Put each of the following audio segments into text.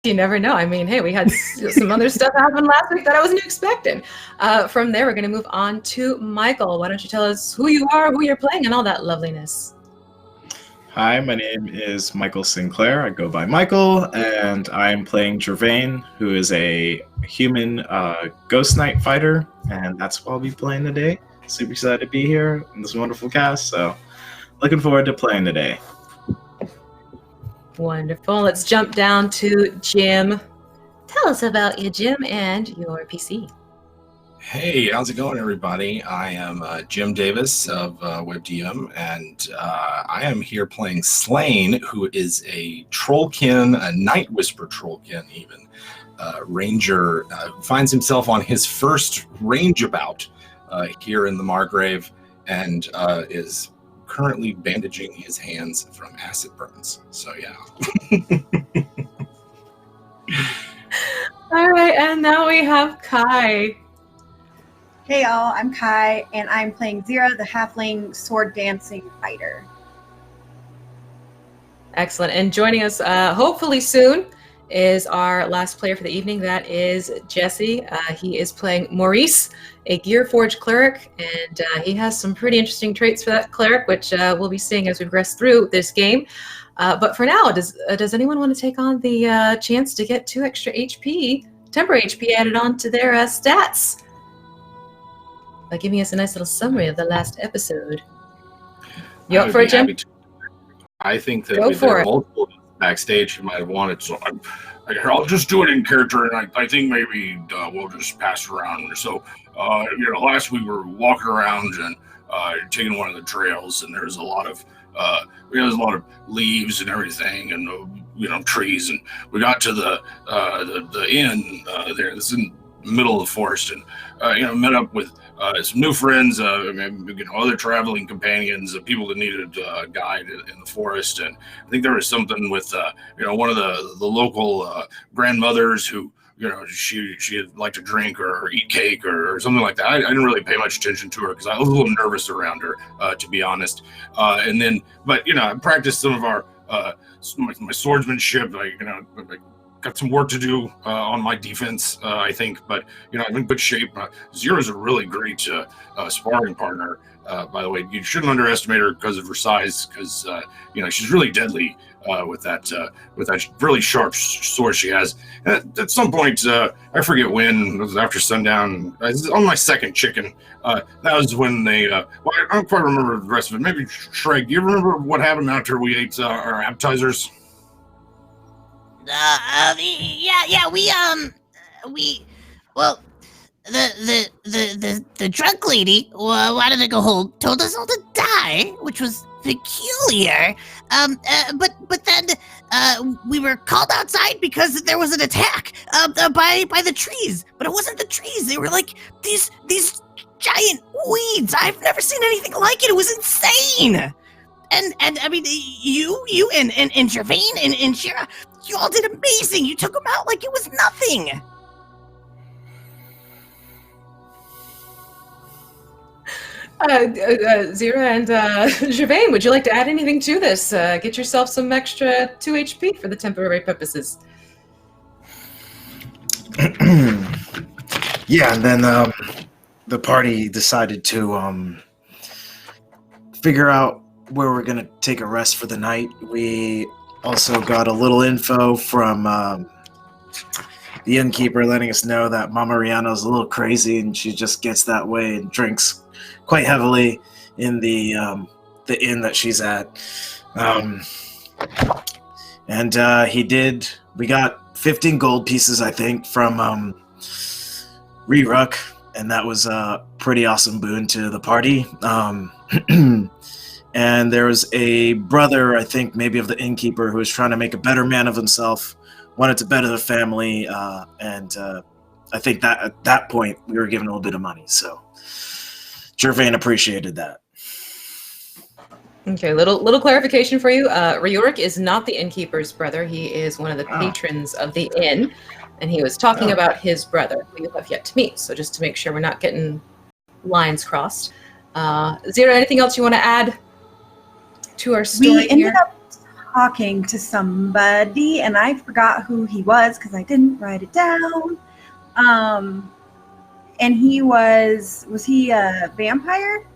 You never know. I mean, hey, we had some other stuff happen last week that I wasn't expecting. From there, we're going to move on to Michael. Why don't you tell us who you are, who you're playing, and all that loveliness. Hi, my name is Michael Sinclair. I go by Michael, and I'm playing Gervain, who is a human ghost knight fighter, and that's what I'll be playing today. Super excited to be here in this wonderful cast, so looking forward to playing today. Wonderful. Let's jump down to Jim. Tell us about you, Jim, and your PC. Hey, how's it going, everybody? I am Jim Davis of WebDM, and I am here playing Slain, who is a trollkin, a Night Whisper trollkin even. Ranger finds himself on his first rangeabout here in the Margreave, and is currently bandaging his hands from acid burns. So, yeah. All right, and now we have Kai. Hey y'all, I'm Kai, and I'm playing Zira, the halfling sword dancing fighter. Excellent. And joining us hopefully soon is our last player for the evening. That is Jesse. He is playing Maurice, a Gearforged cleric, and he has some pretty interesting traits for that cleric, which we'll be seeing as we progress through this game. But for now, does anyone want to take on the chance to get 2 extra HP, temporary HP added on to their stats? By giving us a nice little summary of the last episode. You up for it, Jim? I think that there are multiple backstage who might have wanted, so I'll just do it in character, and I think maybe we'll just pass it around. So, last we were walking around and taking one of the trails, and there's a lot of leaves and everything, and trees, and we got to the inn there. This is in the middle of the forest, and met up with some new friends, other traveling companions, people that needed a guide in the forest. And I think there was something with, one of the local grandmothers who, she'd like to drink or eat cake or something like that. I didn't really pay much attention to her because I was a little nervous around her, to be honest. But I practiced some of our, my swordsmanship. I got some work to do on my defense, I think, but I'm in good shape. Zira's a really great sparring partner. By the way, you shouldn't underestimate her because of her size, because she's really deadly with that really sharp sword she has. At some point, I forget when, it was after sundown, on my second chicken. That was when they. I don't quite remember the rest of it. Maybe Shrek, do you remember what happened after we ate our appetizers? The drunk lady wanted to go home, told us all to die, which was peculiar. But then we were called outside because there was an attack by the trees. But it wasn't the trees; they were like these giant weeds. I've never seen anything like it. It was insane. And I mean, you and Gervain and Shira, you all did amazing. You took them out like it was nothing. Zira and Gervain, would you like to add anything to this? Get yourself some extra 2 HP for the temporary purposes. Yeah, and then the party decided to figure out where we're going to take a rest for the night. We also got a little info from the innkeeper letting us know that Mama Rihanna's a little crazy and she just gets that way and drinks quite heavily in the inn that she's at. We got 15 gold pieces, I think, from Reruk, and that was a pretty awesome boon to the party. And there was a brother, I think, maybe of the innkeeper, who was trying to make a better man of himself, wanted to better the family, and I think that at that point we were given a little bit of money. So Gervain appreciated that. Okay, little clarification for you. Reurik is not the innkeeper's brother. He is one of the patrons of the inn, and he was talking about his brother, who you have yet to meet. So just to make sure we're not getting lines crossed. Zira, anything else you want to add to our story here? talking to somebody, and I forgot who he was because I didn't write it down. And he was he a vampire?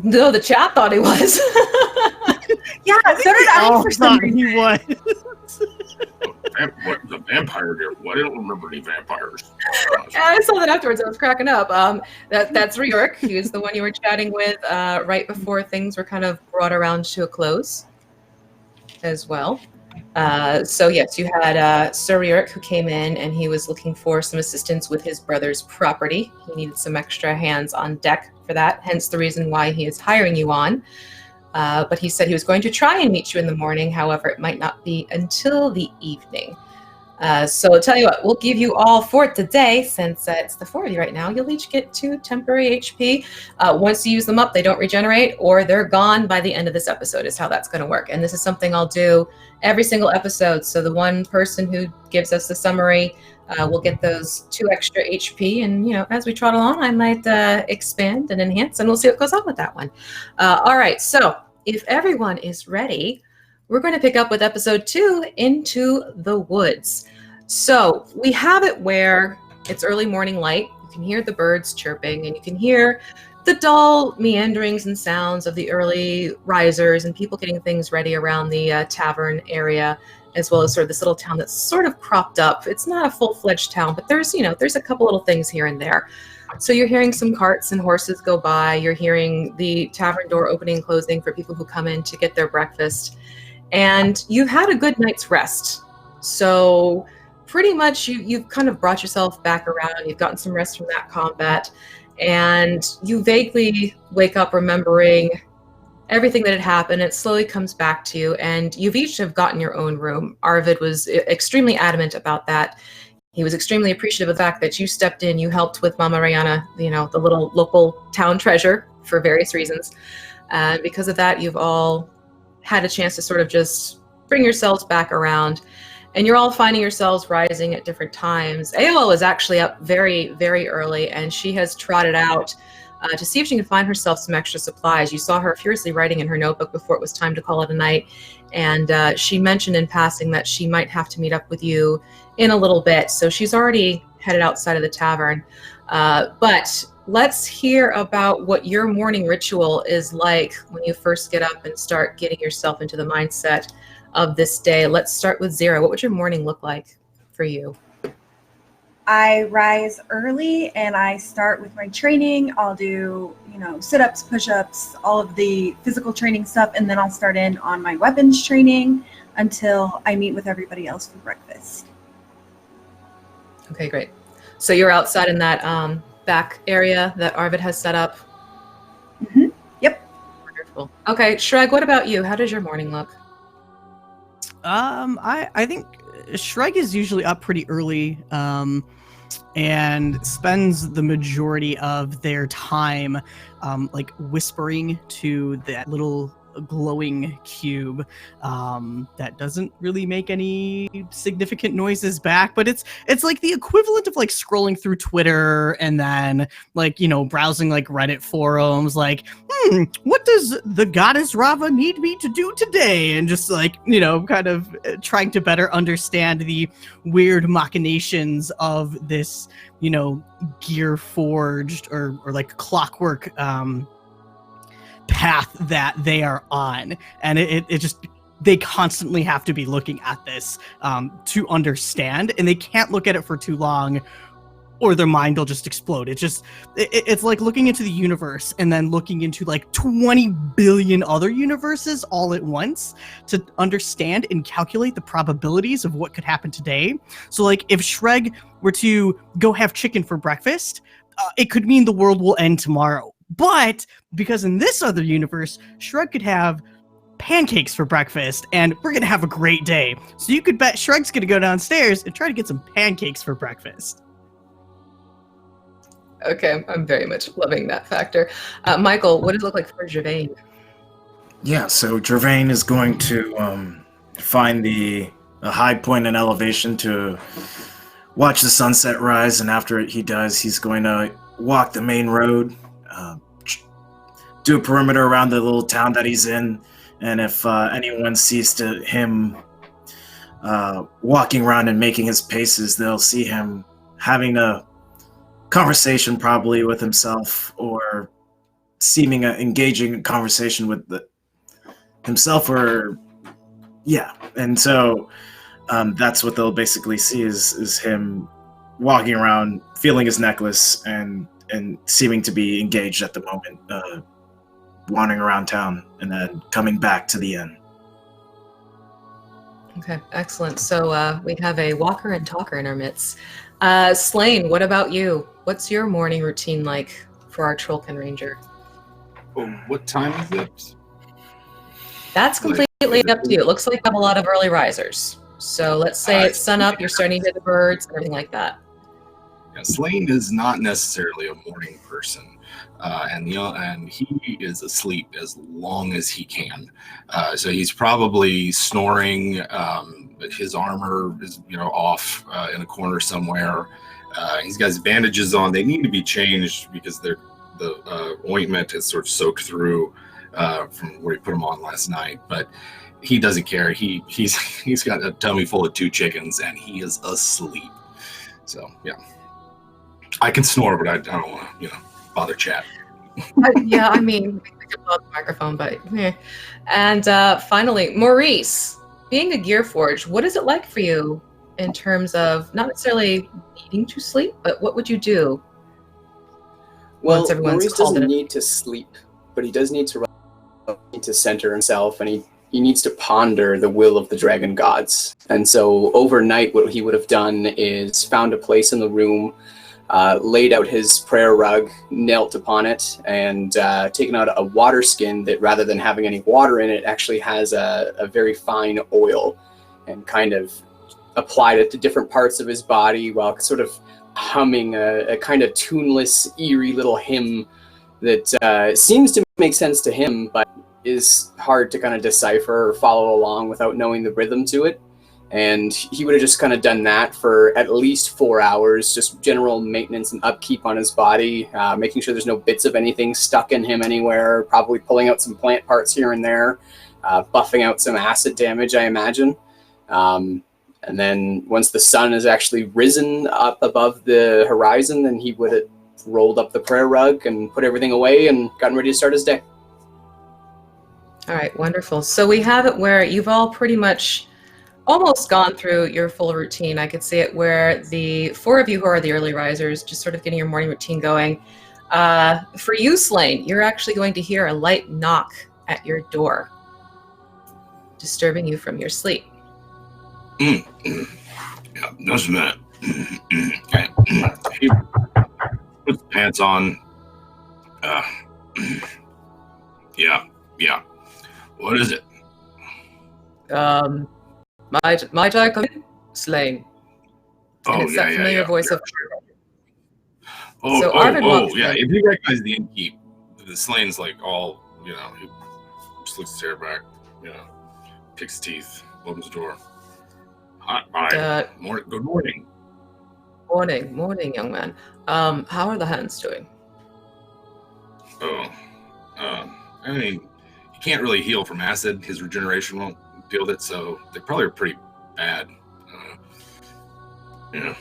No, the chat thought he was. Yeah, so did I for some reason. He was. The vampire here. Well, I don't remember any vampires. I saw that afterwards. I was cracking up. That's Reork. He was the one you were chatting with right before things were kind of brought around to a close as well. So yes, you had Sir Reork who came in and he was looking for some assistance with his brother's property. He needed some extra hands on deck for that, hence the reason why he is hiring you on. But he said he was going to try and meet you in the morning. However, it might not be until the evening. So I'll tell you what, we'll give you all for today, since it's the 4 of you right now. You'll each get 2 temporary HP. Once you use them up, they don't regenerate, or they're gone by the end of this episode is how that's going to work. And this is something I'll do every single episode. So the one person who gives us the summary will get those 2 extra HP. And, you know, as we trot along, I might expand and enhance, and we'll see what goes on with that one. All right, so if everyone is ready, we're going to pick up with episode 2, Into the Woods. So we have it where it's early morning light. You can hear the birds chirping, and you can hear the dull meanderings and sounds of the early risers and people getting things ready around the tavern area, as well as sort of this little town that's sort of cropped up. It's not a full-fledged town, but there's a couple little things here and there. So you're hearing some carts and horses go by. You're hearing the tavern door opening and closing for people who come in to get their breakfast. And you've had a good night's rest. So pretty much you've kind of brought yourself back around. You've gotten some rest from that combat. And you vaguely wake up remembering everything that had happened. It slowly comes back to you. And you've each have gotten your own room. Arvid was extremely adamant about that. He was extremely appreciative of the fact that you stepped in, you helped with Mama Rayana, the little local town treasure, for various reasons. And because of that, you've all had a chance to sort of just bring yourselves back around. And you're all finding yourselves rising at different times. AOL is actually up very, very early, and she has trotted out to see if she can find herself some extra supplies. You saw her furiously writing in her notebook before it was time to call it a night. And she mentioned in passing that she might have to meet up with you in a little bit. So she's already headed outside of the tavern. But let's hear about what your morning ritual is like when you first get up and start getting yourself into the mindset of this day. Let's start with Zero. What would your morning look like for you? I rise early and I start with my training. I'll do, sit-ups, push-ups, all of the physical training stuff, and then I'll start in on my weapons training until I meet with everybody else for breakfast. Okay, great. So you're outside in that back area that Arvid has set up? Mm-hmm. Yep. Wonderful. Okay, Shreg, what about you? How does your morning look? I think Shreg is usually up pretty early, and spends the majority of their time, whispering to that little glowing cube, that doesn't really make any significant noises back, but it's like the equivalent of scrolling through Twitter and then browsing Reddit forums, what does the goddess Rava need me to do today, and just kind of trying to better understand the weird machinations of this gear forged or clockwork path that they are on. And it just, they constantly have to be looking at this to understand, and they can't look at it for too long or their mind will just explode. It's like looking into the universe and then looking into 20 billion other universes all at once to understand and calculate the probabilities of what could happen today. So if Shreg were to go have chicken for breakfast, it could mean the world will end tomorrow. But because in this other universe, Shreg could have pancakes for breakfast and we're going to have a great day. So you could bet Shreg's going to go downstairs and try to get some pancakes for breakfast. Okay, I'm very much loving that factor. Michael, what does it look like for Gervain? Yeah, so Gervain is going to find a high point in elevation to watch the sunset rise, and after he does, he's going to walk the main road, do a perimeter around the little town that he's in, and if anyone sees him walking around and making his paces, they'll see him having a conversation probably with himself, or seeming engaging conversation with himself, or and so that's what they'll basically see is him walking around, feeling his necklace, and seeming to be engaged at the moment, wandering around town and then coming back to the inn. Okay, excellent. So we have a walker and talker in our midst. Slane, what about you? What's your morning routine like for our Trollkin Ranger? Oh, what time is it? That's completely up to you. It looks like you have a lot of early risers. So let's say it's sun up, you're starting to hear the birds, everything like that. Yeah, Slane is not necessarily a morning person, and he is asleep as long as he can. So he's probably snoring. His armor is off in a corner somewhere. He's got his bandages on. They need to be changed because the ointment is sort of soaked through from where he put them on last night. But he doesn't care. He's got a tummy full of 2 chickens and he is asleep. So yeah. I can snore, but I don't want to, bother chat. Yeah, I mean, we can blow up the microphone, but yeah. And finally, Maurice, being a Gearforge, what is it like for you in terms of not necessarily needing to sleep, but what would you do? Well, Maurice doesn't need to sleep, but he does need to center himself, and he needs to ponder the will of the dragon gods. And so overnight, what he would have done is found a place in the room, laid out his prayer rug, knelt upon it, and taken out a water skin that, rather than having any water in it, actually has a very fine oil, and kind of applied it to different parts of his body while sort of humming a kind of tuneless, eerie little hymn that seems to make sense to him, but is hard to kind of decipher or follow along without knowing the rhythm to it. And he would have just kind of done that for at least 4 hours, just general maintenance and upkeep on his body, making sure there's no bits of anything stuck in him anywhere, probably pulling out some plant parts here and there, buffing out some acid damage, I imagine. And then once the sun has actually risen up above the horizon, then he would have rolled up the prayer rug and put everything away and gotten ready to start his day. All right, wonderful. So we have it where you've all pretty much almost gone through your full routine. I could see it where the 4 of you who are the early risers, just sort of getting your morning routine going. For you, Slane, you're actually going to hear a light knock at your door, disturbing you from your sleep. Yeah, just a minute. He puts the pants on. Yeah. What is it? Might I come in, Slane? And Oh, it's that familiar voice of... Oh, So Arvid walks yeah. in. If you recognize the innkeep, the Slane's like all, he just looks his hair back, picks his teeth, opens the door. Hi, good morning. Morning, young man. How are the hands doing? I mean, he can't really heal from acid. His regeneration won't deal with it, so they probably are pretty bad. They'll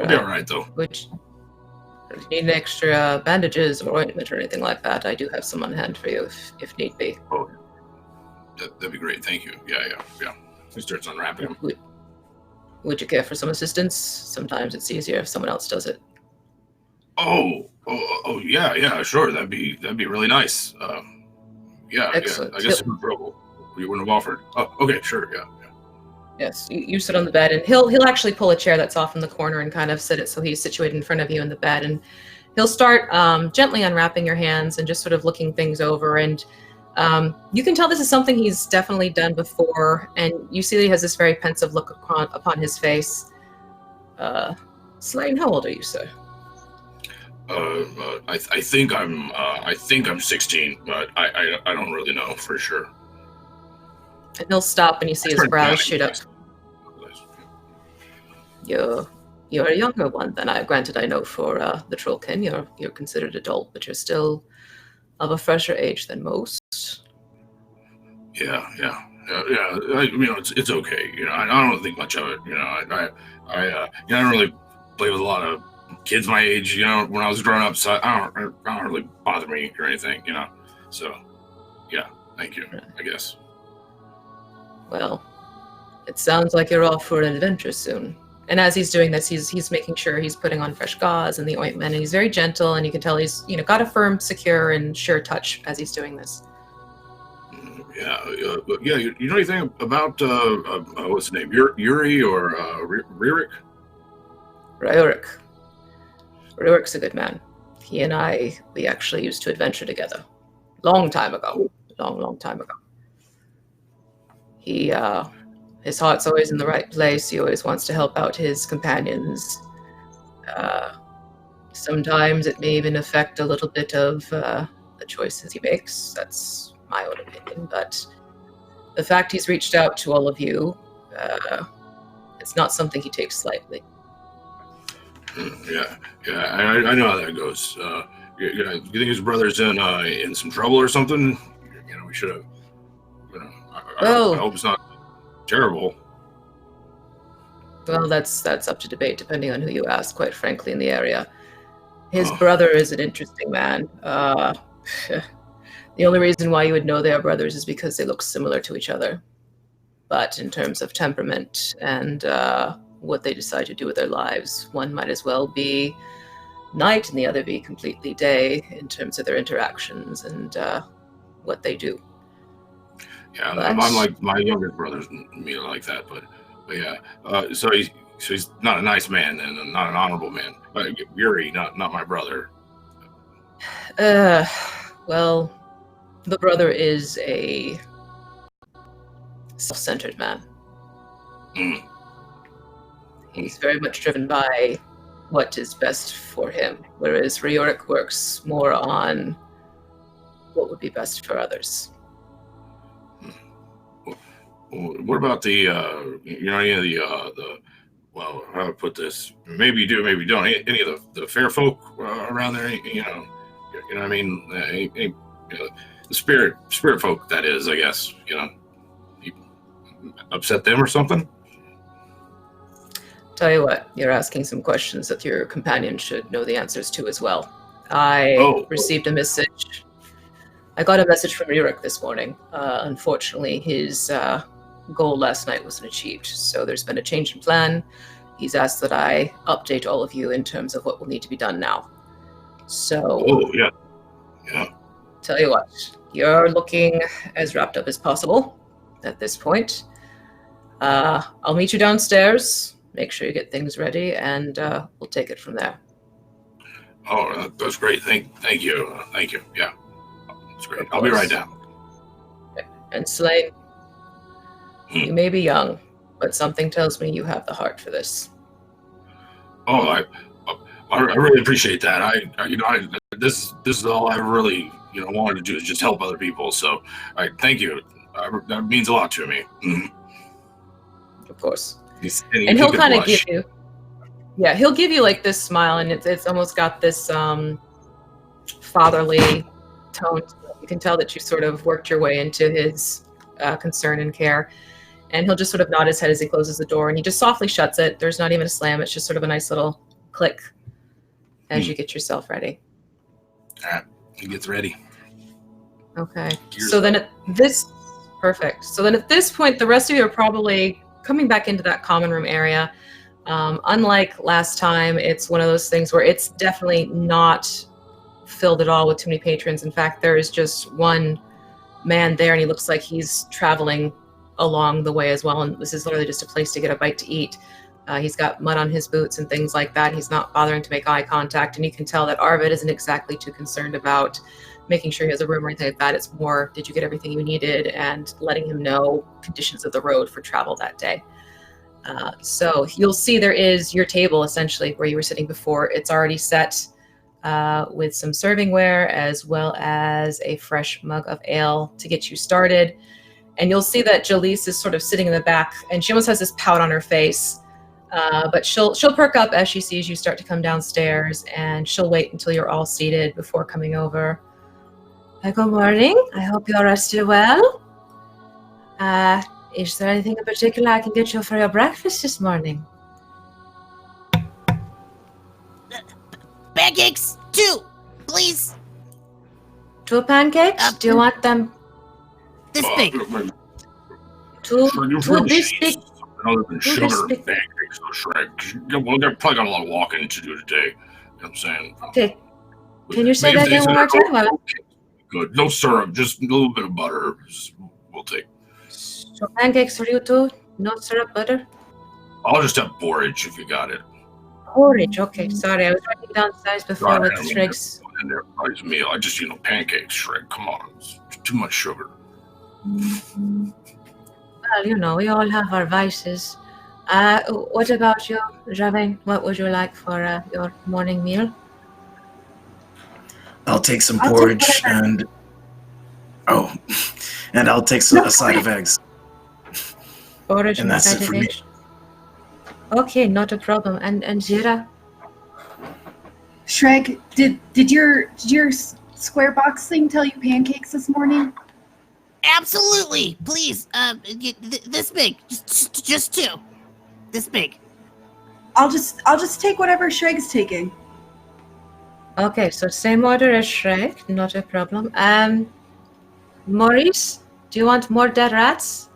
be all right, though. Which, if you need extra bandages or ointment or anything like that, I do have some on hand for you if need be. Oh, that'd be great. Thank you. Yeah. He starts unwrapping them. Would you care for some assistance? Sometimes it's easier if someone else does it. Oh, yeah, sure. That'd be really nice. Excellent. I guess in trouble. You wouldn't have offered. Oh, okay, sure, yeah. Yes, you sit on the bed, and he'll actually pull a chair that's off in the corner and kind of sit it so he's situated in front of you in the bed, and he'll start gently unwrapping your hands and just sort of looking things over, and you can tell this is something he's definitely done before, and you see that he has this very pensive look upon his face. Slane, how old are you, sir? I think I'm 16, but I don't really know for sure. And he'll stop, and you see his brows shoot up. You're a younger one than granted, I know for the Trollkin, you're considered adult, but you're still of a fresher age than most. Yeah. It's okay. I don't think much of it. I don't really play with a lot of kids my age. When I was growing up, so I don't really bother me or anything. So yeah, thank you. I guess. Well, it sounds like you're off for an adventure soon. And as he's doing this, he's making sure he's putting on fresh gauze and the ointment, and he's very gentle, and you can tell he's got a firm, secure, and sure touch as he's doing this. Yeah. You know anything about what's his name? Yuri or Ririk? Ryork. Ryork's a good man. He and we actually used to adventure together. Long time ago. Long time ago. He, his heart's always in the right place. He always wants to help out his companions. Sometimes it may even affect a little bit of the choices he makes. That's my own opinion. But the fact he's reached out to all of you, it's not something he takes lightly. Yeah. I know how that goes. You think his brother's in some trouble or something? We should have. I hope it's not terrible. Well, that's up to debate, depending on who you ask. Quite frankly, in the area, his brother is an interesting man. The only reason why you would know they are brothers is because they look similar to each other. But in terms of temperament and what they decide to do with their lives, one might as well be night and the other be completely day in terms of their interactions and what they do. Yeah, I'm like my younger brother's me like that, but yeah. So he's not a nice man and not an honorable man. Yuri, not my brother. Well, the brother is a self-centered man. Mm. He's very much driven by what is best for him, whereas Ryork works more on what would be best for others. What about the any of the well, how to put this? Maybe you do, maybe you don't. Any of the fair folk around there? What I mean? The spirit folk, that is, I guess. You upset them or something? Tell you what, you're asking some questions that your companion should know the answers to as well. I received a message. I got a message from Ryork this morning. Unfortunately, his goal last night wasn't achieved, so there's been a change in plan. He's asked that I update all of you in terms of what will need to be done now. So, yeah. Tell you what, you're looking as wrapped up as possible at this point. I'll meet you downstairs. Make sure you get things ready, and we'll take it from there. Oh, that's great. Thank you. Yeah, that's great. I'll be right down. And Slane, you may be young, but something tells me you have the heart for this. Oh, I really appreciate that. This is all I really wanted to do, is just help other people. So I thank you. That means a lot to me. Of course. And he'll kind of give you, he'll give you like this smile, and it's almost got this fatherly tone. You can tell that you sort of worked your way into his concern and care. And he'll just sort of nod his head as he closes the door, and he just softly shuts it. There's not even a slam. It's just sort of a nice little click as you get yourself ready. All right. He gets ready. Okay. So then at this point, the rest of you are probably coming back into that common room area. Unlike last time, it's one of those things where it's definitely not filled at all with too many patrons. In fact, there is just one man there, and he looks like he's traveling along the way as well, and this is literally just a place to get a bite to eat. He's got mud on his boots and things like that. He's not bothering to make eye contact, and you can tell that Arvid isn't exactly too concerned about making sure he has a room or anything like that. It's more, did you get everything you needed, and letting him know conditions of the road for travel that day. So you'll see there is your table, essentially, where you were sitting before. It's already set with some servingware, as well as a fresh mug of ale to get you started. And you'll see that Jaleese is sort of sitting in the back, and she almost has this pout on her face. But she'll perk up as she sees you start to come downstairs, and she'll wait until you're all seated before coming over. Good morning. I hope you're rested well. Is there anything in particular I can get you for your breakfast this morning? Pancakes, 2, please. 2 pancakes? Do you want them This big. two Sure, this big? other than Two sugar this and big. pancakes, so Shrek. Well, they're probably got a lot of walking to do today. You know what I'm saying? Okay. Can you say that again one more time? Good. No syrup, just a little bit of butter. We'll take. So pancakes for you too? No syrup, butter? I'll just have porridge if you got it. Porridge. Okay, sorry. I was writing downstairs before Sorry, with I the mean, Shrek's. And their price meal. I just, pancakes, Shrek. Come on. It's too much sugar. Well, we all have our vices. What about you, Javin? What would you like for your morning meal? I'll take some I'll take porridge whatever. and I'll take a side of eggs. Porridge And that's side it of for me. eggs. Okay, not a problem. And Zira? Shrek, did your square box thing tell you pancakes this morning? Absolutely, please. This big, just 2. This big. I'll just take whatever Shrek's taking. Okay, so same order as Shrek, not a problem. Maurice, do you want more dead rats?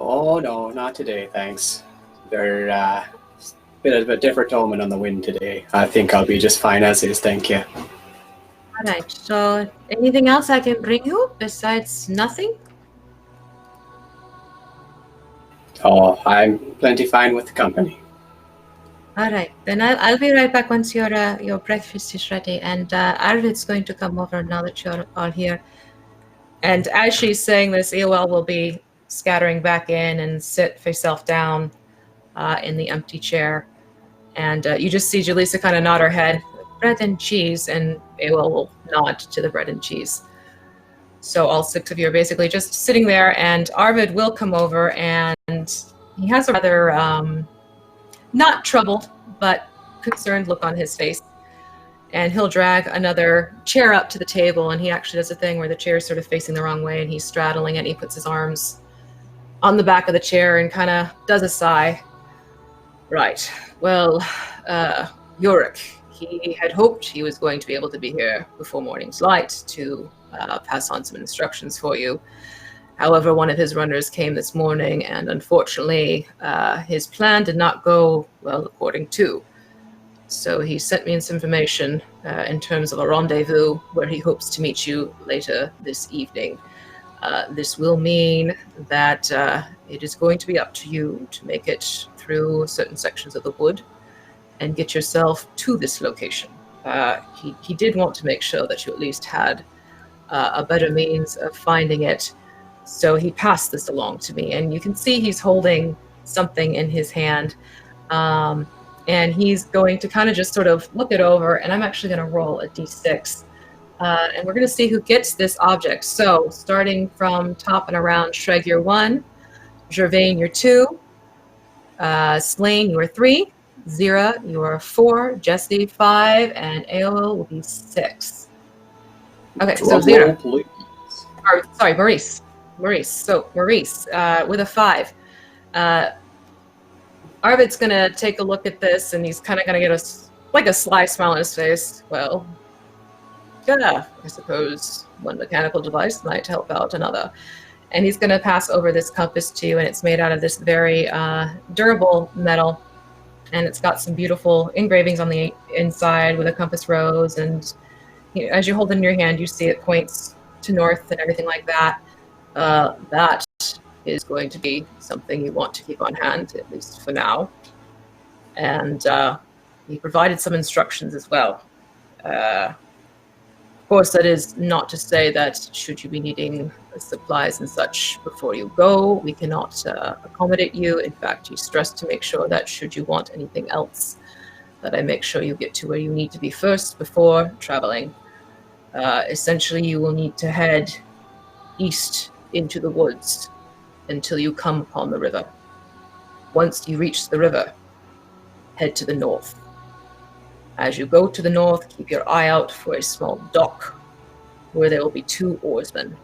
Oh no, not today, thanks. They're a bit of a different omen on the wind today. I think I'll be just fine as is, thank you. Alright, so anything else I can bring you besides nothing? Oh, I'm plenty fine with the company. Alright, then I'll be right back once your breakfast is ready, and Arvid's going to come over now that you're all here. And as she's saying this, Eowell will be scattering back in and sit face self down in the empty chair. And you just see Jaleesa kind of nod her head, bread and cheese, and Eowell will nod to the bread and cheese. So all 6 of you are basically just sitting there, and Arvid will come over, and he has a rather not troubled, but concerned look on his face. And he'll drag another chair up to the table, and he actually does a thing where the chair is sort of facing the wrong way, and he's straddling it, and he puts his arms on the back of the chair and kind of does a sigh. Right. Well, Yorick, he had hoped he was going to be able to be here before morning's light to pass on some instructions for you. However, one of his runners came this morning, and unfortunately, his plan did not go well according to. So he sent me some information in terms of a rendezvous where he hopes to meet you later this evening. This will mean that it is going to be up to you to make it through certain sections of the wood and get yourself to this location. He did want to make sure that you at least had a better means of finding it. So he passed this along to me, and you can see he's holding something in his hand. And he's going to kind of just sort of look it over, and I'm actually going to roll a d6. And we're going to see who gets this object. So starting from top and around, Shreg, you're 1. Gervain, you're 2. Slain, you are 3. Zira, you are 4. Jesse, 5. And Eowell will be 6. Okay, so Zira. Sorry, Maurice. So Maurice, with a 5. Arvid's going to take a look at this, and he's kind of going to get a sly smile on his face. Well, yeah, I suppose one mechanical device might help out another. And he's going to pass over this compass to you, and it's made out of this very durable metal. And it's got some beautiful engravings on the inside with a compass rose. And as you hold it in your hand, you see it points to north and everything like that. That is going to be something you want to keep on hand, at least for now. And he provided some instructions as well. Of course, that is not to say that should you be needing supplies and such before you go, we cannot accommodate you. In fact, he stressed to make sure that should you want anything else, that I make sure you get to where you need to be first before traveling. Essentially, you will need to head east into the woods until you come upon the river. Once you reach the river, head to the north. As you go to the north, keep your eye out for a small dock where there will be 2 oarsmen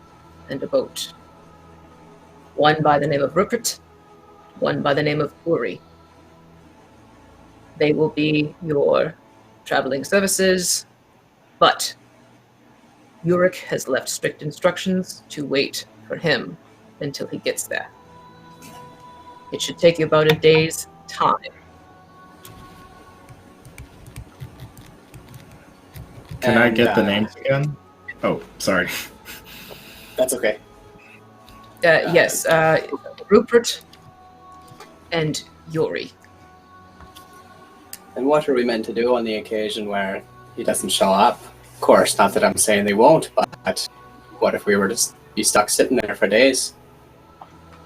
and a boat. One by the name of Rupert, one by the name of Uri. They will be your traveling services, but Uric has left strict instructions to wait for him until he gets there. It should take you about a day's time. Can I get the names again? Oh, sorry. That's okay. Yes, Rupert and Yuri. And what are we meant to do on the occasion where he doesn't show up? Of course, not that I'm saying they won't, but what if we were to be stuck sitting there for days?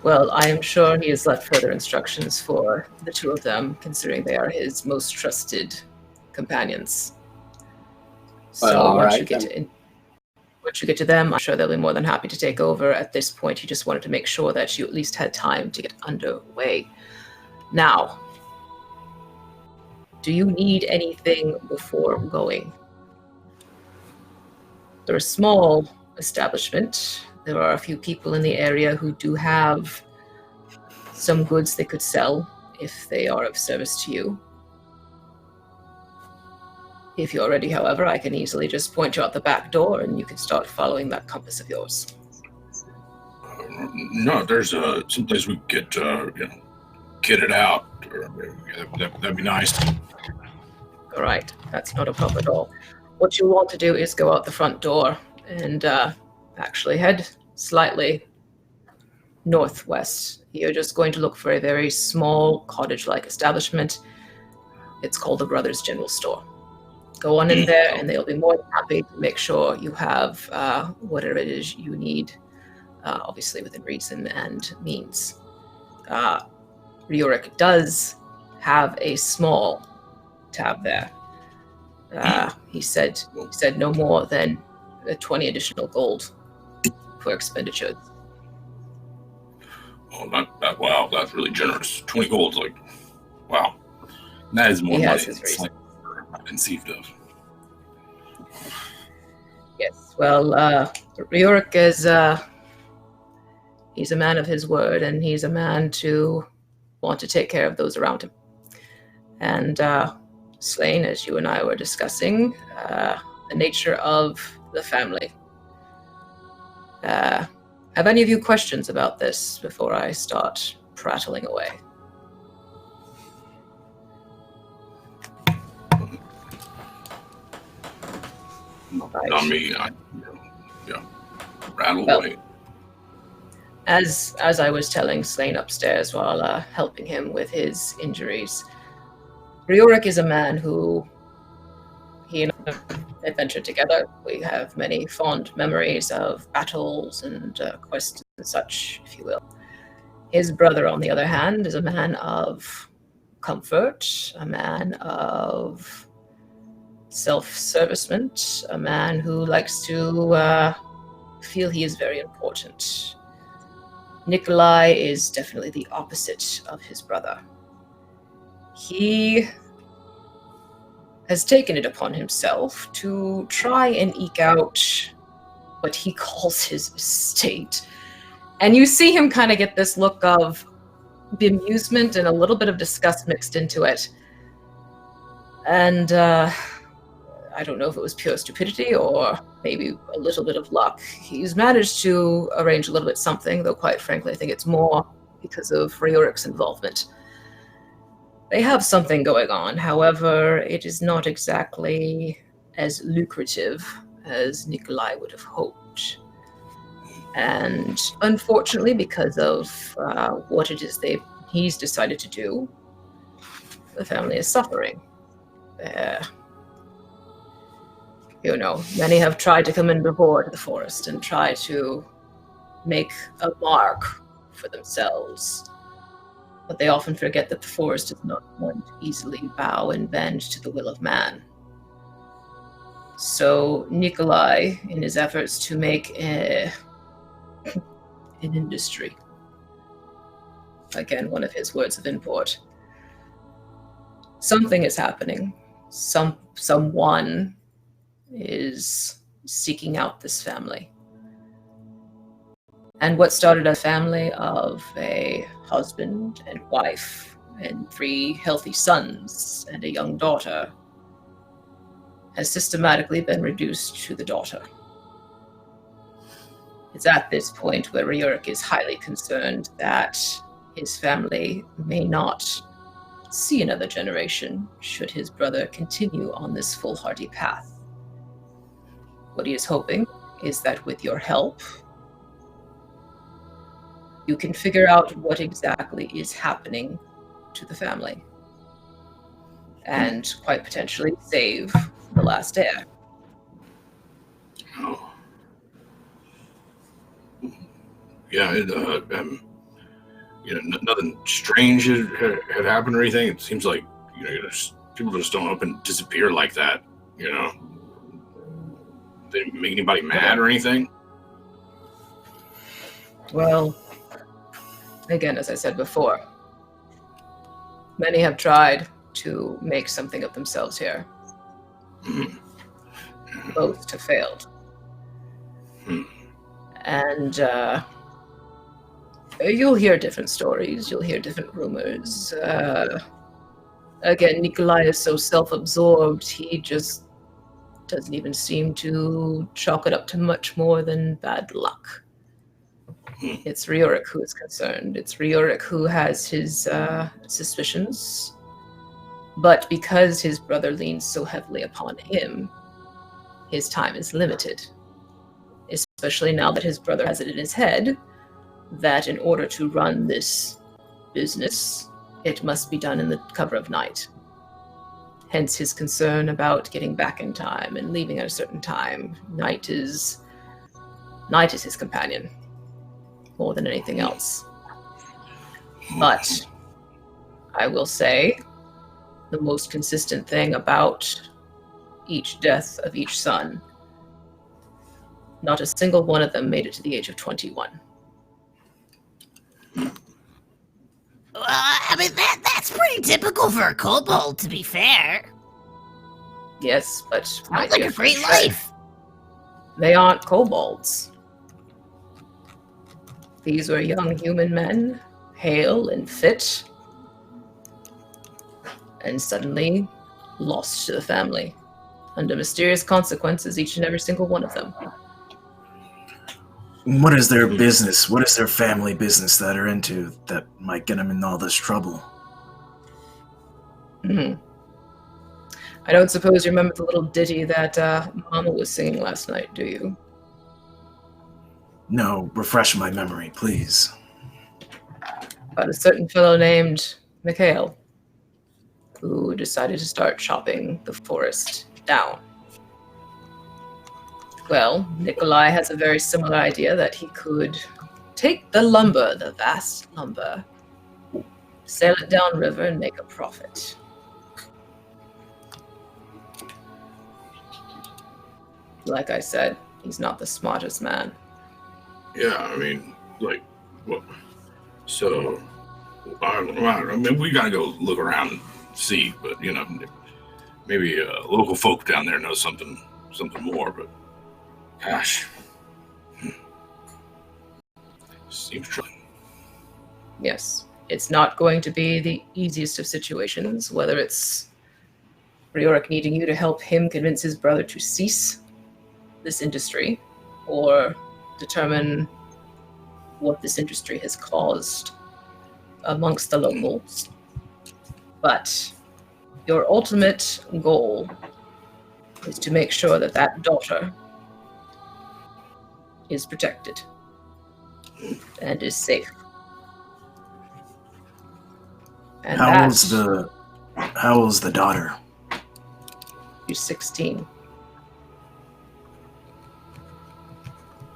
Well, I am sure he has left further instructions for the two of them, considering they are his most trusted companions. So once you get to them, I'm sure they'll be more than happy to take over. At this point, he just wanted to make sure that you at least had time to get underway. Now, do you need anything before going? They're a small establishment. There are a few people in the area who do have some goods they could sell if they are of service to you. If you're ready, however, I can easily just point you out the back door and you can start following that compass of yours. No, there's some place we could get it out. That'd be nice. All right, that's not a problem at all. What you want to do is go out the front door and actually head slightly northwest. You're just going to look for a very small cottage-like establishment. It's called the Brothers General Store. Go on in there and they'll be more than happy to make sure you have whatever it is you need, obviously within reason and means. Riorik does have a small tab there. He said no more than 20 additional gold for expenditures. Oh, wow, that's really generous. 20 gold's like, wow. That is more money than I've conceived of. Yes, well, Riorik is, he's a man of his word, and he's a man to want to take care of those around him. And Slane, as you and I were discussing, the nature of the family. Have any of you questions about this before I start prattling away? Not me. Rattle away. As I was telling Slane upstairs while helping him with his injuries, Riorik is a man who he and I adventured together. We have many fond memories of battles and quests and such, if you will. His brother, on the other hand, is a man of comfort, a man of self-servicement, a man who likes to feel he is very important. Nikolai is definitely the opposite of his brother. He has taken it upon himself to try and eke out what he calls his estate. And you see him kind of get this look of bemusement and a little bit of disgust mixed into it. And I don't know if it was pure stupidity or maybe a little bit of luck. He's managed to arrange a little bit something, though quite frankly, I think it's more because of Riorik's involvement. They have something going on, however, it is not exactly as lucrative as Nikolai would have hoped. And unfortunately, because of what it is he's decided to do, the family is suffering. Many have tried to come in before to the forest and try to make a mark for themselves. But they often forget that the forest is not one to easily bow and bend to the will of man. So Nikolai, in his efforts to make an industry, again, one of his words of import, something is happening. Someone is seeking out this family. And what started a family of a husband and wife and 3 healthy sons and a young daughter has systematically been reduced to the daughter. It's at this point where Ryurik is highly concerned that his family may not see another generation should his brother continue on this foolhardy path. What he is hoping is that with your help, you can figure out what exactly is happening to the family and quite potentially save the last heir. Oh. Yeah, nothing strange had happened or anything. It seems like people just don't up and disappear like that. They didn't make anybody mad or anything. Well, again, as I said before, many have tried to make something of themselves here. Both have failed. And you'll hear different stories, you'll hear different rumors. Again, Nikolai is so self-absorbed, he just doesn't even seem to chalk it up to much more than bad luck. It's Ryurik who is concerned. It's Ryurik who has his suspicions. But because his brother leans so heavily upon him, his time is limited. Especially now that his brother has it in his head that in order to run this business, it must be done in the cover of night. Hence his concern about getting back in time and leaving at a certain time. Night is his companion, more than anything else. But I will say the most consistent thing about each death of each son, not a single one of them made it to the age of 21. I mean, that's pretty typical for a kobold, to be fair. Yes, but Sounds like a great life. They aren't kobolds. These were young human men, hale and fit, and suddenly lost to the family, under mysterious consequences, each and every single one of them. What is their business? What is their family business that they're into that might get them in all this trouble? I don't suppose you remember the little ditty that Mama was singing last night, do you? No, refresh my memory, please. About a certain fellow named Mikhail, who decided to start chopping the forest down. Well, Nikolai has a very similar idea that he could take the lumber, the vast lumber, sail it downriver and make a profit. Like I said, he's not the smartest man. Yeah, I mean, so, I mean, we gotta go look around and see, but, maybe local folk down there know something more, but gosh. Seems troubling. Yes, it's not going to be the easiest of situations, whether it's Ryurik needing you to help him convince his brother to cease this industry, or determine what this industry has caused amongst the locals. But your ultimate goal is to make sure that that daughter is protected and is safe. And How old's the daughter? She's 16.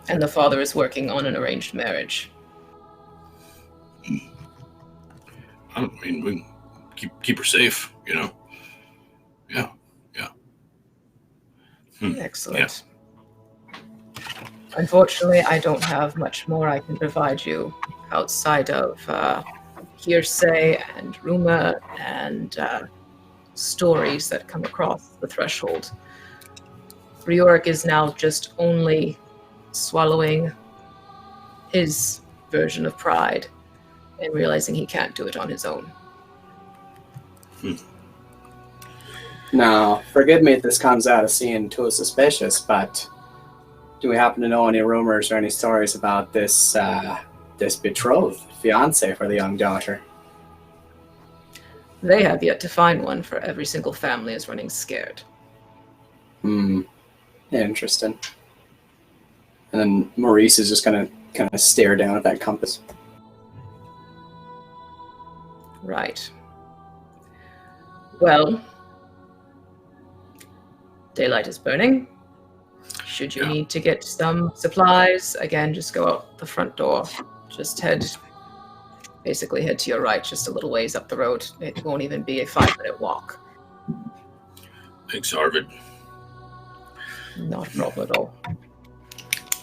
And the father is working on an arranged marriage. I mean, we can keep her safe, Yeah. Excellent. Yeah. Unfortunately, I don't have much more I can provide you outside of hearsay and rumor and stories that come across the threshold. Ryurik is now just only swallowing his version of pride and realizing he can't do it on his own. Now, forgive me if this comes out as seeming too suspicious, but do we happen to know any rumors or any stories about this this betrothed fiance for the young daughter? They have yet to find one, for every single family is running scared. Interesting. And then Maurice is just gonna kind of stare down at that compass. Right. Well, daylight is burning. Should you need to get some supplies, again, just go out the front door. Just head to your right, just a little ways up the road. It won't even be a 5-minute walk. Thanks, Arvid. Not a problem at all.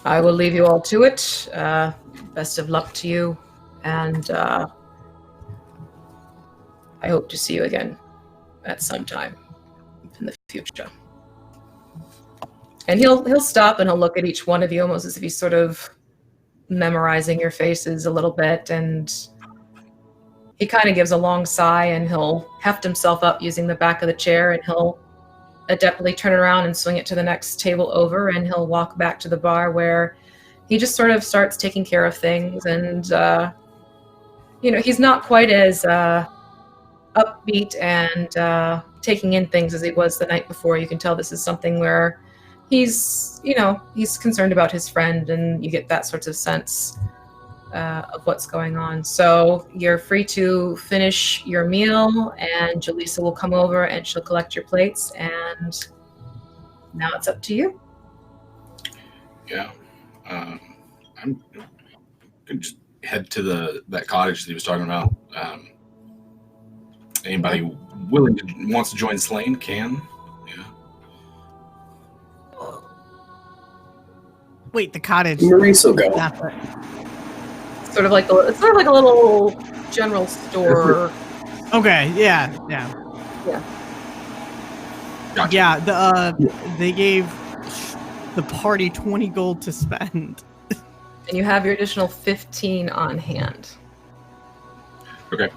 I will leave you all to it. Best of luck to you, and I hope to see you again at some time in the future. And he'll stop and he'll look at each one of you almost as if he's sort of memorizing your faces a little bit, and he kind of gives a long sigh and he'll heft himself up using the back of the chair, and he'll adeptly turn around and swing it to the next table over, and he'll walk back to the bar where he just sort of starts taking care of things. And he's not quite as upbeat and taking in things as he was the night before. You can tell this is something where he's concerned about his friend, and you get that sort of sense of what's going on. So you're free to finish your meal, and Jaleesa will come over and she'll collect your plates, and now it's up to you. Yeah. I'm gonna just head to that cottage that he was talking about. Anybody wants to join Slane can. Yeah. Wait, the cottage. Maurice will go. It's sort of like a little general store. Okay, yeah. Gotcha. Yeah, they gave the party 20 gold to spend. And you have your additional 15 on hand. Okay.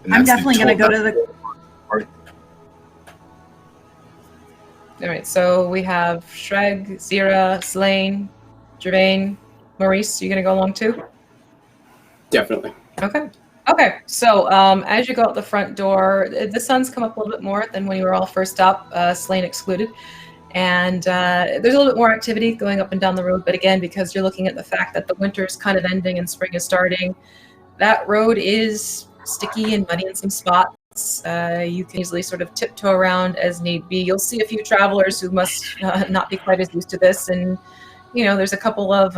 And I'm that's the definitely going to go total- to the... All right, so we have Shreg, Zira, Slane, Gervain, Maurice. You gonna go along too? Definitely. Okay. So as you go out the front door, the sun's come up a little bit more than when you were all first up, Slane excluded. And there's a little bit more activity going up and down the road. But again, because you're looking at the fact that the winter's kind of ending and spring is starting, that road is sticky and muddy in some spots. You can easily sort of tiptoe around as need be. You'll see a few travelers who must not be quite as used to this. And, there's a couple of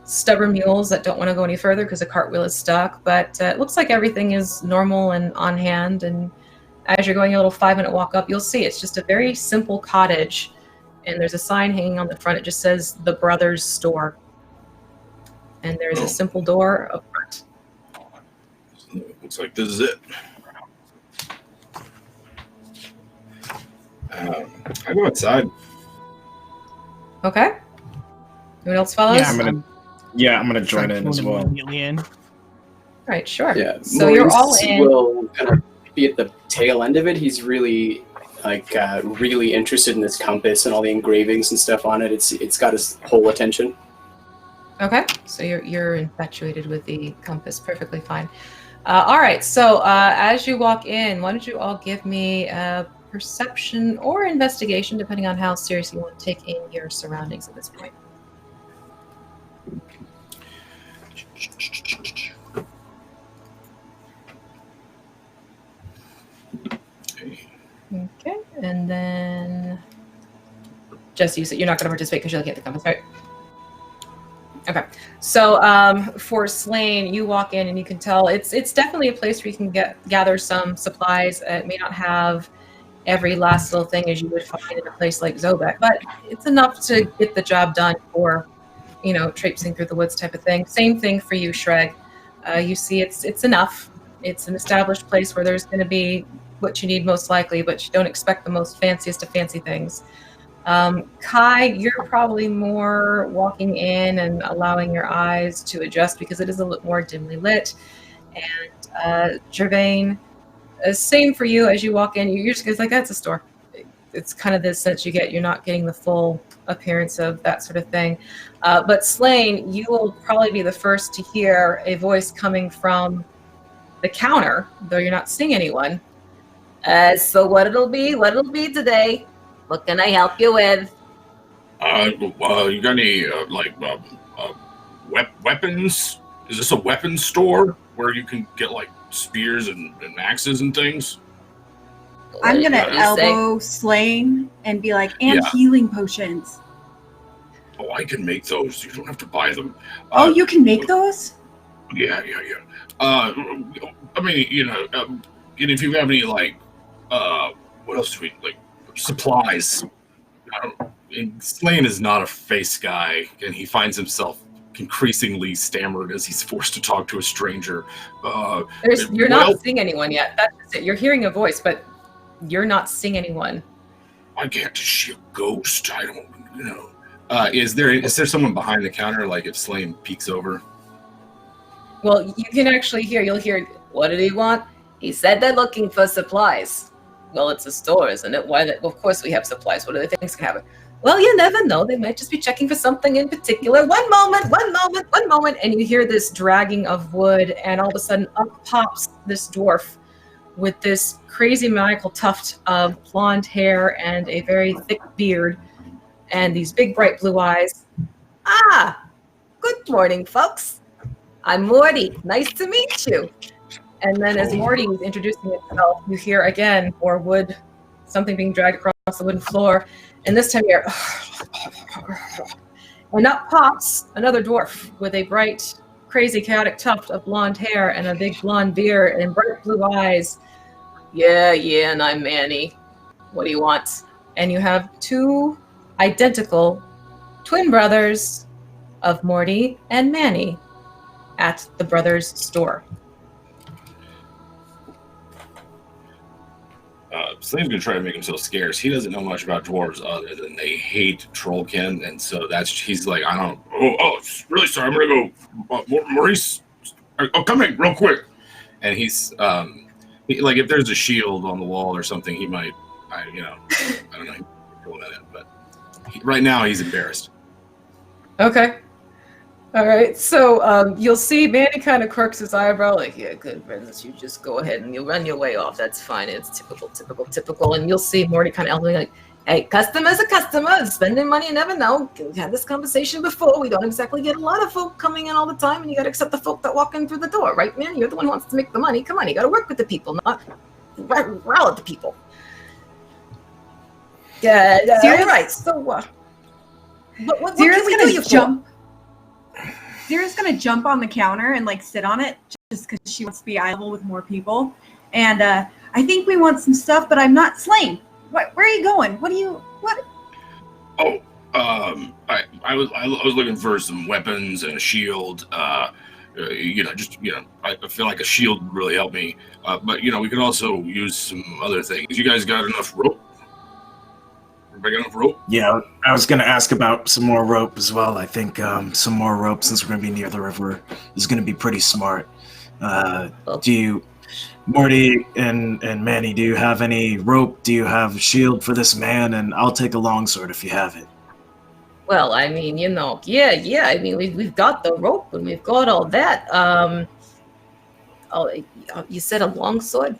stubborn mules that don't want to go any further because the cartwheel is stuck. But it looks like everything is normal and on hand. And as you're going a little 5-minute walk up, you'll see it's just a very simple cottage. And there's a sign hanging on the front. It just says The Brothers Store. And there's a simple door up front. Looks like this is it. I go outside. Okay. Anyone else follows? Yeah, I'm gonna join in as well. All Right, sure. Yeah. So you're all in. Will kind of be at the tail end of it. He's really really interested in this compass and all the engravings and stuff on it. It's got his whole attention. Okay, so you're infatuated with the compass. Perfectly fine. All right, so as you walk in, why don't you all give me a perception or investigation, depending on how serious you want to take in your surroundings at this point. Okay, and then Jesse, you said you're not going to participate because you're looking at the compass, right? Okay, so for Slane, you walk in and you can tell it's definitely a place where you can gather some supplies. It may not have every last little thing as you would find in a place like Zobek, but it's enough to get the job done for, traipsing through the woods type of thing. Same thing for you, Shreg. You see, it's enough. It's an established place where there's going to be what you need most likely, but you don't expect the most fanciest of fancy things. Kai, you're probably more walking in and allowing your eyes to adjust because it is a little more dimly lit. And Gervain, same for you. As you walk in, you're just like, that's a store. It's kind of the sense you get. You're not getting the full appearance of that sort of thing. But Slain, you will probably be the first to hear a voice coming from the counter, though you're not seeing anyone. So what it'll be today? What can I help you with? You got any weapons? Is this a weapons store where you can get like spears and axes and things? I'm gonna elbow Slain and be like, and healing potions. Oh, I can make those. You don't have to buy them. You can make those? Yeah. I mean, and if you have any what else do we like? Supplies. Slain is not a face guy, and he finds himself increasingly stammered as he's forced to talk to a stranger. You're not seeing anyone yet. That's it. You're hearing a voice, but you're not seeing anyone. I can't see a ghost. I don't know. Is there someone behind the counter? Like if Slain peeks over. Well, you can actually hear. You'll hear. What did he want? He said they're looking for supplies. Well, it's a store, isn't it? Why? Of course we have supplies. What other things can happen? Well, you never know. They might just be checking for something in particular. One moment. And you hear this dragging of wood, and all of a sudden up pops this dwarf with this crazy maniacal tuft of blonde hair and a very thick beard and these big bright blue eyes. Good morning, folks. I'm Morty. Nice to meet you. And then as Morty is introducing himself, you hear again more wood, something being dragged across the wooden floor. And this time you hear, and up pops another dwarf with a bright, crazy, chaotic tuft of blonde hair and a big blonde beard and bright blue eyes. Yeah, and I'm Manny. What do you want? And you have two identical twin brothers of Morty and Manny at the brothers' store. Slane's gonna try to make himself scarce. He doesn't know much about dwarves other than they hate trollkin, and so he's like, I don't. Oh, really sorry. I'm gonna go. Maurice, come in real quick. And he's like, if there's a shield on the wall or something, he might. I don't know. But right now he's embarrassed. Okay. All right, so you'll see Manny kind of quirks his eyebrow, like, yeah, good friends, you just go ahead and you run your way off. That's fine. It's typical. And you'll see Morty kind of elbowing, like, hey, customer's a customer. Spending money, you never know. We've had this conversation before. We don't exactly get a lot of folk coming in all the time, and you got to accept the folk that walk in through the door, right, man? You're the one who wants to make the money. Come on, you got to work with the people, not growl at the people. Yeah, all right. So, what can we do you for? Zira's gonna jump on the counter and like sit on it just because she wants to be eye level with more people. And I think we want some stuff, but I'm not Slain. Where are you going? What? Oh, I was looking for some weapons and a shield. I feel like a shield would really help me. But we could also use some other things. You guys got enough rope? Everybody got enough rope? Yeah, I was going to ask about some more rope as well. I think some more rope, since we're going to be near the river, is going to be pretty smart. Do you, Morty and Manny, do you have any rope? Do you have a shield for this man? And I'll take a longsword if you have it. Well, I mean, yeah. I mean, we've got the rope and we've got all that. You said a longsword?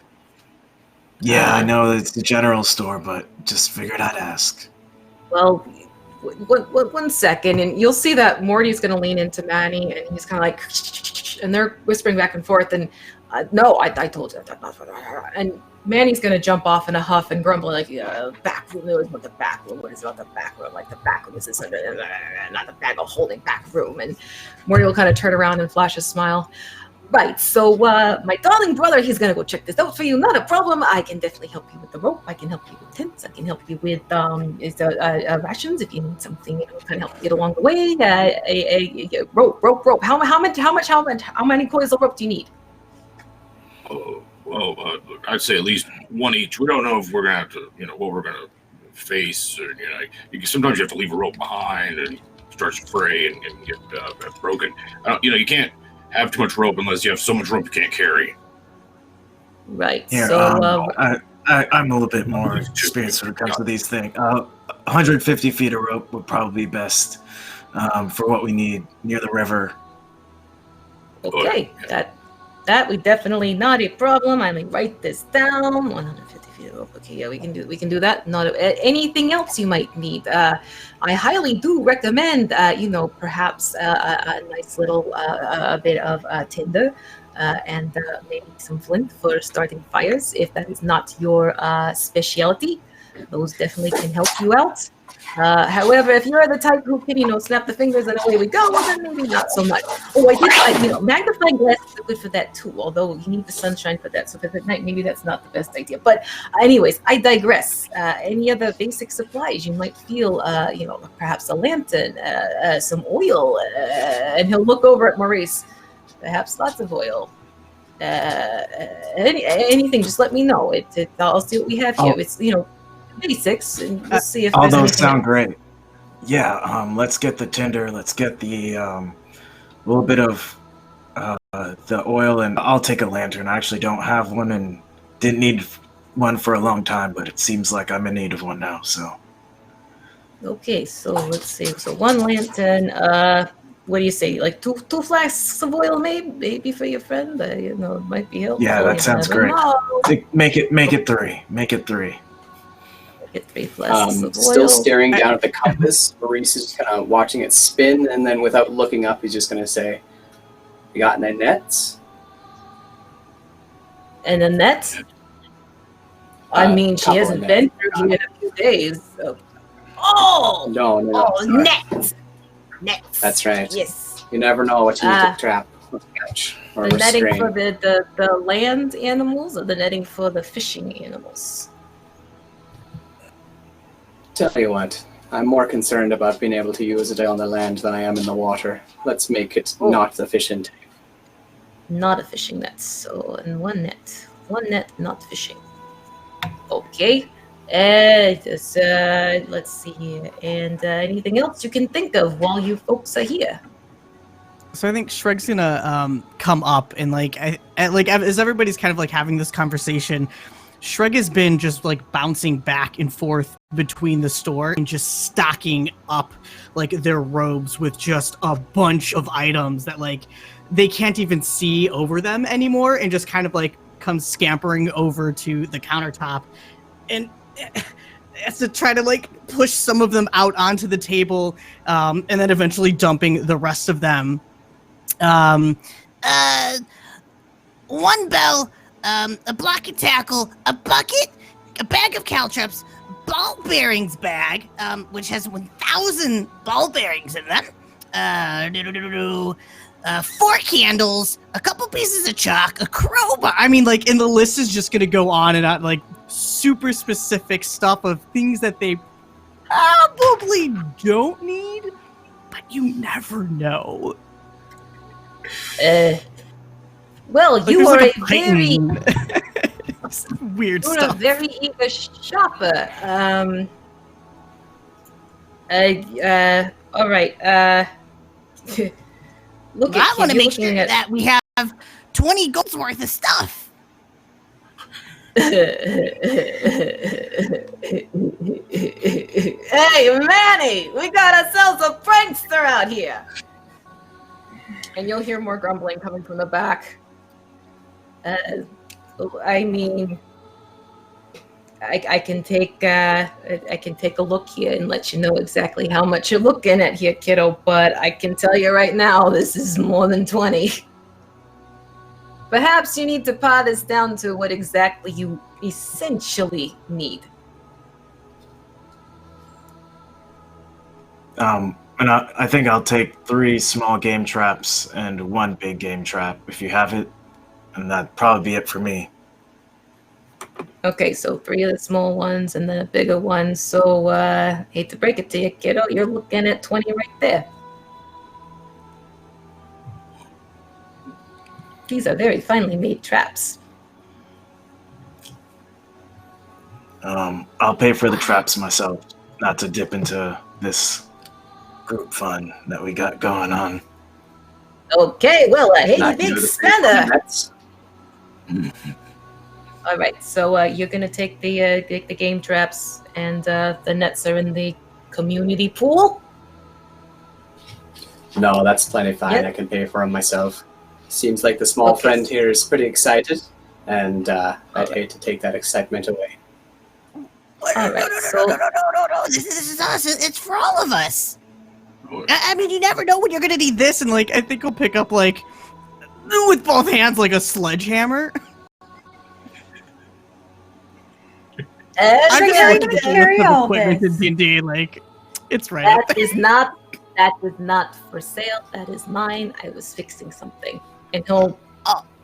Yeah, I know it's the general store, but just figured I'd ask. Well, one second, and you'll see that Morty's going to lean into Manny, and he's kind of like, and they're whispering back and forth, and no, I told you that. And Manny's going to jump off in a huff and grumble like, yeah, back room. It was about the back room. What is about the back room? Like the back room is this under, not the bag of holding back room. And Morty will kind of turn around and flash a smile. Right, so my darling brother, he's going to go check this out for you. Not a problem. I can definitely help you with the rope. I can help you with tents. I can help you with rations if you need something, kind of help you get along the way. Rope. How many coils of rope do you need? I'd say at least one each. We don't know if we're going to have to, what we're going to face, or sometimes you have to leave a rope behind and it starts to fray and get broken. You can't have too much rope unless you have so much rope you can't carry. Right. Yeah, So I'm a little bit more experienced when it comes to these things. 150 feet of rope would probably be best for what we need near the river. okay, that we definitely not a problem. I mean, write this down. 150 feet of rope. Okay, yeah, we can do that. Not anything else you might need. I highly do recommend, perhaps a nice little bit of tinder. And maybe some flint for starting fires if that is not your specialty. Those definitely can help you out. However, if you're the type who can, snap the fingers and away we go, well, then maybe not so much. Oh, I did find, magnifying glasses are good for that too, although you need the sunshine for that. So if it's at night, maybe that's not the best idea. But anyways, I digress. Any other basic supplies you might feel, perhaps a lantern, some oil, and he'll look over at Maurice. Perhaps lots of oil. Anything, just let me know. I'll see what we have here. It's basics, and we'll see if all there's those anything sound else. great. Yeah, let's get the tinder. Let's get the little bit of the oil, and I'll take a lantern. I actually don't have one and didn't need one for a long time, but it seems like I'm in need of one now. So. Okay, so let's see. So one lantern. What do you say? Like two flasks of oil, maybe for your friend. It might be helpful. Yeah, that sounds great. Make it 3. Make it 3. Get 3 flasks of oil. Still staring down at the compass, Maurice is kind of watching it spin, and then without looking up, he's just going to say, "You got any nets?" And a net? I mean, she hasn't been through here in a few days. So. Oh! No. Nets! Nets. That's right. Yes. You never know what you need to trap or catch or the netting restrain. for the land animals, or the netting for the fishing animals? Tell you what, I'm more concerned about being able to use it on the land than I am in the water. Let's make it not the fishing type. Not a fishing net. So, and one net, not fishing. Okay. Let's see here. And anything else you can think of while you folks are here? So I think Shreg's gonna come up and as everybody's kind of like having this conversation, Shreg has been just like bouncing back and forth between the store and just stocking up like their robes with just a bunch of items that like they can't even see over them anymore, and just kind of like comes scampering over to the countertop and has to try to like push some of them out onto the table, and then eventually dumping the rest of them. One bell, a block and tackle, a bucket, a bag of caltrops, ball bearings bag, which has 1,000 ball bearings in them. 4 candles, a couple pieces of chalk, a crowbar. I mean, like, and the list is just gonna go on and on, like super specific stuff of things that they probably don't need, but you never know. Well, Like, you are like a very weird you're stuff. a very eager shopper. All right. Look Well, at I want to you're make sure looking at- that we have 20 gold's worth of stuff. Hey, Manny, we got ourselves a prankster out here. And you'll hear more grumbling coming from the back. I mean, I can take a look here and let you know exactly how much you're looking at here, kiddo. But I can tell you right now, this is more than 20. Perhaps you need to par this down to what exactly you essentially need. And I think I'll take 3 small game traps and 1 big game trap if you have it, and that'd probably be it for me. Okay, so 3 of the small ones and then a bigger one. So, hate to break it to you, kiddo, you're looking at 20 right there. These are very finely made traps. I'll pay for the traps myself, not to dip into this group fun that we got going on. Okay, well, hey, Not big you, the spender. nets. All right, so you're gonna take the game traps, and the nets are in the community pool. No, that's plenty fine. Yep. I can pay for them myself. Seems like the small friend here is pretty excited, and I'd hate to take that excitement away. All right, No. This is us. It's for all of us. I mean, you never know when you're gonna need this, and like, I think he'll pick up like with both hands like a sledgehammer. I'm just looking at carry the all equipment this. in D&D, like, it's right up That there. is not for sale. That is mine. I was fixing something, and he'll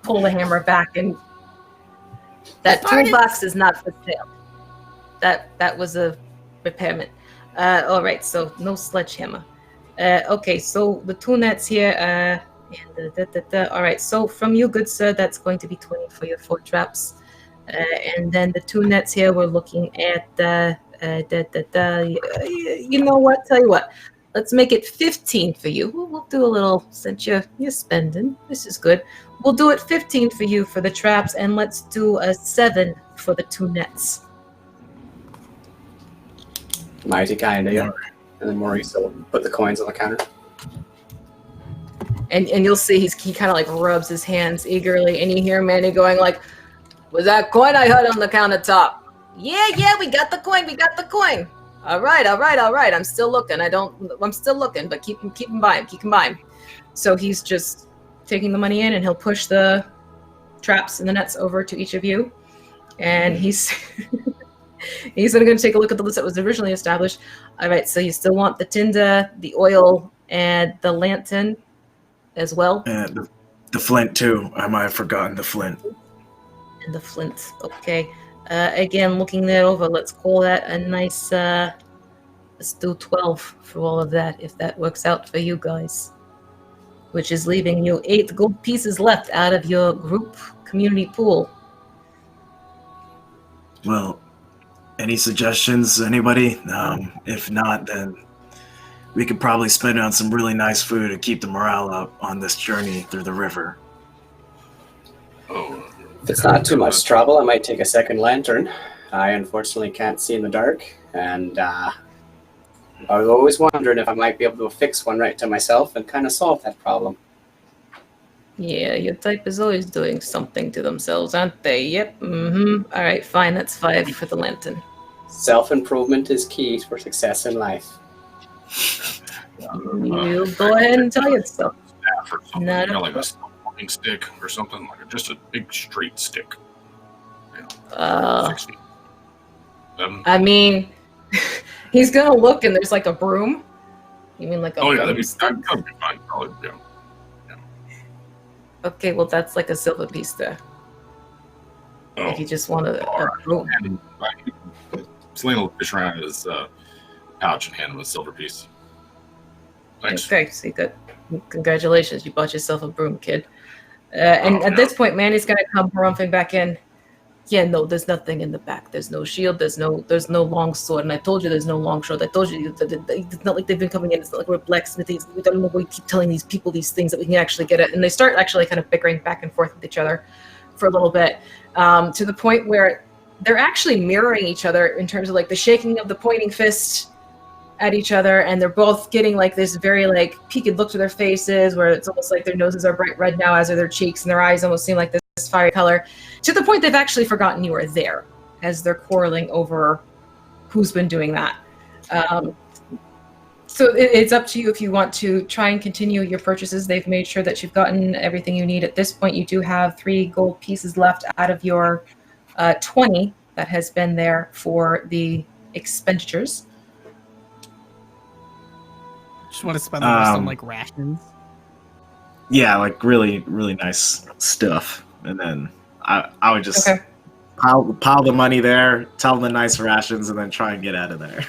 pull the hammer back, and that toolbox is not for sale. That was a repairment. All right, so no sledgehammer. Okay, so the two nets here. And all right, so from you, good sir, that's going to be 20 for your 4 traps. And then the 2 nets here, we're looking at you know what? Tell you what, let's make it 15 for you. We'll do a little, since you're spending. This is good. We'll do it 15 for you for the traps, and let's do a 7 for the 2 nets. Mighty kind of you. And then Maurice will put the coins on the counter. And you'll see he kind of like rubs his hands eagerly, and you hear Manny going like, "Was that coin I heard on the countertop?" Yeah, we got the coin. All right. I'm still looking. I'm still looking, but keep him by him. So he's just taking the money in, and he'll push the traps and the nets over to each of you, and he's he's going to take a look at the list that was originally established. All right, so you still want the tinder, the oil, and the lantern as well. And the flint too. I might have forgotten the flint. And the flint. Okay. Again, looking that over, let's call that a nice, let's do 12 for all of that, if that works out for you guys. Which is leaving you 8 gold pieces left out of your group community pool. Well, any suggestions, anybody? If not, then we could probably spend on some really nice food to keep the morale up on this journey through the river. Oh, If it's not too much trouble, I might take a second lantern. I unfortunately can't see in the dark, and I was always wondering if I might be able to fix one right to myself and kind of solve that problem. Yeah, your type is always doing something to themselves, aren't they? Yep. Mm-hmm. All right, fine. That's 5 for the lantern. Self-improvement is key for success in life. You go ahead and tell yourself. Staff or something, No, you know, no. like a walking stick or something, like just a big straight stick. You know, Uh, 6 feet. I mean, he's gonna look, and there's like a broom. You mean like a Oh yeah, that'd broom be stick? that'd be fine. Probably, yeah. Okay, well that's like a silver piece there. Oh, If you just want a alright. broom. And Selena will fish around in his pouch and hand him a silver piece. Thanks. Okay, so you got congratulations, you bought yourself a broom, kid. And Oh, at yeah. this point, Manny's gonna come harumping back in. Yeah, no, there's nothing in the back. There's no shield. There's no long sword. And I told you there's no long sword. I told you that it's not like they've been coming in. It's not like we're blacksmiths. We don't know why we keep telling these people these things that we can actually get it. And they start actually kind of bickering back and forth with each other for a little bit, to the point where they're actually mirroring each other in terms of like the shaking of the pointing fist at each other, and they're both getting like this very like peaked look to their faces, where it's almost like their noses are bright red now, as are their cheeks, and their eyes almost seem like this fiery color, to the point they've actually forgotten you are there as they're quarreling over who's been doing that. So it's up to you if you want to try and continue your purchases. They've made sure that you've gotten everything you need. At this point, you do have 3 gold pieces left out of your 20 that has been there for the expenditures. Just want to spend the rest on like rations. Yeah, like really, really nice stuff. And then I would just Okay. pile the money there, tell them the nice rations, and then try and get out of there.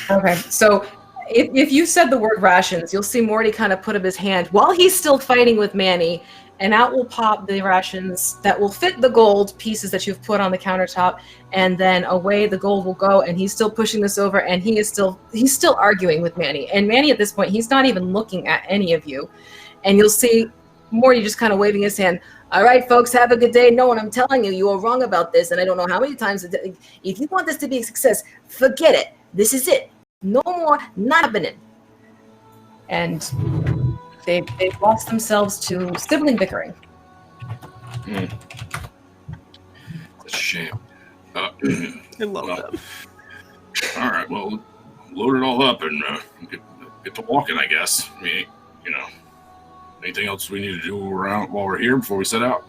Okay, so if you said the word rations, you'll see Morty kind of put up his hand while he's still fighting with Manny, and out will pop the rations that will fit the gold pieces that you've put on the countertop, and then away the gold will go. And he's still pushing this over, and he's still arguing with Manny. And Manny, at this point, he's not even looking at any of you. And you'll see Morty just kind of waving his hand. All right, folks, have a good day. No, and I'm telling you, you are wrong about this, and I don't know how many times. If you want this to be a success, forget it. This is it. No more, not happening. And they've lost themselves to sibling bickering. That's a shame. I love them. All right, well, load it all up and get to walking, I guess. I mean, anything else we need to do around while we're here before we set out?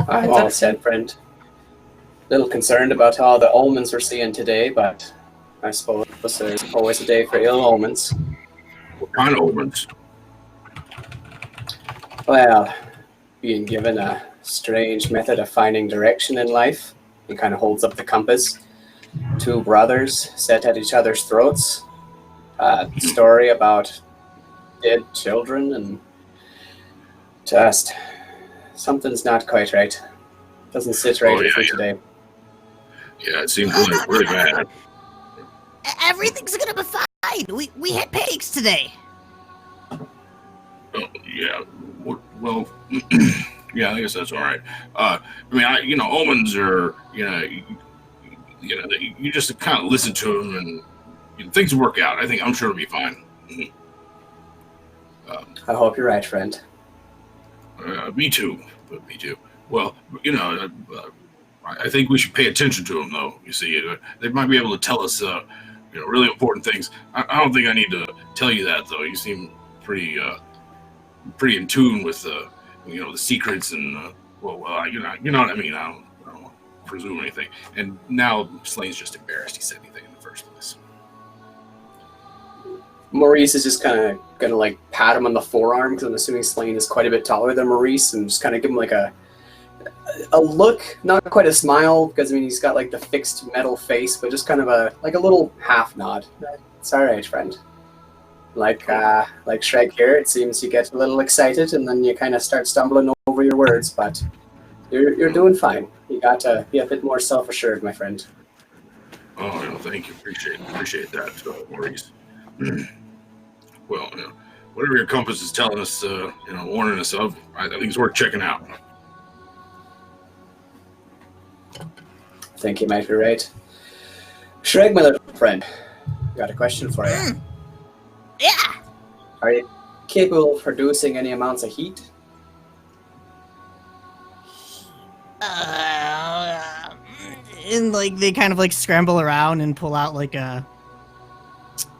I'm all set, friend. Little concerned about all the omens we're seeing today, but I suppose there's always a day for ill omens. What kind of omens? Well, being given a strange method of finding direction in life, he kind of holds up the compass. Two brothers set at each other's throats. A story about dead children, and just something's not quite right. Doesn't sit right with me today. Yeah, it seems really bad. Everything's gonna be fine. We hit pigs today. Oh, yeah. Well, yeah, I guess that's all right. I mean, omens are, you just kind of listen to them and things work out. I'm sure it'll be fine. I hope you're right, friend. Me too. Well, I think we should pay attention to them, though. You see, they might be able to tell us, really important things. I don't think I need to tell you that, though. You seem pretty in tune with, the secrets and, you know what I mean. I don't presume anything. And now Slane's just embarrassed he said anything in the first place. Maurice is just kind of gonna pat him on the forearm, because I'm assuming Slane is quite a bit taller than Maurice, and just kind of give him a look, not quite a smile, because he's got the fixed metal face, but just kind of a little half nod. It's all right, friend. Like Shrek here, it seems you get a little excited and then you kind of start stumbling over your words, but you're doing fine. You got to be a bit more self-assured, my friend. Oh, thank you. Appreciate that, Maurice. Well, whatever your compass is telling us, warning us of, I think it's worth checking out. I think you might be right. Shrek, my little friend, got a question for you. Yeah. Are you capable of producing any amounts of heat? And they kind of scramble around and pull out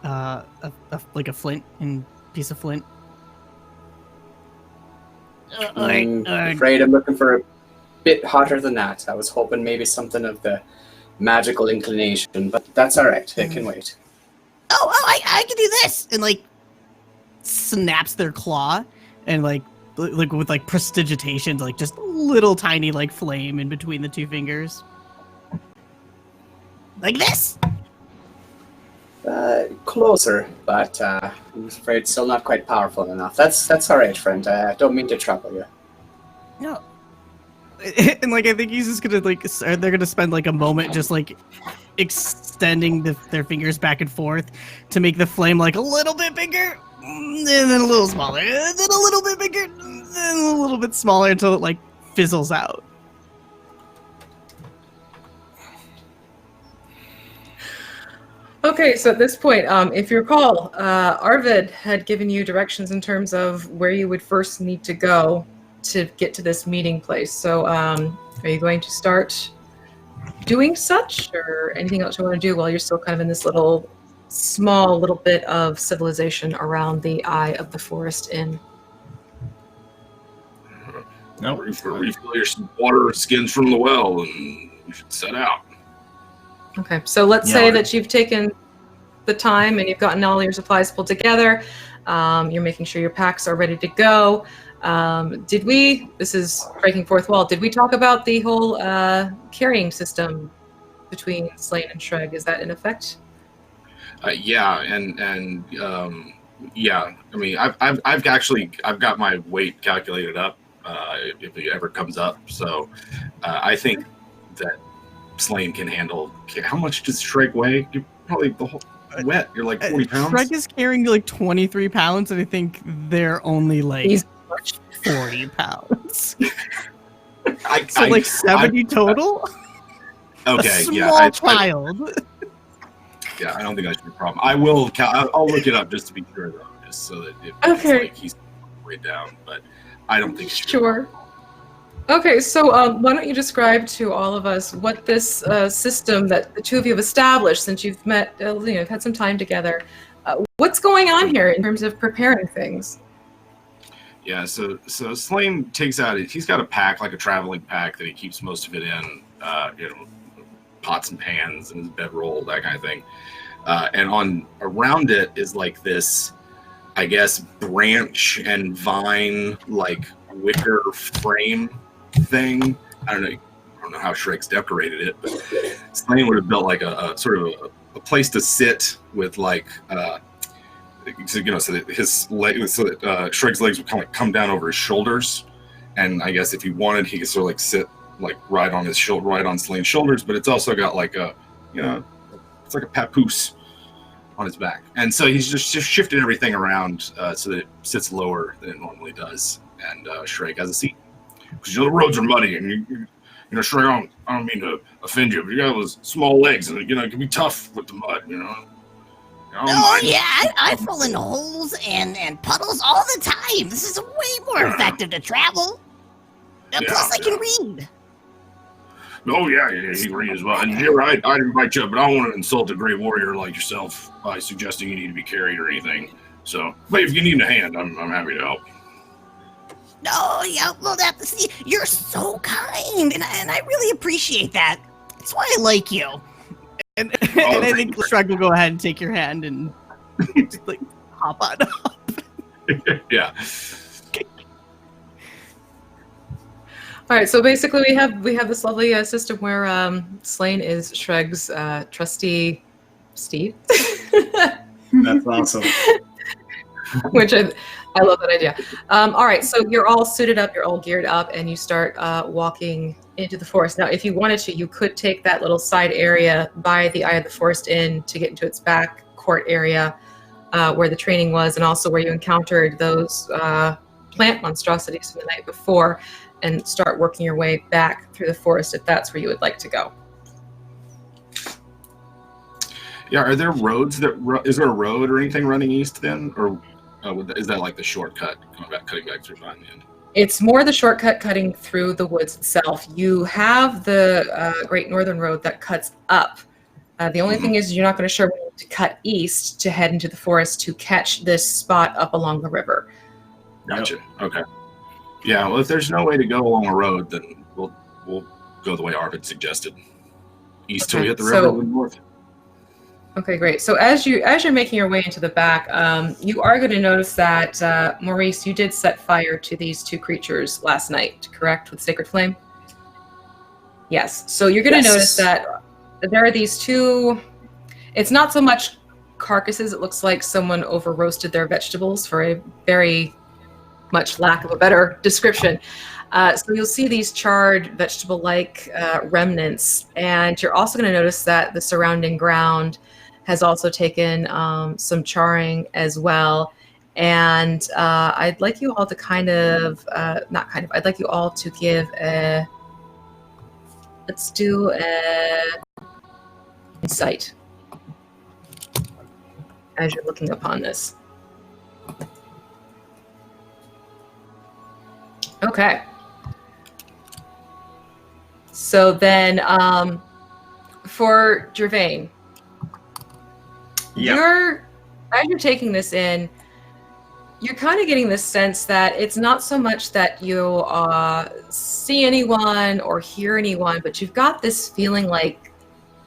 a flint and piece of flint. I'm afraid I'm looking for a bit hotter than that. I was hoping maybe something of the magical inclination, but that's all right. It can wait. I can do this. And snaps their claw and with prestidigitation, just little tiny flame in between the two fingers. Like this? Closer, but I'm afraid still not quite powerful enough. That's all right, friend. I don't mean to trouble you. No. And I think he's just gonna they're gonna spend a moment just extending their fingers back and forth to make the flame a little bit bigger, and then a little smaller, and then a little bit bigger, and then a little bit smaller until it fizzles out. Okay, so at this point, if you recall, Arvid had given you directions in terms of where you would first need to go to get to this meeting place. So are you going to start doing such, or anything else you want to do while you're still kind of in this small little bit of civilization around the eye of the forest inn? No, refill your water skins from the well, and you should set out. Okay, so let's say that you've taken the time and you've gotten all your supplies pulled together. You're making sure your packs are ready to go. This is breaking fourth wall, did we talk about the whole carrying system between Slane and Shrek? Is that in effect? Yeah, and yeah. I mean, I've got my weight calculated up if it ever comes up. So I think that Slane can handle. How much does Shrek weigh? You're probably the whole wet. You're like 40 pounds. Shrek is carrying like 23 pounds, and I think they're only like 40 pounds. So like 70 total. Okay, a small child. Yeah, I don't think that should be a problem. I'll look it up just to be sure, though, just so that it's like he's way down. But I don't think it should. Sure. Okay, so why don't you describe to all of us what this system that the two of you have established since you've met, you've had some time together. What's going on here in terms of preparing things? Yeah, so Slane takes out. He's got a pack, like a traveling pack, that he keeps most of it in. Pots and pans and his bedroll, that kind of thing. And around it is like this, I guess, branch and vine like wicker frame thing. I don't know how Shrek's decorated it, but Slane would have built like a sort of a place to sit with like so that his legs, so that Shrek's legs would kind of come down over his shoulders, and I guess if he wanted, he could sort of like sit like right on his shoulder, right on Slane's shoulders, but it's also got like a, it's like a papoose on his back, and so he's just shifted everything around so that it sits lower than it normally does, and Shrek has a seat because the roads are muddy, and Shrek, I don't mean to offend you, but you got those small legs, and it can be tough with the mud, Oh yeah, I fall in holes and puddles all the time. This is way more effective to travel. Plus, I can read. Oh yeah, he can read as well. And here, I'd invite you up, but I don't want to insult a great warrior like yourself by suggesting you need to be carried or anything. So, but if you need a hand, I'm happy to help. Oh yeah, well you're so kind, and I really appreciate that. That's why I like you. And I think Shrek will go ahead and take your hand and just like hop on up. Yeah. All right, so basically we have this lovely system where Slane is Shrek's trusty steed. That's awesome. Which I love that idea. All right, so you're all suited up, you're all geared up, and you start walking into the forest. Now, if you wanted to, you could take that little side area by the Eye of the Forest Inn to get into its back court area where the training was, and also where you encountered those plant monstrosities from the night before, and start working your way back through the forest if that's where you would like to go. Yeah, are there roads is there a road or anything running east then, or is that like the shortcut cutting back through behind the end? It's more the shortcut cutting through the woods itself. You have the Great Northern Road that cuts up. The only thing is you're not going to sure to cut east to head into the forest to catch this spot up along the river. Gotcha. Okay. Yeah, well, if there's no way to go along a road, then we'll go the way Arvid suggested. East till we hit the river, and north. Okay, great. So as you're making your way into the back, you are going to notice that Maurice, you did set fire to these two creatures last night, correct? With Sacred Flame. Yes. So you're going to notice that there are these two. It's not so much carcasses. It looks like someone over roasted their vegetables, for a very much lack of a better description. So you'll see these charred vegetable-like remnants, and you're also going to notice that the surrounding ground has also taken some charring as well. And I'd like you all to I'd like you all to give let's do insight as you're looking upon this. Okay. So then for Gervain, as you're taking this in, you're kind of getting this sense that it's not so much that you see anyone or hear anyone, but you've got this feeling like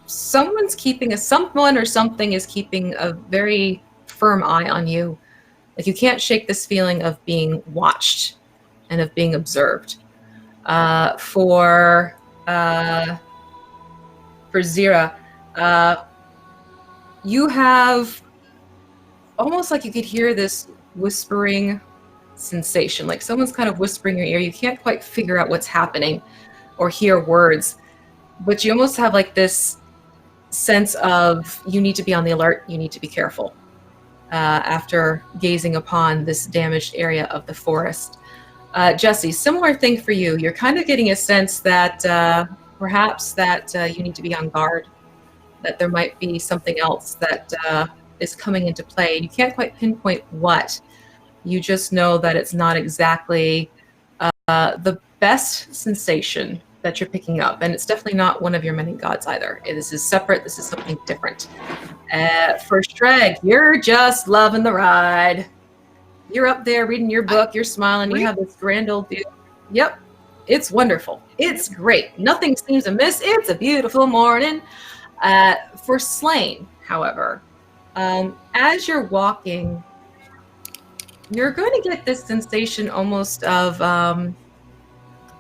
someone or something is keeping a very firm eye on you. Like you can't shake this feeling of being watched and of being observed. For Zira, you have almost like you could hear this whispering sensation, like someone's kind of whispering in your ear. You can't quite figure out what's happening or hear words, but you almost have like this sense of you need to be on the alert, you need to be careful after gazing upon this damaged area of the forest. Jesse, similar thing for you. You're kind of getting a sense that perhaps that you need to be on guard, that there might be something else that is coming into play. You can't quite pinpoint what. You just know that it's not exactly the best sensation that you're picking up, and it's definitely not one of your many gods either. This is separate. This is something different. For Streg, you're just loving the ride. You're up there reading your book. You're smiling. You have this grand old view. Yep, it's wonderful. It's great. Nothing seems amiss. It's a beautiful morning. For Slain, however, as you're walking, you're going to get this sensation almost of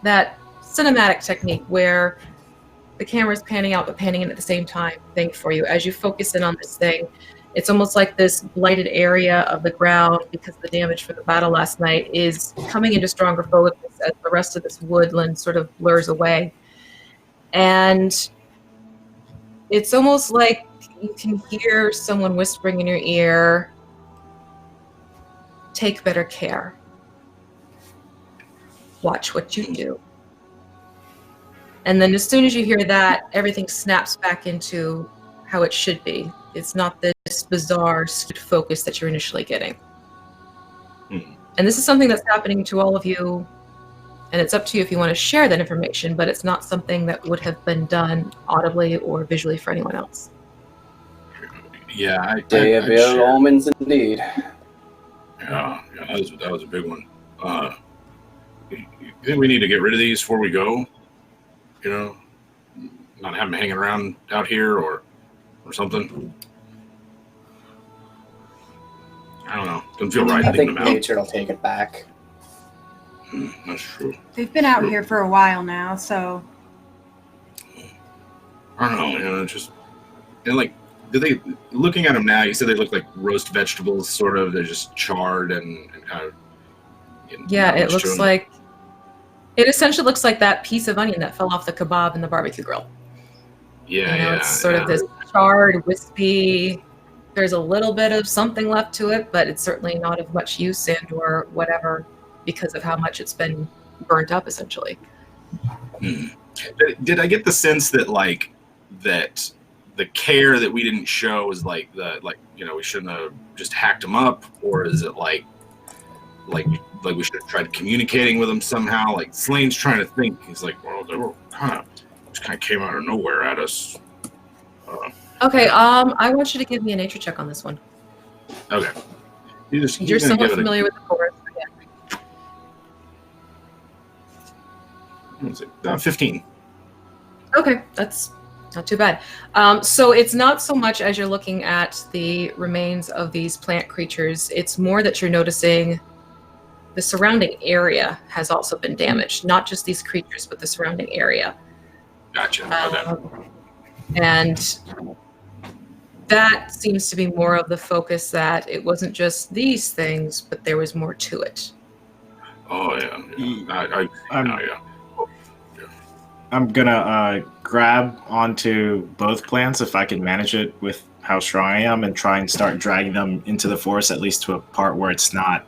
that cinematic technique where the camera's panning out but panning in at the same time thing for you. As you focus in on this thing, it's almost like this blighted area of the ground, because the damage from the battle last night is coming into stronger focus as the rest of this woodland sort of blurs away. And it's almost like you can hear someone whispering in your ear, take better care. Watch what you do. And then as soon as you hear that, everything snaps back into how it should be. It's not this bizarre focus that you're initially getting. And this is something that's happening to all of you, and it's up to you if you want to share that information, but it's not something that would have been done audibly or visually for anyone else. Yeah, Day of ill omens indeed. Yeah, that was a big one. You think we need to get rid of these before we go? You know, not have them hanging around out here or something. I don't know. Doesn't feel right. I think them out. nature will take it back. That's true. They've been out here for a while now, so I don't know. You know, just and like, do they? Looking at them now, you said they look like roast vegetables, sort of. They're just charred and kind of. Yeah, it looks like. It essentially looks like that piece of onion that fell off the kebab in the barbecue grill. Yeah, you know, it's sort of this charred, wispy. There's a little bit of something left to it, but it's certainly not of much use and or whatever because of how much it's been burnt up, essentially. Did I get the sense that like that the care that we didn't show is like we shouldn't have just hacked them up, or is it like we should have tried communicating with them somehow? Like Slane's trying to think. He's like, well, they were just kind of came out of nowhere at us. Okay, I want you to give me a nature check on this one. Okay. You're somewhat familiar with the forest. Yeah. 15. Okay, that's not too bad. So it's not so much as you're looking at the remains of these plant creatures, it's more that you're noticing the surrounding area has also been damaged. Not just these creatures, but the surrounding area. Gotcha. Okay. And that seems to be more of the focus, that it wasn't just these things, but there was more to it. Oh, yeah. I'm gonna grab onto both plants if I can manage it with how strong I am, and try and start dragging them into the forest, at least to a part where it's not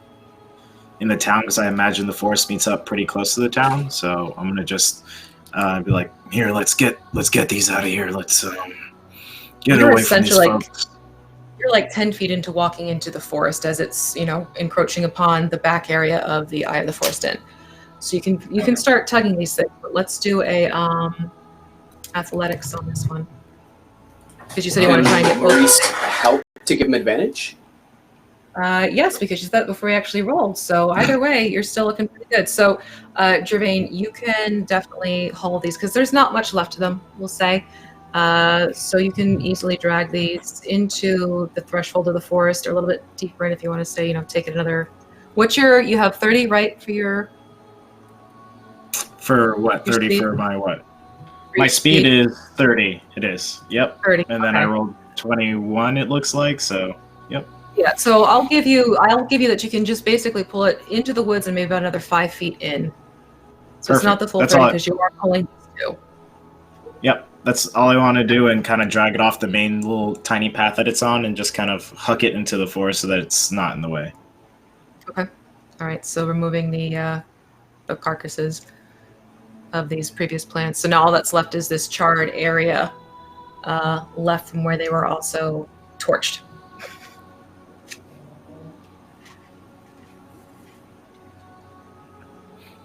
in the town, because I imagine the forest meets up pretty close to the town. So I'm gonna just be like, here, let's get these out of here. Let's get away from these folks. You're like 10 feet into walking into the forest as it's, encroaching upon the back area of the Eye of the Forest Inn. So you can start tugging these things, but let's do a athletics on this one. Because you said you want to try and get Maurice help to give him advantage? Yes, because you said that before you actually rolled. So either way, you're still looking pretty good. So, Gervain, you can definitely haul these because there's not much left of them, we'll say. So you can easily drag these into the threshold of the forest, or a little bit deeper in if you want to stay, take it another. You have 30, right, for your... For what? 30 for my what? My speed is 30. It is. Yep. 30. And then I rolled 21, it looks like. So, yep. Yeah, so I'll give you that you can just basically pull it into the woods and maybe about another 5 feet in. So it's not the full 30 because you are pulling these two. Yep, that's all I want to do, and kind of drag it off the main little tiny path that it's on and just kind of huck it into the forest so that it's not in the way. Okay. All right, so removing the carcasses of these previous plants. So now all that's left is this charred area left from where they were also torched.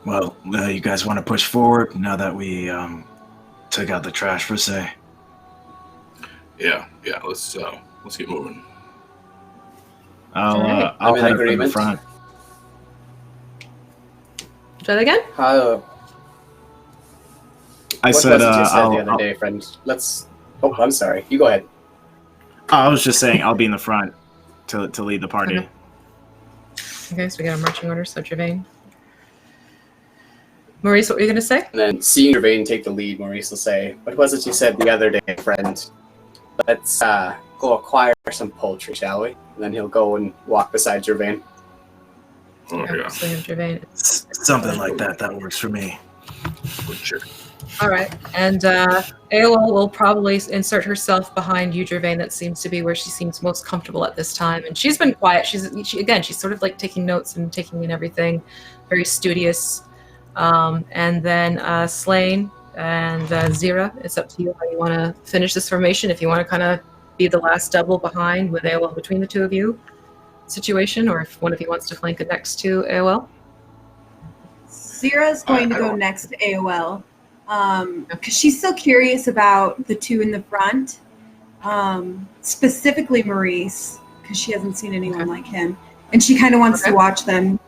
Well, you guys want to push forward now that we took out the trash per se? Yeah. Let's get moving. I'll head up in the front. Try that again? I said the other day, friend. Let's. Oh, I'm sorry. You go ahead. I was just saying I'll be in the front to lead the party. Okay, so we got a marching order. So Gervain. Maurice, what were you going to say? And then seeing Gervain take the lead, Maurice will say, "What was it you said the other day, friend? Let's go acquire some poultry, shall we?" And then he'll go and walk beside Gervain. Oh, yeah. So we have Gervain. Something like that. That works for me. Sure. All right, and Aol will probably insert herself behind you, Gervain. That seems to be where she seems most comfortable at this time. And she's been quiet. She's sort of like taking notes and taking in everything, very studious. And then Slain and Zira, it's up to you how you want to finish this formation. If you want to kind of be the last double behind with AOL between the two of you situation, or if one of you wants to flank it next to AOL. Zira's going to go next to AOL because she's still curious about the two in the front, specifically Maurice, because she hasn't seen anyone like him. And she kind of wants to watch them.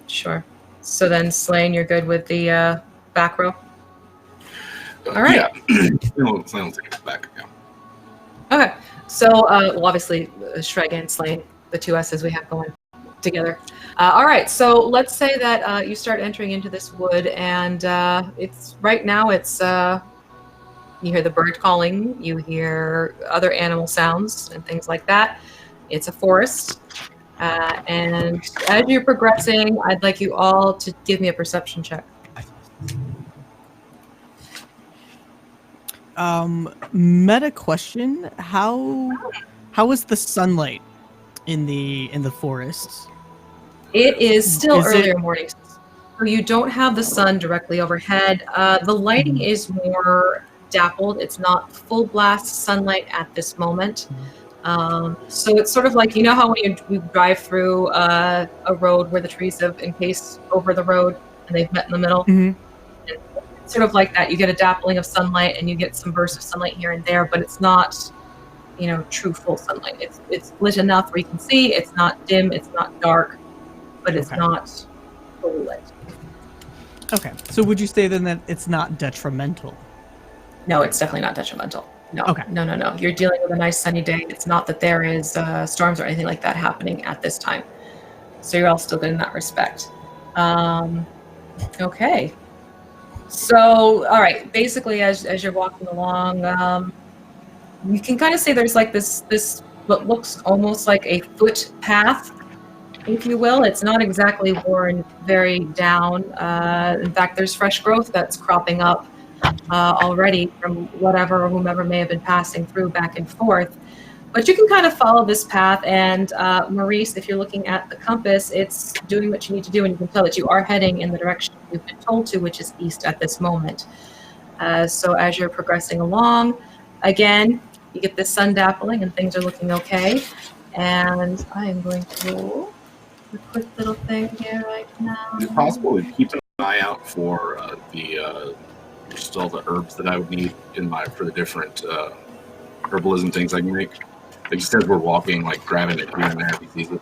Sure. So then, Slain, you're good with the back row? All right. Yeah. Slain will take it back. Yeah. Okay. So, well, obviously, Shreg and Slain, the two S's we have going together. All right. So let's say that you start entering into this wood, and it's right now. It's you hear the bird calling, you hear other animal sounds and things like that. It's a forest. And as you're progressing, I'd like you all to give me a perception check. Meta question: How is the sunlight in the forest? It is still earlier morning, so you don't have the sun directly overhead. The lighting is more dappled. It's not full blast sunlight at this moment. So it's sort of like, you know how when you drive through a road where the trees have encased over the road and they've met in the middle? Mm-hmm. It's sort of like that. You get a dappling of sunlight and you get some bursts of sunlight here and there, but it's not, true full sunlight. It's lit enough where you can see. It's not dim. It's not dark, but it's not fully lit. Okay. So would you say then that it's not detrimental? No, it's definitely not detrimental. No, okay. No. You're dealing with a nice sunny day. It's not that there is storms or anything like that happening at this time. So you're all still good in that respect. Okay. So, all right. Basically, as you're walking along, you can kind of see there's like this what looks almost like a footpath, if you will. It's not exactly worn very down. In fact, there's fresh growth that's cropping up already from whatever or whomever may have been passing through back and forth. But you can kind of follow this path, and Maurice, if you're looking at the compass, it's doing what you need to do, and you can tell that you are heading in the direction you've been told to, which is east at this moment. So as you're progressing along, again, you get this sun dappling, and things are looking okay. And I am going to roll a quick little thing here right now. Is it possible to keep an eye out for just all the herbs that I would need for the different herbalism things I can make? Like just as we're walking, like grabbing it here and there if he sees it.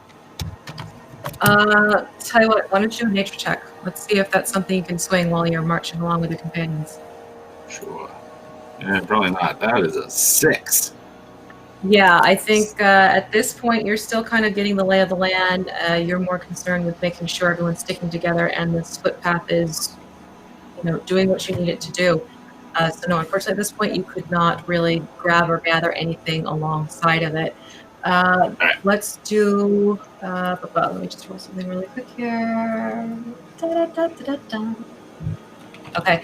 Tell you what, why don't you do a nature check? Let's see if that's something you can swing while you're marching along with your companions. Sure. Yeah, probably not. That is a 6. Yeah, I think at this point you're still kind of getting the lay of the land. You're more concerned with making sure everyone's sticking together and this footpath is, doing what you need it to do. So no, unfortunately at this point you could not really grab or gather anything alongside of it. Let's do, let me just roll something really quick here. Da-da-da-da-da-da. Okay,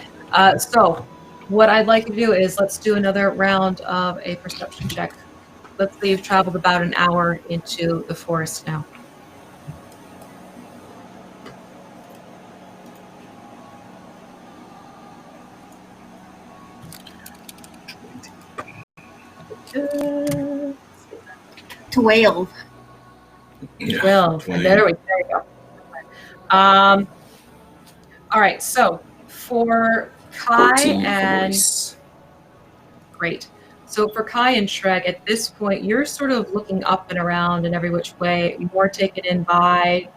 so what I'd like to do is let's do another round of a perception check. Let's say you've traveled about an hour into the forest now. Good. 12. Yeah. 12. And there we go. All right, so for Kai and great. So for Kai and Shrek, at this point, you're sort of looking up and around in every which way, more taken in by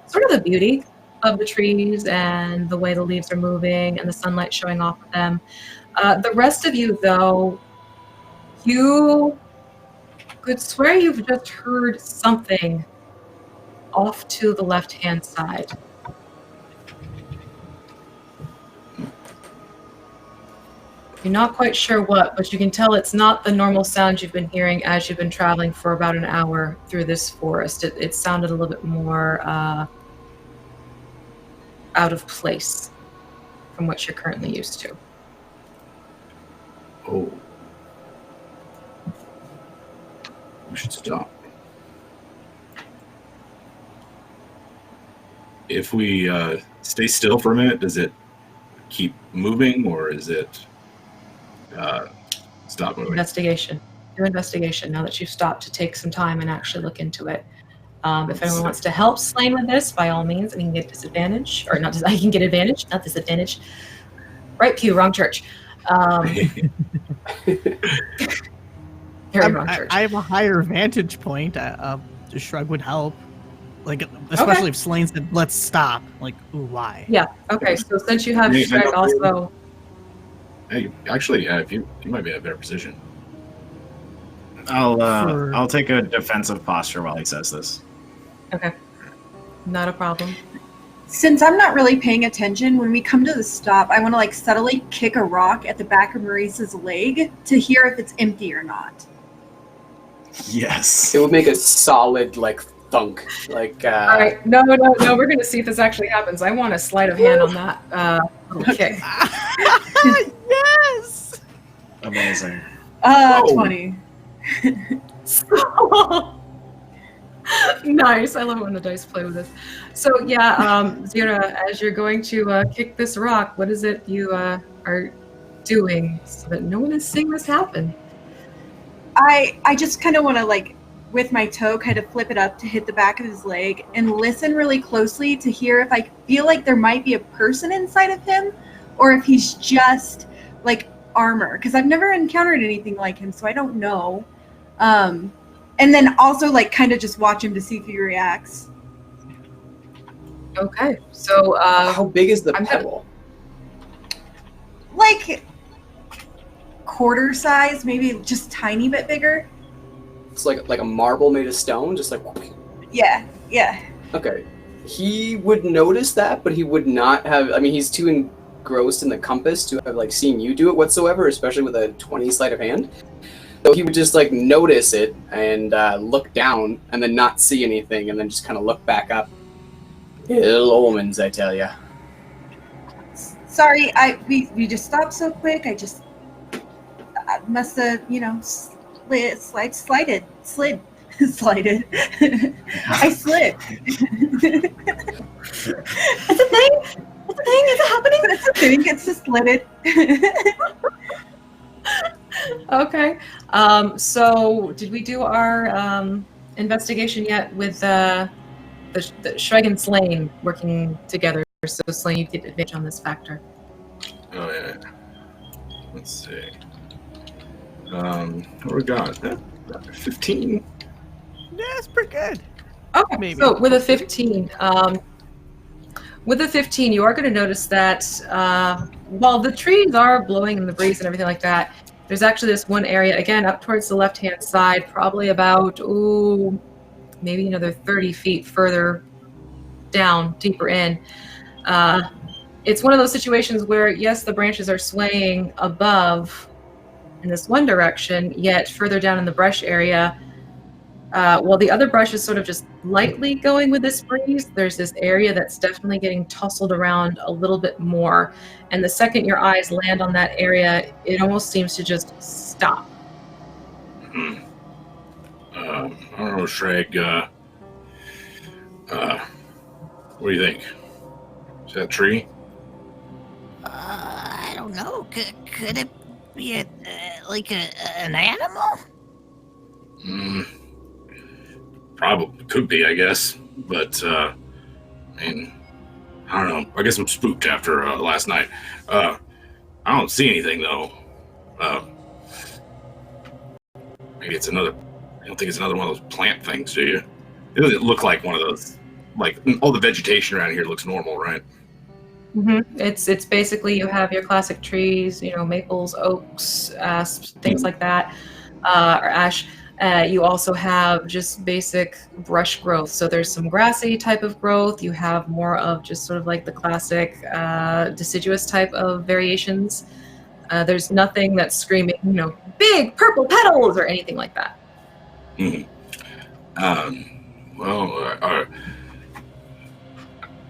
sort of the beauty of the trees and the way the leaves are moving and the sunlight showing off of them. The rest of you, though, you could swear you've just heard something off to the left-hand side. You're not quite sure what, but you can tell it's not the normal sound you've been hearing as you've been traveling for about an hour through this forest. It sounded a little bit more out of place from what you're currently used to. Oh. We should stop. If we stay still for a minute, does it keep moving or is it stop moving? Investigation. Do investigation now that you've stopped to take some time and actually look into it. If anyone wants to help Slane with this, by all means, and he can get disadvantage, or not. I can get advantage, not disadvantage. Right pew, wrong church. Very wrong church. I have a higher vantage point. Shrug would help. Like, especially if Slane said, let's stop. Like, ooh, why? Yeah, okay, so since you have Shrek also... Hey, actually, you might be in a better position. I'll take a defensive posture while he says this. Okay, not a problem. Since I'm not really paying attention, when we come to the stop, I want to like subtly kick a rock at the back of Maurice's leg to hear if it's empty or not. Yes. It would make a solid like thunk. Like all right, no, we're gonna see if this actually happens. I want a sleight of hand on that little kick. Yes. Amazing. 20. Nice. I love it when the dice play with this. So yeah, Zira, as you're going to kick this rock, what is it you are doing so that no one is seeing this happen? I just kind of want to like with my toe kind of flip it up to hit the back of his leg and listen really closely to hear if I feel like there might be a person inside of him or if he's just like armor, because I've never encountered anything like him, so I don't know. And then also like kind of just watch him to see if he reacts. Okay, so how big is the pebble? Like quarter size, maybe just tiny bit bigger. It's like a marble made of stone, just like. Yeah. Okay, he would notice that, but he would not have. I mean, he's too engrossed in the compass to have like seen you do it whatsoever, especially with a 20 sleight of hand. So he would just like notice it and look down and then not see anything and then just kind of look back up. Ill omens, I tell ya. Sorry, we just stopped so quick. I must have, slid. I slid. It's a thing. Is it happening? It's a thing. It's just slid. Okay. So did we do our investigation yet with the Shreg and Slane working together? So Slane, you get advantage on this factor. Oh yeah. Let's see. What we got? 15. Yeah, it's pretty good. Okay. Maybe. So with a 15, you are going to notice that while the trees are blowing in the breeze and everything like that, there's actually this one area, again, up towards the left-hand side, probably about, maybe another 30 feet further down, deeper in. it's one of those situations where, yes, the branches are swaying above in this one direction, yet further down in the brush area, while the other brush is sort of just lightly going with this breeze, there's this area that's definitely getting tousled around a little bit more. And the second your eyes land on that area, it almost seems to just stop. I don't know, Shrek. What do you think? Is that a tree? I don't know. Could it be an animal? Probably could be, I guess. But I mean, I don't know. I guess I'm spooked after last night. I don't see anything though. Maybe it's another. I don't think it's another one of those plant things, do you? It doesn't look like one of those. Like all the vegetation around here looks normal, right? Mm-hmm. It's basically you have your classic trees, maples, oaks, asps, things like that, or ash. You also have just basic brush growth. So there's some grassy type of growth. You have more of just sort of like the classic deciduous type of variations. There's nothing that's screaming, big purple petals or anything like that. Mm-hmm.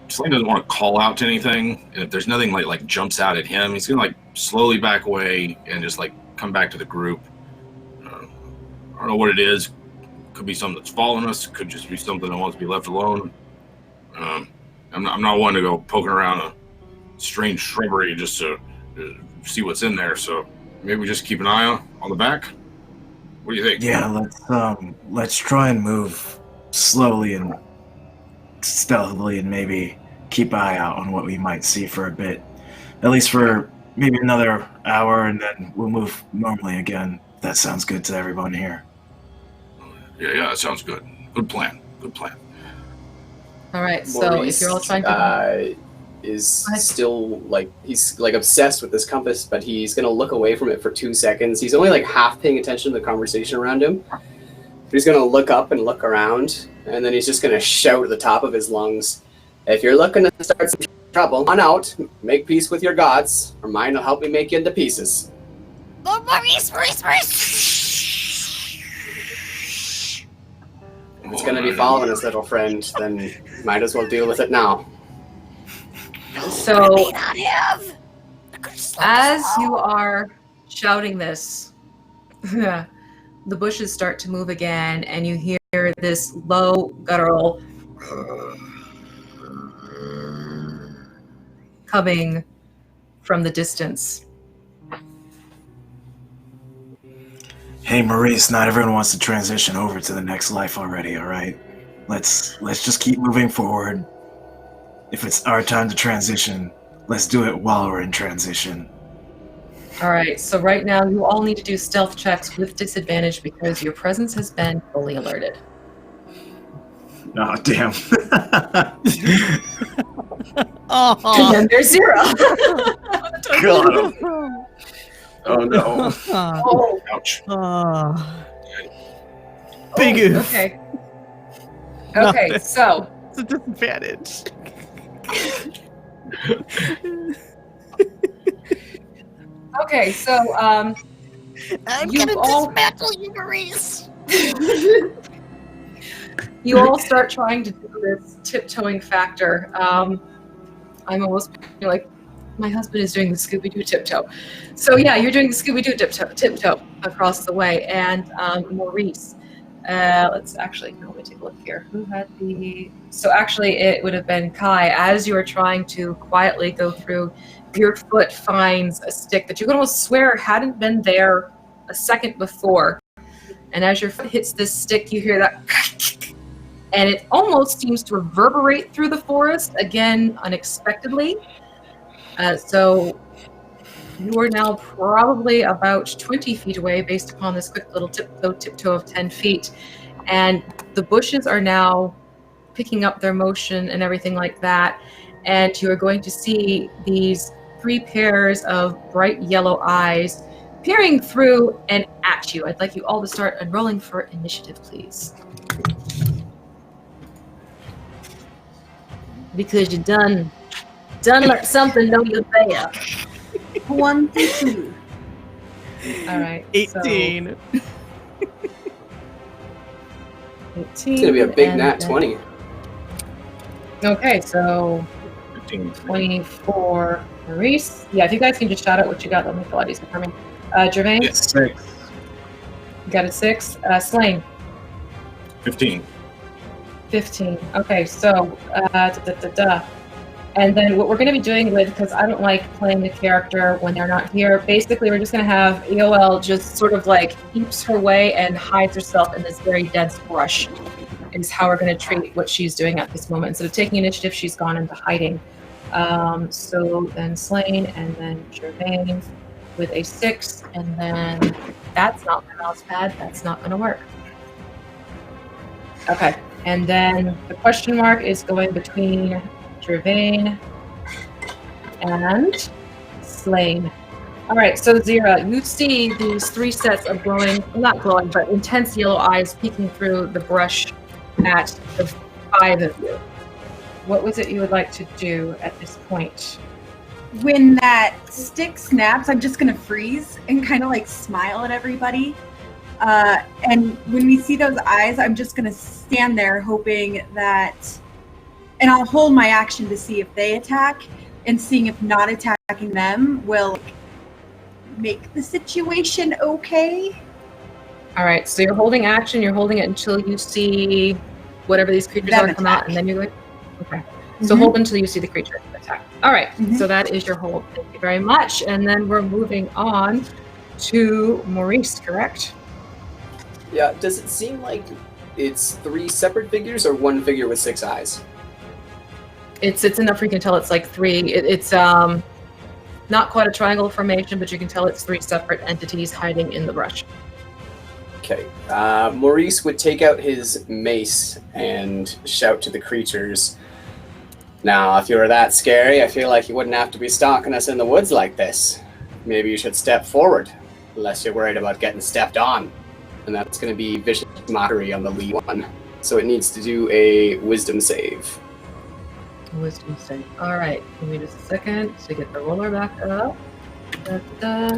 Slane doesn't want to call out to anything, and if there's nothing like jumps out at him, he's gonna slowly back away and just come back to the group. I don't know what it is. Could be something that's following us. Could just be something that wants to be left alone. I'm not one to go poking around a strange shrubbery just to see what's in there. So maybe we just keep an eye on the back. What do you think? Yeah, let's try and move slowly and stealthily, and maybe keep an eye out on what we might see for a bit, at least for maybe another hour, and then we'll move normally again. That sounds good to everyone here. Yeah, that sounds good. Good plan. All right, Maurice, so if you're all trying to... is still he's obsessed with this compass, but he's gonna look away from it for 2 seconds. He's only half paying attention to the conversation around him. He's gonna look up and look around, and then he's just gonna shout at the top of his lungs, "If you're looking to start some trouble, on out, make peace with your gods, or mine will help me make you into pieces." Maurice! If it's gonna be following us, little friend, then might as well deal with it now. So, as you are shouting this, the bushes start to move again, and you hear this low guttural coming from the distance. Hey, Maurice, not everyone wants to transition over to the next life already, all right? Let's just keep moving forward. If it's our time to transition, let's do it while we're in transition. All right, so right now you all need to do stealth checks with disadvantage because your presence has been fully alerted. Oh, damn. And then there's 0. Got him. Oh, no. Oh. Ouch. Big oof. Okay. Okay, so... It's a disadvantage. Okay, so I'm you gonna all- dismantle you, Maurice. you all start trying to do this tiptoeing factor. I'm almost like, my husband is doing the Scooby-Doo tiptoe. So yeah, you're doing the Scooby-Doo tiptoe across the way. And Maurice, let me take a look here. Who had the... So actually it would have been Kai. As you are trying to quietly go through, your foot finds a stick that you can almost swear hadn't been there a second before. And as your foot hits this stick, you hear that, and it almost seems to reverberate through the forest, again, unexpectedly. So you are now probably about 20 feet away based upon this quick little tiptoe of 10 feet. And the bushes are now picking up their motion and everything like that. And you are going to see these 3 pairs of bright yellow eyes peering through and at you. I'd like you all to start unrolling for initiative, please. Because you're done Done let something know you're there. 22. All right. 18. So 18. It's gonna be a big and nat then- 20. Okay, so 15. 24 Maurice. Yeah, if you guys can just shout out what you got, that'll make it a lot easier for me. Gervain, Yes. 6. you got a 6. Slain, 15. 15. Okay, so And then what we're going to be doing with, because I don't like playing the character when they're not here, basically we're just going to have EOL just sort of like keeps her way and hides herself in this very dense brush is how we're going to treat what she's doing at this moment. Instead of taking initiative, she's gone into hiding. So then Slain and then Gervain with a 6, and then that's not my mouse pad, that's not going to work. Okay, and then the question mark is going between Gervain and Slain. All right, so Zira, you see these 3 sets of not glowing, but intense yellow eyes peeking through the brush at the 5 of you. What was it you would like to do at this point? When that stick snaps, I'm just going to freeze and kind of like smile at everybody. And when we see those eyes, I'm just going to stand there hoping that, and I'll hold my action to see if they attack, and seeing if not attacking them will make the situation okay. All right, so you're holding action, you're holding it until you see whatever these creatures Them are come out, attack. and then you're going, okay. So hold until you see the creature attack. All right, so that is your hold. Thank you very much. And then we're moving on to Maurice, correct? Yeah, does it seem like it's 3 separate figures or 1 figure with 6 eyes? It's enough where you can tell it's like 3. It's not quite a triangle formation, but you can tell it's 3 separate entities hiding in the brush. Okay. Maurice would take out his mace and shout to the creatures, "Now, if you were that scary, I feel like you wouldn't have to be stalking us in the woods like this. Maybe you should step forward, unless you're worried about getting stepped on." And that's going to be Vicious Mockery on the lead one. So it needs to do a Wisdom save. Wisdom save. All right, give me just a second to get the roller back up. Da-da.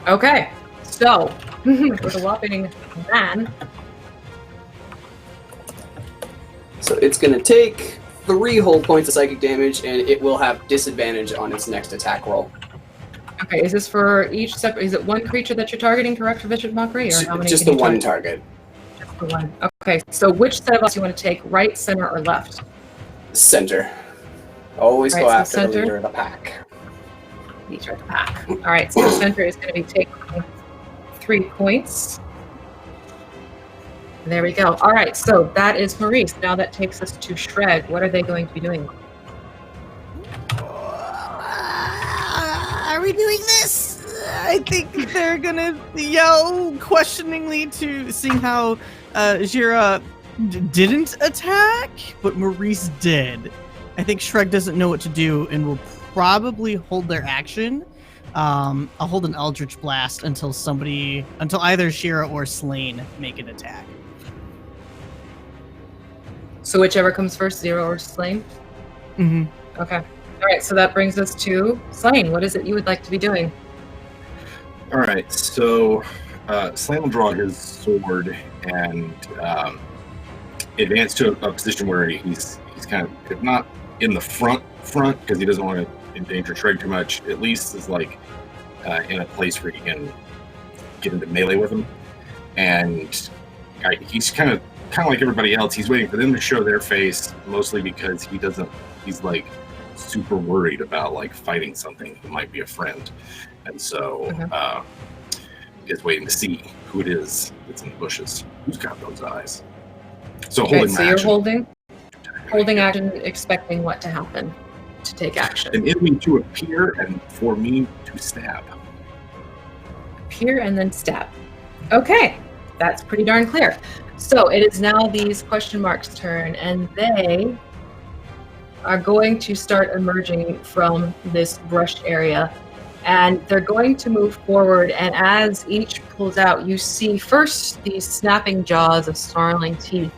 Okay, so with a whopping 9. So it's going to take 3 whole points of psychic damage, and it will have disadvantage on its next attack roll. Okay, is this for each separate? Is it one creature that you're targeting, correct, for Vicious Mockery, or how many? Just can the you one target. Just the one. Okay, so which set of us do you want to take? Right, center, or left? Center. Always Right, go so after the center. leader of the pack. These are the pack. All right, so the center is going to be taking 3 points. There we go. All right, so that is Maurice. Now that takes us to Shred. What are they going to be doing? Are we doing this? I think they're gonna yell questioningly to seeing how Jira didn't attack, but Maurice did. I think Shrek doesn't know what to do and will probably hold their action. I'll hold an Eldritch Blast until either Shira or Slain make an attack. So whichever comes first, 0 or Slain? Mm-hmm. Okay. All right, so that brings us to Slain. What is it you would like to be doing? All right, so Slain will draw his sword and advance to a position where he's kind of, if not in the front, because he doesn't want to endanger Shrek too much, at least is like in a place where he can get into melee with him. And he's kind of like everybody else. He's waiting for them to show their face, mostly because he's like super worried about like fighting something that might be a friend, and so is waiting to see who it is that's in the bushes, who's got those eyes. So Okay, holding so you're action. holding action, expecting what to happen to take action. An enemy to appear and for me to stab. Appear and then stab. Okay, that's pretty darn clear. So it is now these question marks' turn, and they are going to start emerging from this brushed area, and they're going to move forward. And as each pulls out, you see first these snapping jaws of snarling teeth,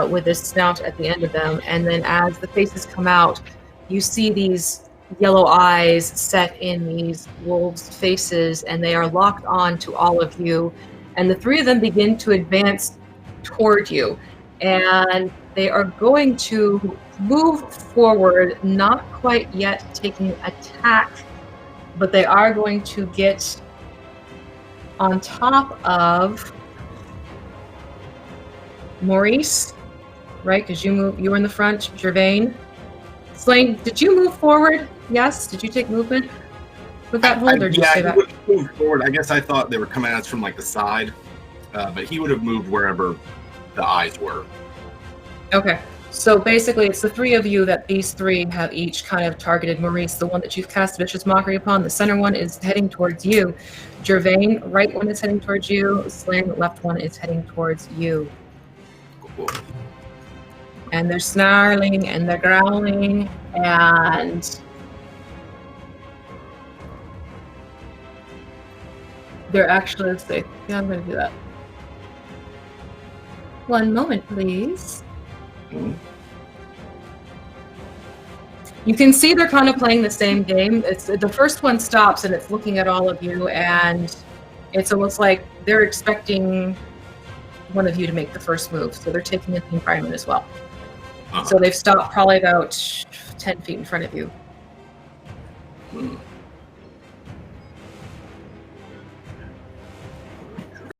with this snout at the end of them. And then as the faces come out, you see these yellow eyes set in these wolves' faces, and they are locked on to all of you. And the three of them begin to advance toward you. And they are going to move forward, not quite yet taking attack, but they are going to get on top of Maurice, right? Because you were in the front. Gervain. Slain, did you move forward? Yes. Did you take movement with that hold, or did you say that? He would have moved forward. I guess I thought they were coming at us from like the side, but he would have moved wherever the eyes were. Okay. So basically, it's the three of you that these three have each kind of targeted. Maurice, the one that you've cast Vicious Mockery upon, the center one is heading towards you. Gervain, right one is heading towards you. Slain, left one is heading towards you. Cool. And they're snarling and they're growling and they're actually, let's see. Yeah, I'm going to do that. One moment, please. You can see they're kind of playing the same game. It's the first one stops and it's looking at all of you, and it's almost like they're expecting one of you to make the first move. So they're taking a environment as well. So they've stopped probably about 10 feet in front of you.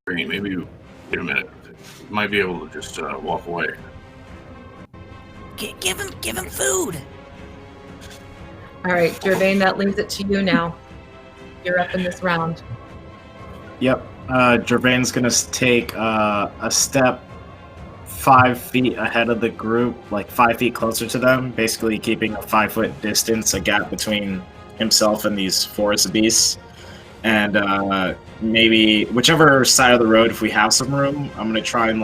Maybe wait a minute. Might be able to just walk away. Give him food. All right, Gervain, that leaves it to you now. You're up in this round. Yep. Gervain's gonna take a step 5 feet ahead of the group, like 5 feet closer to them, basically keeping a 5 foot distance, a gap between himself and these forest beasts. And maybe whichever side of the road, if we have some room, I'm gonna try and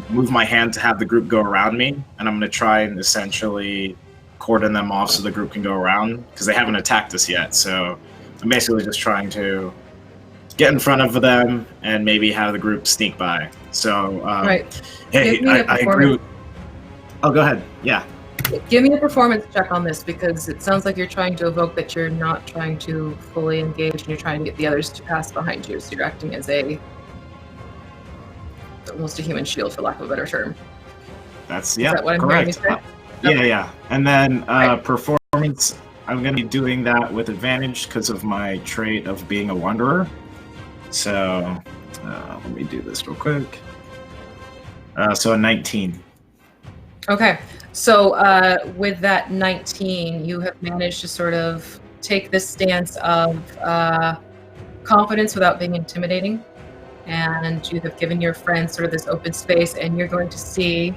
move my hand to have the group go around me, and I'm gonna try and essentially cordon them off so the group can go around, because they haven't attacked us yet. So I'm basically just trying to get in front of them and maybe have the group sneak by. So, right. Hey, I agree. Oh, go ahead. Yeah. Give me a performance check on this, because it sounds like you're trying to evoke that you're not trying to fully engage and you're trying to get the others to pass behind you. So you're acting as almost a human shield, for lack of a better term. Is that what I'm correct. hearing you say? Yeah. And then performance, I'm going to be doing that with advantage because of my trait of being a wanderer. So let me do this real quick. So a 19. Okay. So with that 19, you have managed to sort of take this stance of confidence without being intimidating. And you have given your friends sort of this open space, and you're going to see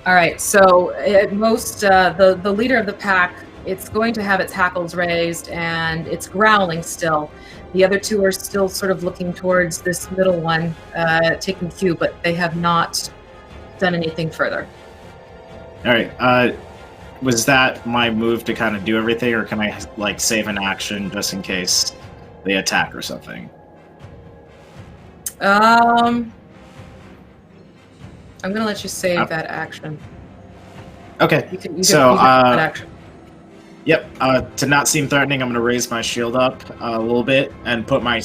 all right, so at most, the leader of the pack, it's going to have its hackles raised and it's growling still. The other two are still sort of looking towards this middle one, taking cue, but they have not done anything further. All right. Was that my move to kind of do everything, or can I save an action just in case they attack or something? I'm going to let you save that action. Okay. You can so, use that action. Yep. To not seem threatening, I'm going to raise my shield up a little bit and put my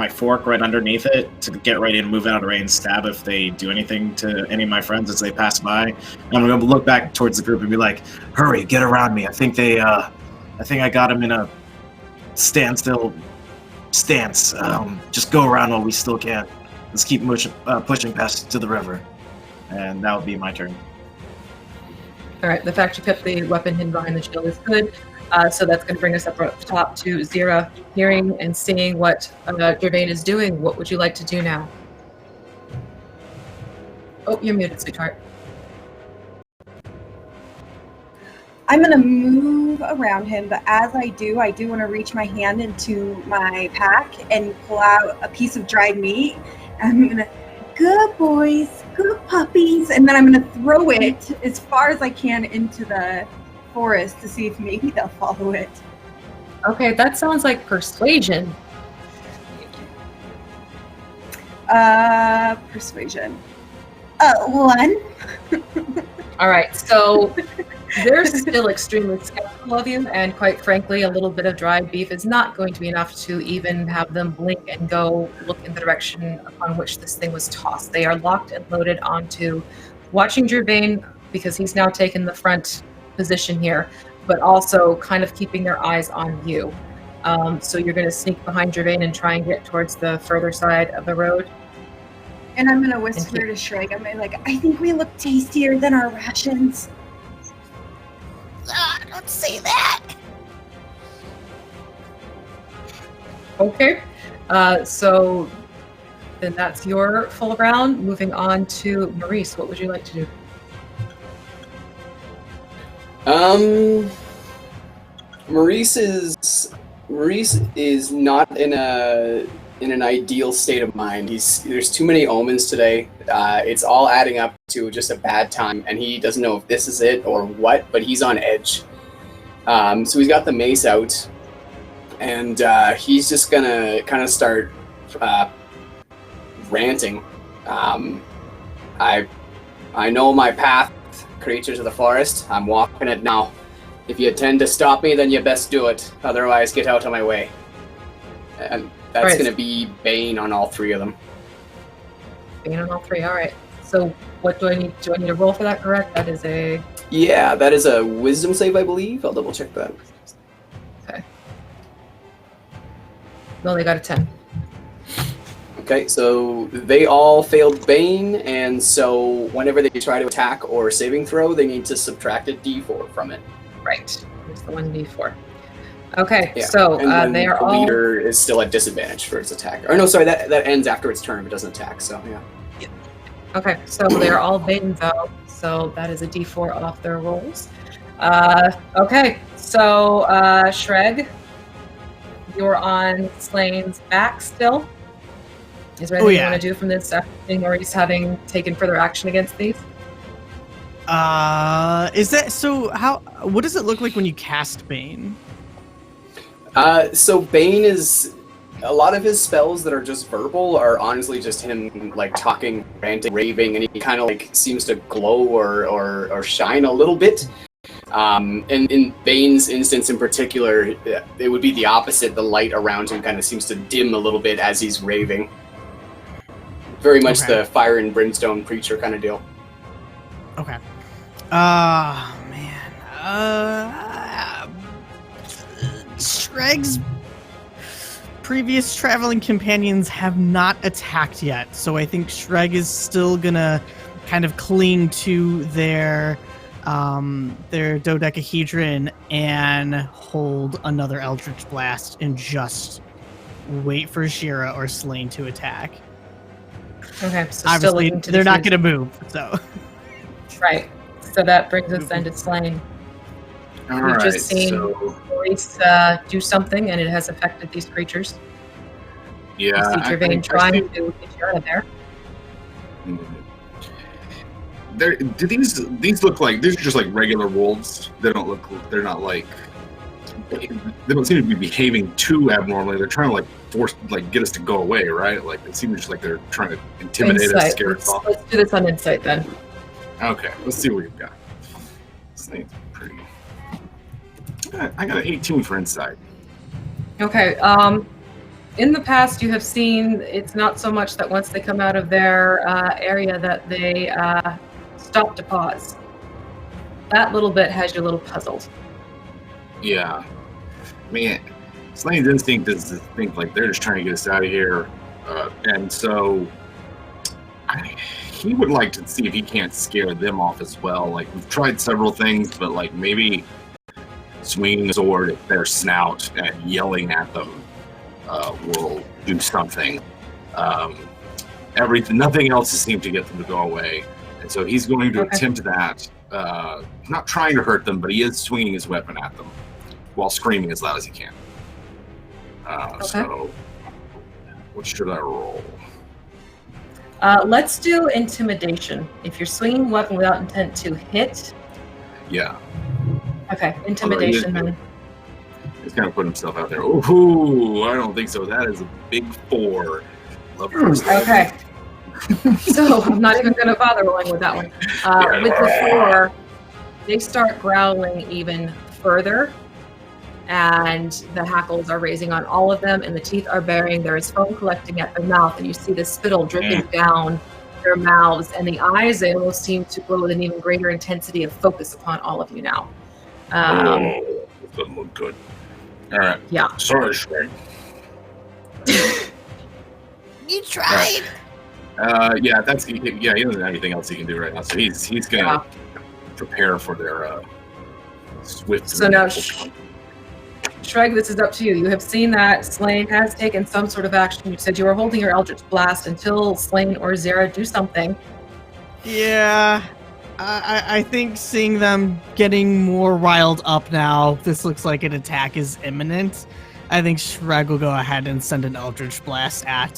fork right underneath it to get ready to move out of range, stab if they do anything to any of my friends as they pass by. And I'm going to look back towards the group and be like, "Hurry, get around me! I think I got them in a standstill stance. Just go around while we still can. Let's keep pushing past to the river." And that will be my turn. All right, the fact you kept the weapon hidden behind the shield is good. So that's going to bring us up top to Zira, hearing and seeing what Gervain is doing. What would you like to do now? Oh, you're muted, sweetheart. I'm going to move around him, but as I do want to reach my hand into my pack and pull out a piece of dried meat. I'm going to, good boys, good puppies, and then I'm going to throw it as far as I can into the forest to see if maybe they'll follow it. Okay, that sounds like persuasion. Persuasion. 1. All right, so they're still extremely skeptical of you, and quite frankly, a little bit of dried beef is not going to be enough to even have them blink and go look in the direction upon which this thing was tossed. They are locked and loaded onto watching Gervain, because he's now taken the front position here, but also kind of keeping their eyes on you. So you're going to sneak behind Gervain and try and get towards the further side of the road. And I'm going to whisper to Shrek, I'm like, I think we look tastier than our rations. Don't say that. Okay, so then that's your full round. Moving on to Maurice, what would you like to do? Maurice is not in an ideal state of mind. There's too many omens today. It's all adding up to just a bad time, and he doesn't know if this is it or what, but he's on edge. So he's got the mace out, and he's just gonna kind of start ranting. I know my path, creatures of the forest. I'm walking it now. If you intend to stop me, then you best do it. Otherwise, get out of my way. And that's going to be Bane on all 3 of them. Bane on all 3, all right. So what do I need? Do I need to roll for that, correct? That is a... Yeah, that is a wisdom save, I believe. I'll double check that. Okay. No, they got a 10. Okay, so they all failed Bane, and so whenever they try to attack or saving throw, they need to subtract a d4 from it. Right. It's the 1d4. Okay, Yeah. so and they are the all... leader is still at disadvantage for its attack. Or no, sorry, that ends after its turn if it doesn't attack, so yeah. Okay, so they are all Bane though, so that is a d4 off their rolls. Okay, so Shreg, you're on Slane's back still. Is there anything you want to do from this after Maurice having taken further action against these? Is that so? What does it look like when you cast Bane? So Bane is a lot of his spells that are just verbal are honestly just him like talking, ranting, raving, and he kind of like seems to glow or shine a little bit. And in Bane's instance in particular, it would be the opposite. The light around him kind of seems to dim a little bit as he's raving. Very much the fire and brimstone preacher kind of deal. Okay. Man. Shreg's previous traveling companions have not attacked yet, so I think Shreg is still gonna kind of cling to their dodecahedron and hold another Eldritch Blast and just wait for Shira or Slane to attack. Okay, so obviously still looking to they're not going to move, so. Right. So that brings us then to Slane. We've just seen Maurice do something, and it has affected these creatures. Yeah. You see Gervain trying to get you out of there. Do these look like, these are just like regular wolves? They don't look, they're not like, they don't seem to be behaving too abnormally. They're trying to like force, like get us to go away, right? Like it seems just like they're trying to intimidate us, scare us off. Let's do this on insight then. Okay, let's see what we've got. This thing's pretty. I got an 18 for insight. Okay. In the past, you have seen it's not so much that once they come out of their area that they stop to pause. That little bit has you a little puzzled. Yeah. I mean, Slane's instinct is to think like they're just trying to get us out of here. And so he would like to see if he can't scare them off as well. Like, we've tried several things, but like maybe swinging a sword at their snout and yelling at them will do something. Nothing else has seemed to get them to go away. And so he's going to attempt that. Not trying to hurt them, but he is swinging his weapon at them while screaming as loud as he can. So, what should I roll? Let's do intimidation. If you're swinging a weapon without intent to hit. Yeah. Okay, intimidation then. He's kind of putting himself out there. Ooh, I don't think so. That is a big 4. Love first Okay. So I'm not even going to bother rolling with that one. With the 4, they start growling even further, and the hackles are raising on all of them, and the teeth are baring. There is foam collecting at their mouth, and you see the spittle dripping down their mouths, and the eyes, they almost seem to glow with an even greater intensity of focus upon all of you now. Doesn't look good. All right. Yeah. Sorry, Shrek. You tried. Yeah, he doesn't have anything else he can do right now, so he's gonna prepare for their swift. So now, Shrek, this is up to you. You have seen that Slain has taken some sort of action. You said you were holding your Eldritch Blast until Slain or Zera do something. Yeah, I think seeing them getting more riled up now, this looks like an attack is imminent. I think Shrek will go ahead and send an Eldritch Blast at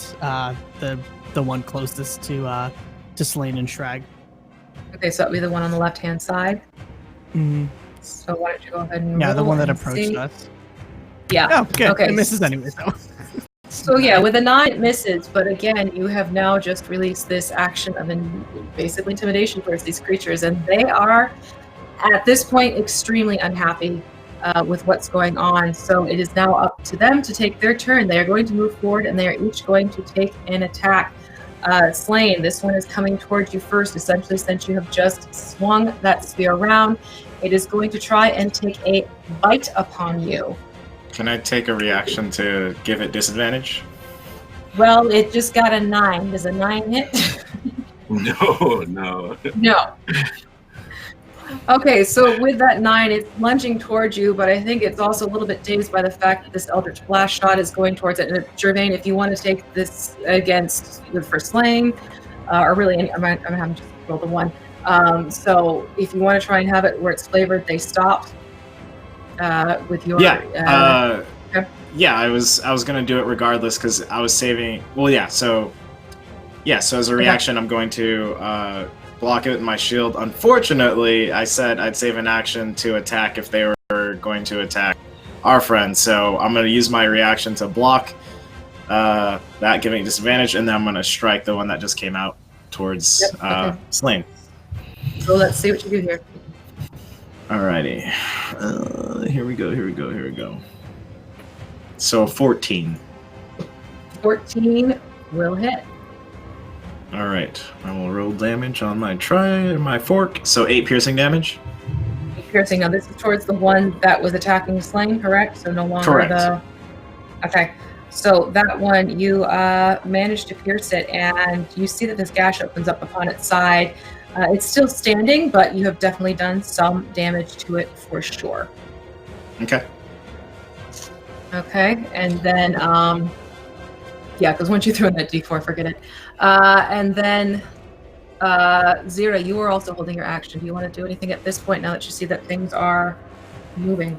the one closest to Slain and Shrek. Okay, so that'll be the one on the left-hand side. Mm-hmm. So why don't you go ahead and the roll one that and approached us. Yeah. Oh, good. Okay. It misses anyway, though. So yeah, with a 9 it misses, but again, you have now just released this action of basically intimidation towards these creatures, and they are, at this point, extremely unhappy with what's going on. So it is now up to them to take their turn. They are going to move forward, and they are each going to take an attack. Slain, this one is coming towards you first, essentially, since you have just swung that spear around. It is going to try and take a bite upon you. Can I take a reaction to give it disadvantage? Well, it just got a 9. Does a 9 hit? No. No. Okay, so with that 9, it's lunging towards you, but I think it's also a little bit dazed by the fact that this Eldritch Blast shot is going towards it. And Gervain, if you want to take this against for Slaying, or really, I'm having to roll the 1. So if you want to try and have it where it's flavored, they stop with your... okay. Yeah, I was gonna do it regardless because I was saving. Well, yeah. So as a reaction, I'm going to block it with my shield. Unfortunately, I said I'd save an action to attack if they were going to attack our friend. So I'm gonna use my reaction to block that, giving disadvantage, and then I'm gonna strike the one that just came out towards Slain. So let's see what you do here. Alrighty. Here we go. So 14. 14 will hit. Alright. I will roll damage on my fork. So 8 piercing damage. 8 piercing. Now this is towards the one that was attacking Slain, correct? So no longer correct. Okay. So that one, you managed to pierce it, and you see that this gash opens up upon its side. It's still standing, but you have definitely done some damage to it for sure. Okay. Okay, and then, because once you throw in that D4, forget it. And then, Zera, you are also holding your action. Do you want to do anything at this point now that you see that things are moving?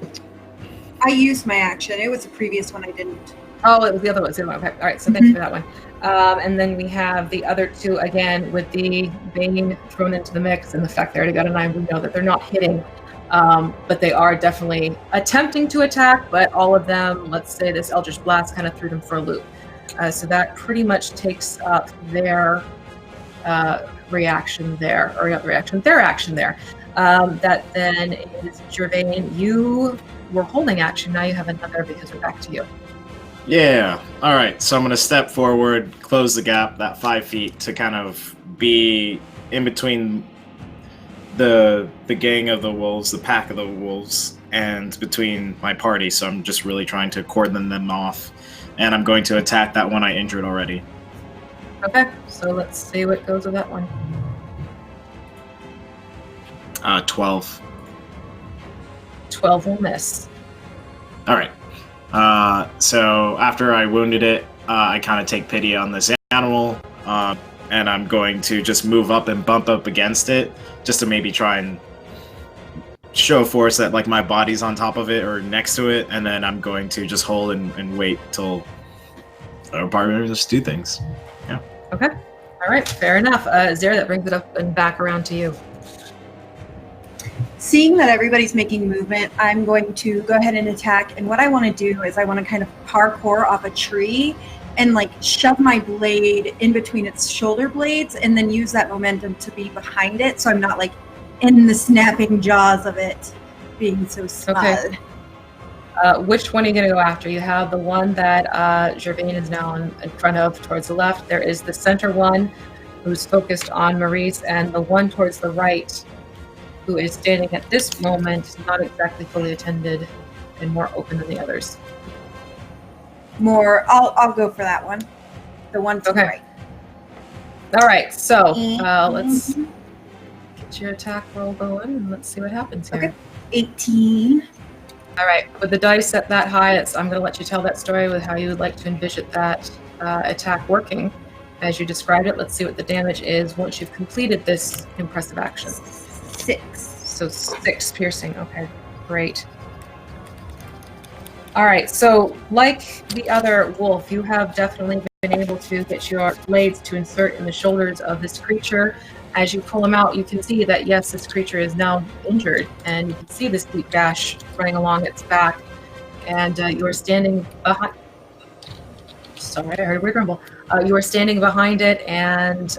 I used my action. It was the previous one I didn't. Oh, it was the other one. Okay, all right, so thank you for that one. And then we have the other two, again, with the Bane thrown into the mix and the fact they already got a 9. We know that they're not hitting, but they are definitely attempting to attack, but all of them, let's say this Eldritch Blast kind of threw them for a loop. So that pretty much takes up their reaction there, or not reaction, their action there. That then is Gervain. You were holding action, now you have another because we're back to you. Yeah. All right. So I'm going to step forward, close the gap, that 5 feet, to kind of be in between the gang of the wolves, the pack of the wolves, and between my party. So I'm just really trying to cordon them off. And I'm going to attack that one I injured already. Okay. So let's see what goes with that one. 12. 12 will miss. All right. So after I wounded it, I kind of take pity on this animal, and I'm going to just move up and bump up against it, just to maybe try and show force that like my body's on top of it or next to it, and then I'm going to just hold and wait till our partners do things. Yeah. Okay. All right. Fair enough. Zara, that brings it up and back around to you. Seeing that everybody's making movement, I'm going to go ahead and attack. And what I want to do is I want to kind of parkour off a tree and like shove my blade in between its shoulder blades and then use that momentum to be behind it so I'm not like in the snapping jaws of it being so smud. Okay. Which one are you going to go after? You have the one that Gervain is now in front of towards the left. There is the center one who's focused on Maurice, and the one towards the right who is standing at this moment, not exactly fully attended and more open than the others. I'll go for that one. The one to the right. All right, so let's get your attack roll going and let's see what happens here. Okay. 18. All right, with the dice at that high, I'm going to let you tell that story with how you would like to envision that attack working as you described it. Let's see what the damage is once you've completed this impressive action. 6. So 6 piercing. Okay, great. All right, so like the other wolf, you have definitely been able to get your blades to insert in the shoulders of this creature. As you pull them out, you can see that, yes, this creature is now injured, and you can see this deep gash running along its back. And you are standing behind... Sorry, I heard a weird rumble. You are standing behind it, and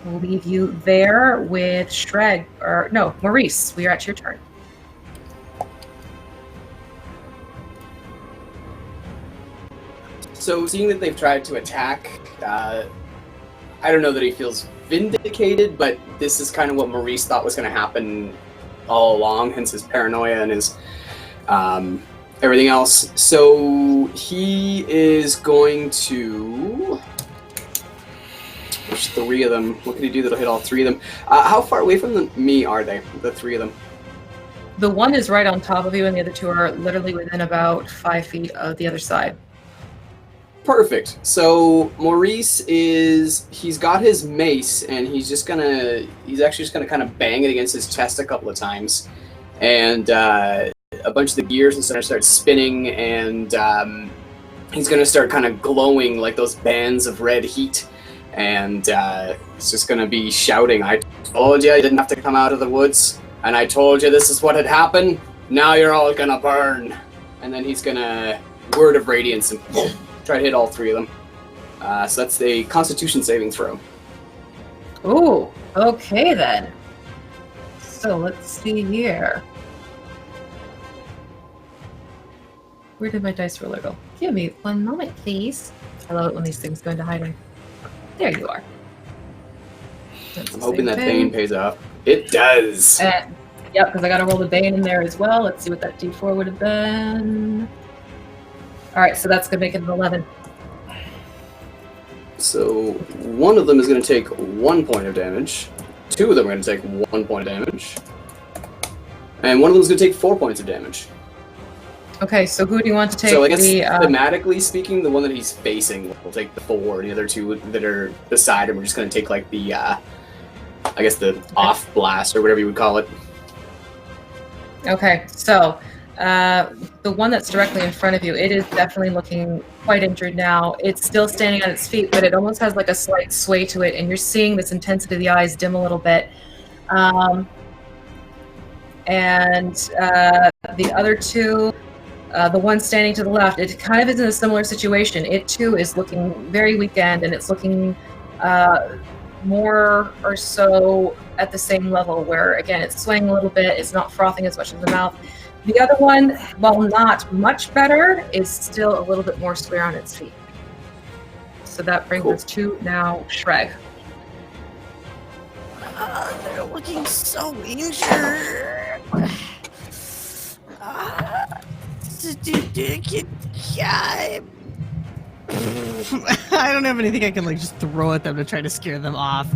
we'll leave you there with Shreg. Or, no, Maurice, we are at your turn. So, seeing that they've tried to attack, I don't know that he feels vindicated, but this is kind of what Maurice thought was going to happen all along, hence his paranoia and his everything else. So he is going to... There's 3 of them. What can he do that'll hit all 3 of them? How far away from me are they, the 3 of them? The one is right on top of you, and the other 2 are literally within about 5 feet of the other side. Perfect. So Maurice he's got his mace, and he's actually just gonna kind of bang it against his chest a couple of times, and a bunch of the gears and start spinning, and he's gonna start kind of glowing like those bands of red heat, and he's just gonna be shouting, "I told you didn't have to come out of the woods, and I told you this is what had happened. Now you're all gonna burn." And then he's gonna Word of Radiance and try to hit all 3 of them. So that's the Constitution saving throw. Ooh, okay then. So let's see here. Where did my dice roller go? Give me one moment, please. I love it when these things go into hiding. There you are. I'm hoping that Bane pays off. It does! Yep, because I got to roll the Bane in there as well. Let's see what that D4 would have been. Alright, so that's going to make it an 11. So, one of them is going to take 1 point of damage. 2 of them are going to take 1 point of damage. And one of them is going to take 4 points of damage. Okay, so who do you want to take? So I guess thematically speaking, the one that he's facing will take the 4, and the other 2 that are beside him are just going to take like the, I guess the off blast or whatever you would call it. Okay, so the one that's directly in front of you, it is definitely looking quite injured now. It's still standing on its feet, but it almost has like a slight sway to it, and you're seeing this intensity of the eyes dim a little bit. And the other 2, the one standing to the left, it kind of is in a similar situation. It too is looking very weakened, and it's looking more or so at the same level where, again, it's swaying a little bit, it's not frothing as much in the mouth. The other one, while not much better, is still a little bit more square on its feet. So that brings us to now Shreg. They're looking so injured. I don't have anything I can like just throw at them to try to scare them off.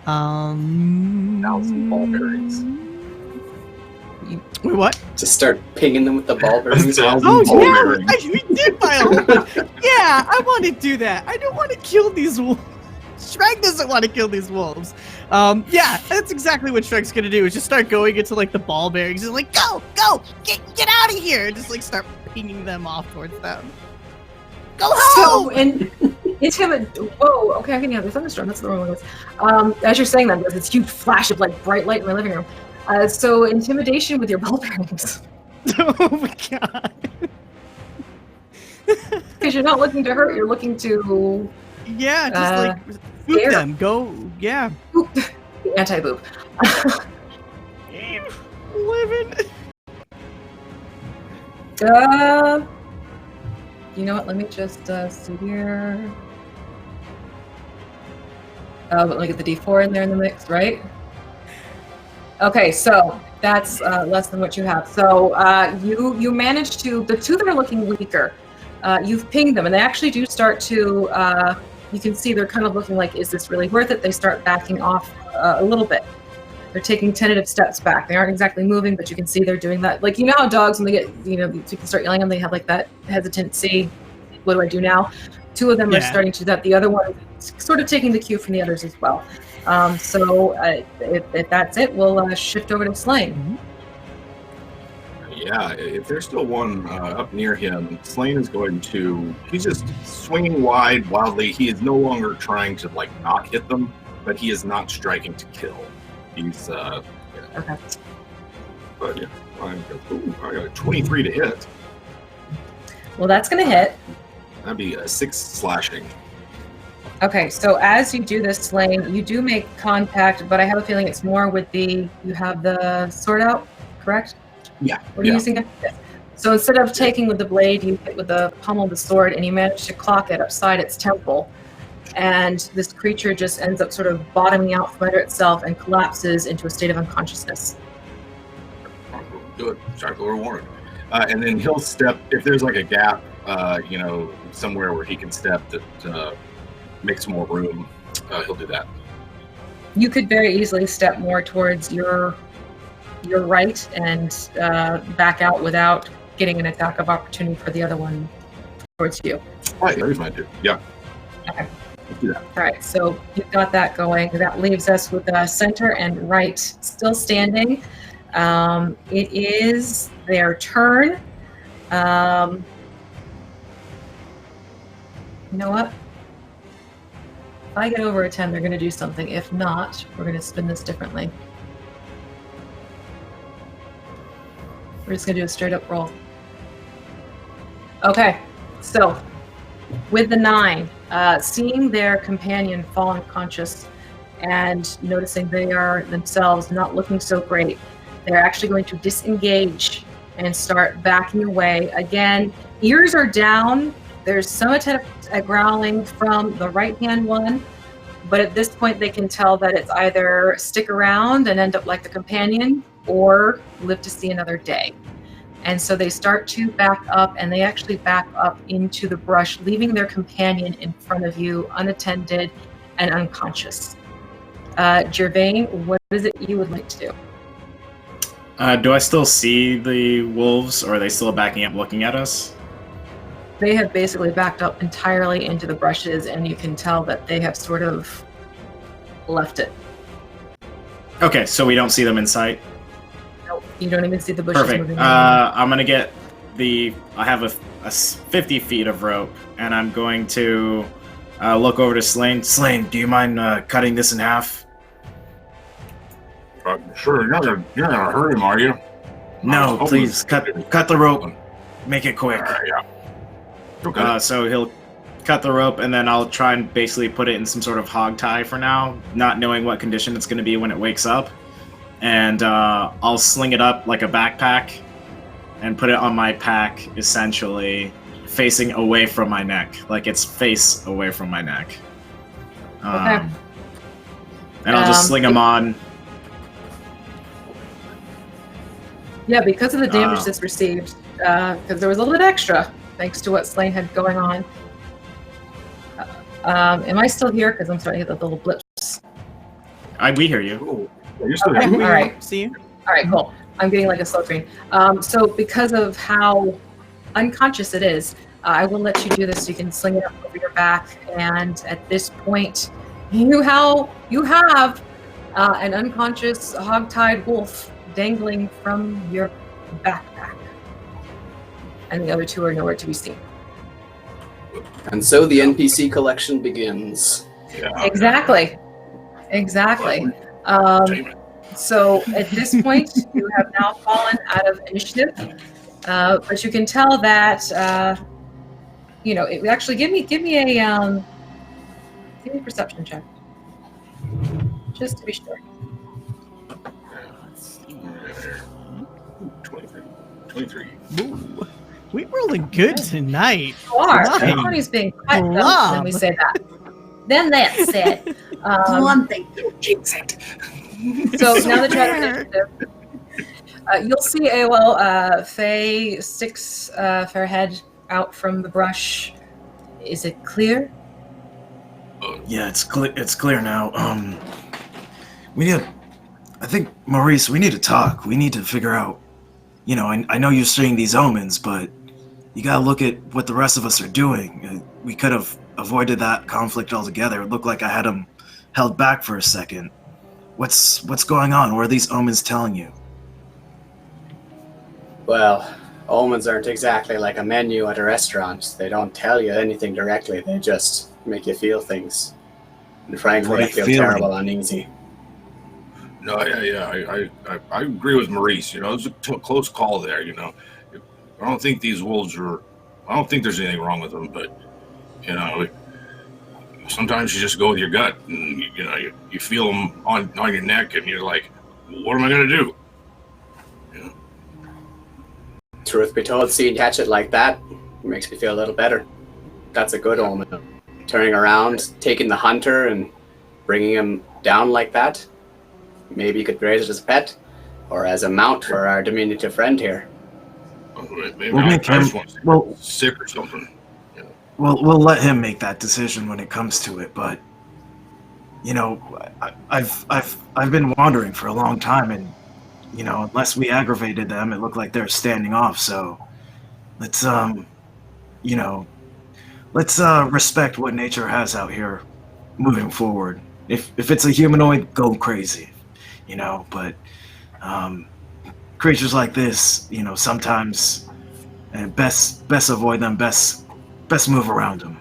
1,000 ball bearings. Wait, what? Just start pinging them with the ball bearings. Oh yeah, we did buy a whole bunch. Yeah, I want to do that. I don't want to kill these wolves. Shrek doesn't want to kill these wolves. Yeah, that's exactly what Shrek's gonna do. Is just start going into like the ball bearings. Just like go, get out of here. And just like start pinging them off towards them. Go home. So, and whoa, okay, I can hear the thunderstorm. That's the wrong one. As you're saying that, there's this huge flash of like bright light in my living room. So intimidation with your ball bearings. Oh my god. Because you're not looking to hurt, you're looking to... Yeah, just like, boop them. Go, yeah. Boop. Anti-boop. 11. You know what? Let me just see here. But let me get the D4 in there in the mix, right? Okay, so that's less than what you have. So you managed to, the two that are looking weaker, you've pinged them, and they actually do start to, you can see they're kind of looking like, is this really worth it? They start backing off a little bit. They're taking tentative steps back. They aren't exactly moving, but you can see they're doing that. Like, you know how dogs, when they get, you can start yelling at them, they have like that hesitancy. What do I do now? Two of them are starting to do that. The other one is sort of taking the cue from the others as well. So if that's it, we'll shift over to Slain. Yeah, if there's still one up near him, Slain is going to, he's just swinging wildly. He is no longer trying to like not hit them, but he is not striking to kill. He's, Okay. But yeah, I got a 23 to hit. Well, that's going to hit. That'd be a 6 slashing. Okay, so as you do this, Slain, you do make contact, but I have a feeling it's more with you have the sword out, correct? Yeah. What are you using? Yes. So instead of taking with the blade, you hit with the pommel of the sword, and you manage to clock it upside its temple. And this creature just ends up sort of bottoming out from under itself and collapses into a state of unconsciousness. Good. Cycle reward. And then he'll step, if there's like a gap, somewhere where he can step that makes more room, he'll do that. You could very easily step more towards your right and back out without getting an attack of opportunity for the other one towards you. Right, there's my dude. Yeah. Okay. Let's do that. All right, so you've got that going. That leaves us with center and right still standing. It is their turn. You know what? If I get over a 10, they're going to do something. If not, we're going to spin this differently. We're just going to do a straight up roll. Okay, so with the 9, seeing their companion fall unconscious and noticing they are themselves not looking so great, they're actually going to disengage and start backing away. Again, ears are down. There's some attempt at growling from the right-hand one, but at this point they can tell that it's either stick around and end up like the companion or live to see another day. And so they start to back up, and they actually back up into the brush, leaving their companion in front of you, unattended and unconscious. Gervain, what is it you would like to do? Do I still see the wolves, or are they still backing up looking at us? They have basically backed up entirely into the brushes, and you can tell that they have sort of left it. Okay, so we don't see them in sight? Nope, you don't even see the bushes Perfect. moving around. I'm going to get I have a 50 feet of rope, and I'm going to look over to Slain. Slain, do you mind cutting this in half? Sure, you're not gonna hurt him, are you? No, please, cut the rope. Make it quick. Yeah. Okay. So he'll cut the rope, and then I'll try and basically put it in some sort of hog tie for now, not knowing what condition it's going to be when it wakes up. And I'll sling it up like a backpack and put it on my pack, essentially facing away from my neck, like it's face away from my neck. Okay. And I'll just sling them on. Yeah, because of the damage that's received, because there was a little bit extra, thanks to what Slain had going on. Am I still here? Because I'm starting to get the little blips. We hear you. Cool. Yeah, you're still Okay, here. all right. See you. All right, cool. I'm getting like a slow screen. So because of how unconscious it is, I will let you do this so you can sling it up over your back. And at this point, you have an unconscious hog-tied wolf dangling from your backpack. And the other two are nowhere to be seen. And so the NPC collection begins. Yeah. Exactly. So at this point, you have now fallen out of initiative, but you can tell that actually give me a perception check, just to be sure. 23. Ooh, we rolling good tonight. You are. Nice. Everybody's being quiet. Love. Then we say that. Then that's it. One thing. Jinx it. So now that you have initiative, you'll see Faye sticks her head out from the brush. Is it clear? Yeah, it's clear now. I think, Maurice, we need to talk. We need to figure out, I know you're seeing these omens, but you gotta look at what the rest of us are doing. We could have avoided that conflict altogether. It looked like I had him held back for a second. What's going on? What are these omens telling you? Well, omens aren't exactly like a menu at a restaurant. They don't tell you anything directly. They just make you feel things. And frankly, I feel terrible uneasy. No, I agree with Maurice. It was a close call there. I don't think these wolves are. I don't think there's anything wrong with them, but sometimes you just go with your gut, and you feel them on your neck, and you're like, what am I gonna do? Truth be told, seeing catch it like that makes me feel a little better. That's a good omen. Turning around, taking the hunter, and bringing him down like that. Maybe you could raise it as a pet, or as a mount for our diminutive friend here. Maybe I just want to get sick or something. We'll let him make that decision when it comes to it. But I've been wandering for a long time, and unless we aggravated them, it looked like they're standing off. So let's respect what nature has out here moving forward. If it's a humanoid, go crazy. But creatures like this, sometimes best avoid them, best move around them.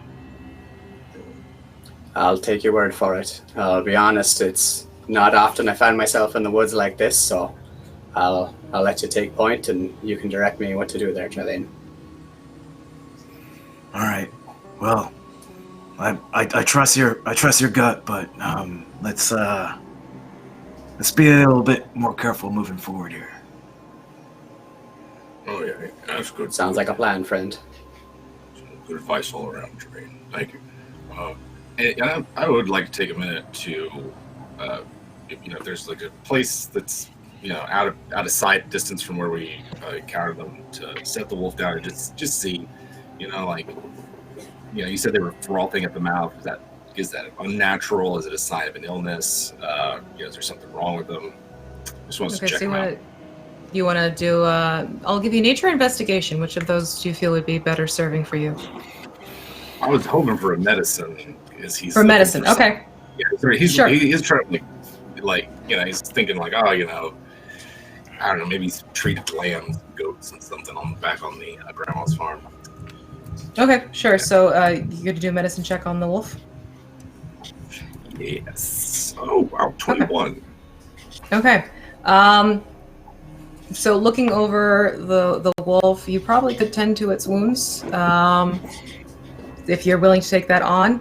I'll take your word for it. I'll be honest, it's not often I find myself in the woods like this, so I'll let you take point, and you can direct me what to do there, Trelane. All right. Well, I trust your gut, but let's be a little bit more careful moving forward here. Oh yeah, that's good. Sounds like a plan, friend. Good advice all around, Trelane. Thank you. And I would like to take a minute to, if there's like a place that's out of sight distance from where we encountered them, to set the wolf down and just see, you said they were frothing at the mouth. Is that unnatural? Is it a sign of an illness? Is there something wrong with them? Just wants to check them out. You want to do? I'll give you nature investigation. Which of those do you feel would be better serving for you? I was hoping for a medicine. For medicine, okay. Yeah, he's trying to he's thinking like, I don't know, maybe he's treated lambs, goats, and something back on the grandma's farm. Okay, sure. So you're going to do a medicine check on the wolf? Yes. Oh, wow, 21. Okay. So looking over the wolf, you probably could tend to its wounds. If you're willing to take that on,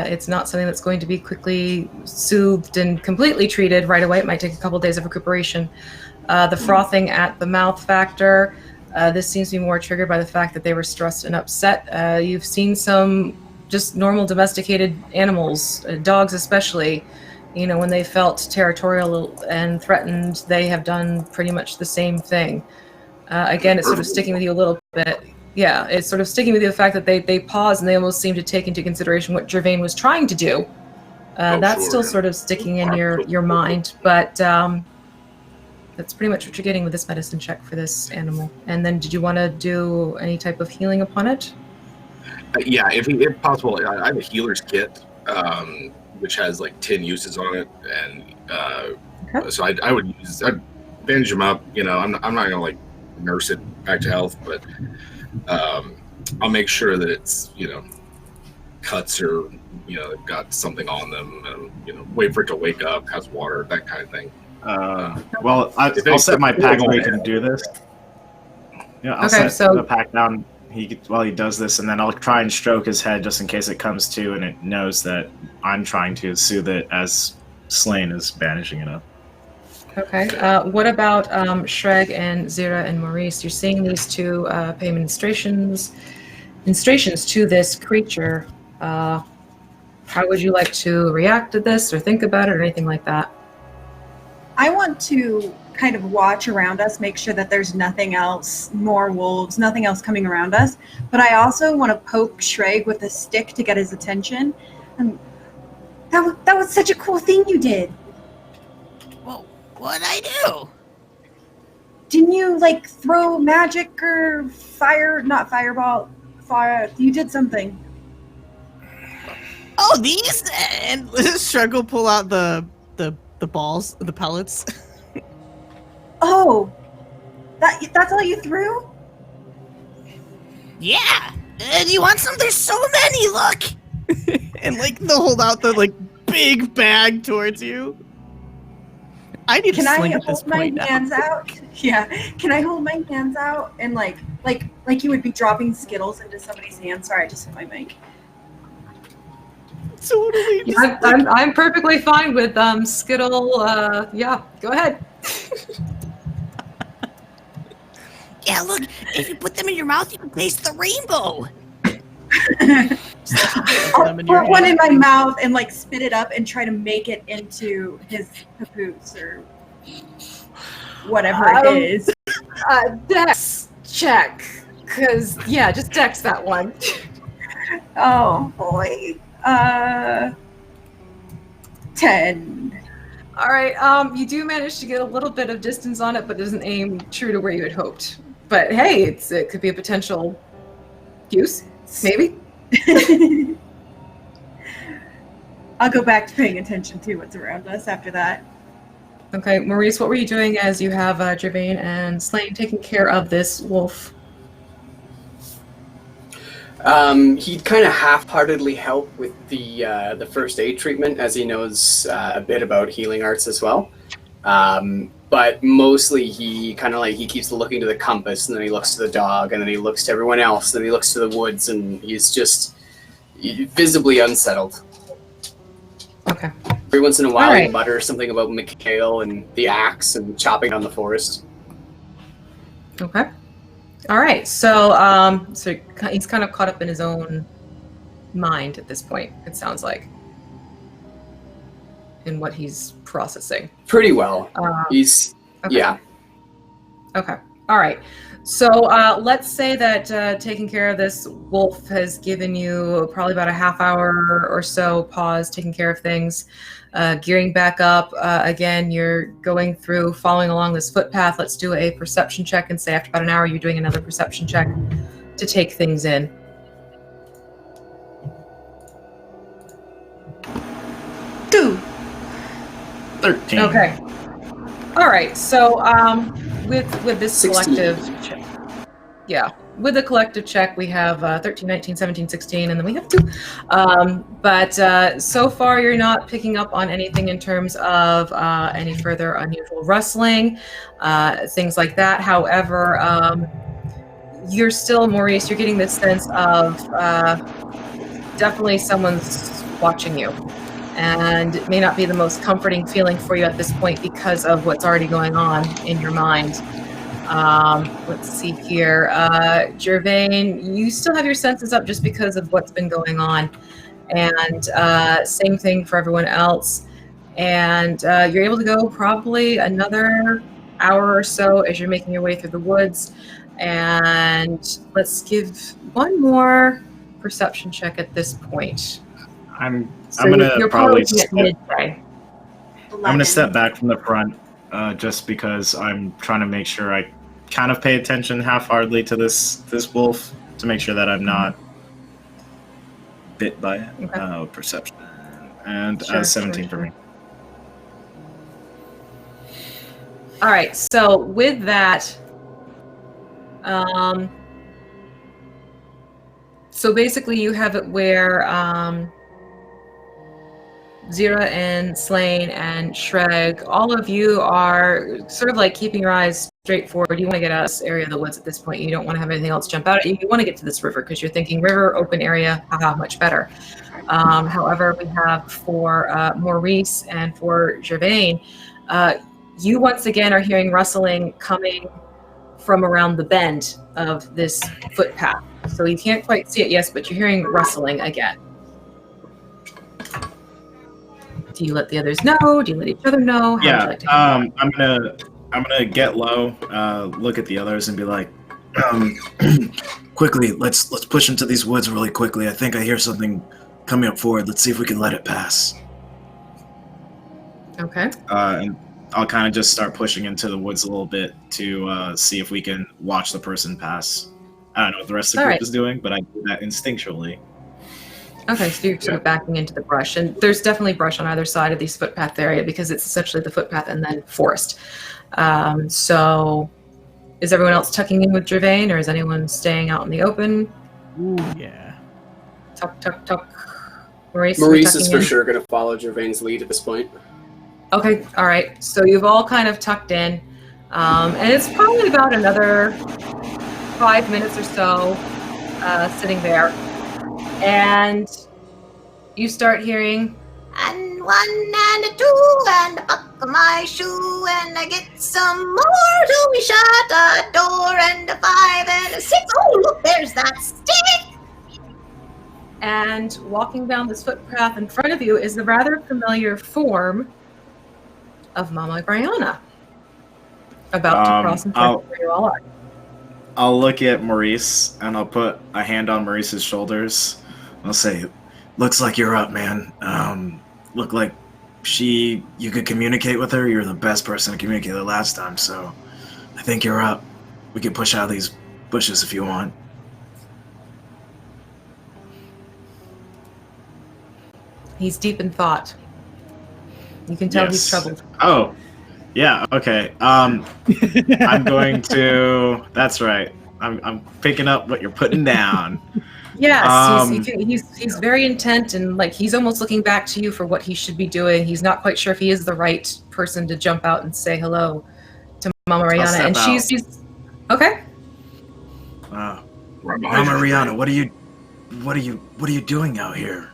it's not something that's going to be quickly soothed and completely treated right away. It might take a couple days of recuperation. The frothing at the mouth factor, this seems to be more triggered by the fact that they were stressed and upset. You've seen some just normal domesticated animals, dogs especially, when they felt territorial and threatened, they have done pretty much the same thing. Again, it's sort of sticking with you a little bit. Yeah, it's sort of sticking with you the fact that they pause and they almost seem to take into consideration what Gervain was trying to do. That's still sort of sticking in your mind, but that's pretty much what you're getting with this medicine check for this animal. And then did you want to do any type of healing upon it? Yeah, if possible, I have a healer's kit, which has like 10 uses on it, and so I'd bandage him up. I'm not gonna like nurse it back to health, but I'll make sure that it's cuts or they've got something on them, and wait for it to wake up, has water, that kind of thing. Well, I'll set my pack away to do this. Yeah, I'll set the pack down while he does this, and then I'll try and stroke his head just in case it comes to, and it knows that I'm trying to soothe it as Slain is bandaging it up. Okay. What about Shreg and Zira and Maurice? You're seeing these two pay ministrations to this creature. How would you like to react to this, or think about it, or anything like that? I want to kind of watch around us, make sure that there's nothing else, more wolves, nothing else coming around us. But I also want to poke Shreg with a stick to get his attention. And that was such a cool thing you did. Well, what'd I do? Didn't you like throw magic or fire? Not fireball. Fire. You did something. Oh, these? And Shrug will pull out the balls, the pellets. Oh, that's all you threw? Yeah. Do you want some? There's so many. Look. And like they'll hold out the like big bag towards you. I need to sling at this point now. Can I hold my hands out? Yeah. Can I hold my hands out and like you would be dropping Skittles into somebody's hands? Sorry, I just hit my mic. Totally. Yeah, I'm perfectly fine with Skittle. Yeah, go ahead. Yeah, look. If you put them in your mouth, you can taste the rainbow. I'll put one in my mouth and like spit it up and try to make it into his papoose or whatever it is. Dex check, cause yeah, just Dex that one. Oh boy. 10. All right. You do manage to get a little bit of distance on it, but doesn't aim true to where you had hoped. But hey, it could be a potential use, maybe. I'll go back to paying attention to what's around us after that. Okay, Maurice, what were you doing as you have Gervain and Slain taking care of this wolf? He'd kind of half-heartedly help with the first aid treatment, as he knows a bit about healing arts as well. But mostly he kind of like he keeps looking to the compass, and then he looks to the dog, and then he looks to everyone else, and then he looks to the woods, and he's just visibly unsettled. Okay. Every once in a while, All right. he mutters something about Mikhail and the axe and chopping down the forest. Okay. All right. So, so he's kind of caught up in his own mind at this point. It sounds like, in what he's processing. Pretty well. He's okay. yeah. Okay. All right. So let's say that taking care of this wolf has given you probably about a half hour or so pause, taking care of things, gearing back up. Again, you're going through, following along this footpath. Let's do a perception check and say after about an hour, you're doing another perception check to take things in. 2. 13. Okay. All right. So with this 16. collective check, yeah, with the collective check, we have 13, 19, 17, 16, and then we have 2. But so far, you're not picking up on anything in terms of any further unusual rustling, things like that. However, you're still, Maurice, you're getting this sense of definitely someone's watching you. And it may not be the most comforting feeling for you at this point because of what's already going on in your mind. Let's see here. Gervain, you still have your senses up just because of what's been going on. And same thing for everyone else. And you're able to go probably another hour or so as you're making your way through the woods. And let's give one more perception check at this point. I'm gonna probably at midday. I'm gonna step back from the front, just because I'm trying to make sure I kind of pay attention half-heartedly to this wolf to make sure that I'm not bit by it. Okay. Perception and Sure, 17 for me. All right. So with that, so basically you have it where Zira and Slain and Shreg, all of you are sort of like keeping your eyes straightforward. You want to get out of this area of the woods at this point. You don't want to have anything else jump out at you. You want to get to this river because you're thinking river, open area, haha, much better. However, we have for Maurice and for Gervain, you once again are hearing rustling coming from around the bend of this footpath. So you can't quite see it, yes, but you're hearing rustling again. Do you let the others know? Do you let each other know? How would you like to I'm gonna get low, look at the others, and be like, quickly, let's push into these woods really quickly. I think I hear something coming up forward. Let's see if we can let it pass. Okay. And I'll kind of just start pushing into the woods a little bit to see if we can watch the person pass. I don't know what the rest of the group is doing, but I do that instinctually. Okay, so you're sort of backing into the brush, and there's definitely brush on either side of these footpath area because it's essentially the footpath and then forest. So is everyone else tucking in with Gervain, or is anyone staying out in the open? Ooh, yeah. Tuck, tuck, tuck. Maurice is for sure going to follow Gervain's lead at this point. Okay, all right. So you've all kind of tucked in, and it's probably about another 5 minutes or so sitting there. And you start hearing, and 1 and a 2 and a buckle my shoe and I get some more till we shut a door and a 5 and a 6. Oh, look, there's that stick. And walking down this footpath in front of you is the rather familiar form of Mama Brianna, about to cross in front of where you all are. I'll look at Maurice and I'll put a hand on Maurice's shoulders. I'll say, "Looks like you're up, man. Look like you could communicate with her. You're the best person to communicate with last time, so I think you're up. We can push out of these bushes if you want." He's deep in thought. You can tell he's troubled. Oh, yeah. Okay. I'm going to. That's right. I'm picking up what you're putting down. Yes, he's very intent, and like he's almost looking back to you for what he should be doing. He's not quite sure if he is the right person to jump out and say hello to Mama Rihanna, and she's okay. Mama Rihanna, what are you doing out here?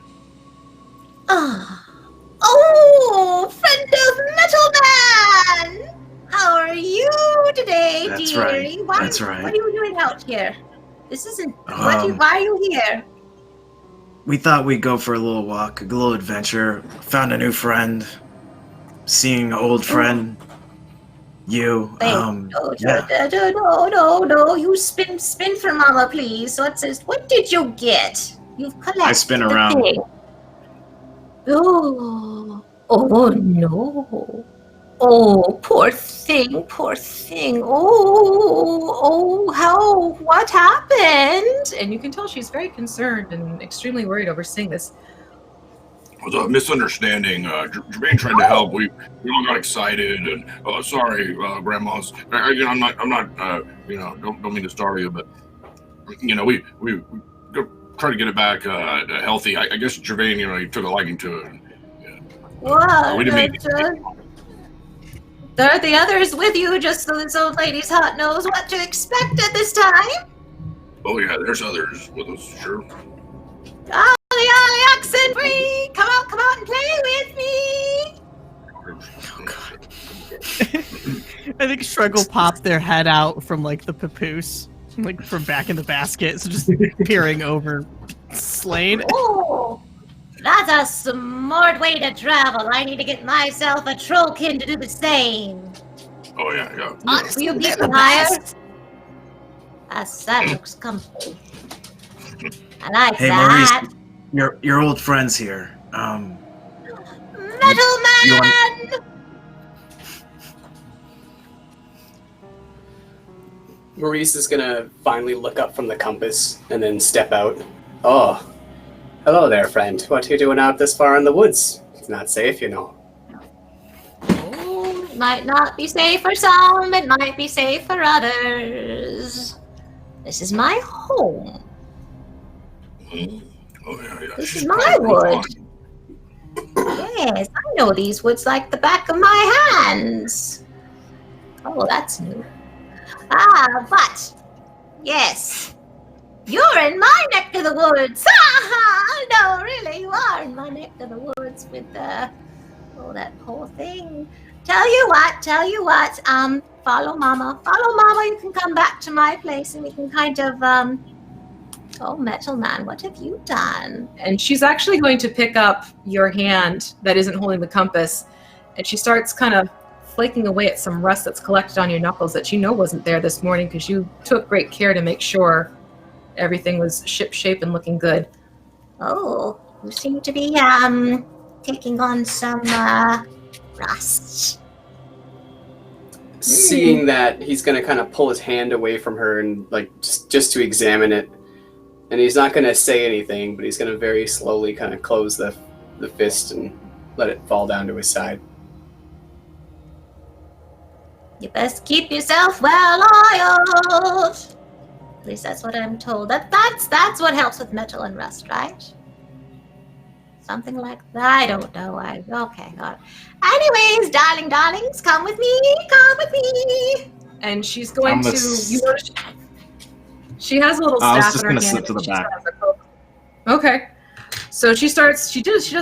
Oh, friend of Metal Man! How are you today, That's dearie? right. That's right. What are you doing out here? This isn't. Why are you here? We thought we'd go for a little walk, a little adventure. Found a new friend. Seeing an old friend. You. No. You spin for Mama, please. So it says, what did you get? You've collected. I spin around. Thing. Oh no. Oh, poor thing. What happened? And you can tell she's very concerned and extremely worried over seeing this. It was a misunderstanding. Gervain tried to help. We all got excited, and sorry, grandmas. I'm not. Don't mean to startle you, but we try to get it back healthy. I guess Gervain, he took a liking to it. What? We didn't mean Are the others with you, just so this old lady's heart knows what to expect at this time? Oh yeah, there's others with us, sure. Ollie, oxen free! Come out and play with me! Oh God. I think Shrug will pop their head out from like the papoose, like from back in the basket, so just peering over Slade. Oh, that's a smart way to travel. I need to get myself a trollkin to do the same. Oh yeah. Will you be Heir? That looks comfy. I like that. Maurice, your old friend's here. Metal Man! Maurice is gonna finally look up from the compass and then step out. Oh, hello there, friend. What are you doing out this far in the woods? It's not safe, Oh, it might not be safe for some, it might be safe for others. This is my home. Oh yeah. This is my wood. Yes, I know these woods like the back of my hands. Oh, that's new. But, yes, you're in my neck of the woods. No, really, you are in my neck of the woods with, that poor thing. Tell you what, follow Mama, you can come back to my place and we can kind of, oh, Metal Man, what have you done? And she's actually going to pick up your hand that isn't holding the compass, and she starts kind of flaking away at some rust that's collected on your knuckles that you know wasn't there this morning because you took great care to make sure everything was ship-shape and looking good. Oh, you seem to be, taking on some, rust. Seeing that, he's going to kind of pull his hand away from her and, like, just to examine it. And he's not going to say anything, but he's going to very slowly kind of close the fist and let it fall down to his side. You best keep yourself well oiled. At least that's what I'm told. That's what helps with metal and rust, right? Something like that. I don't know. Okay, got it. Anyways, darlings, come with me. And she's going to. You notice she has a little staff in her hand. I was just going to slip to the back. Okay. So she does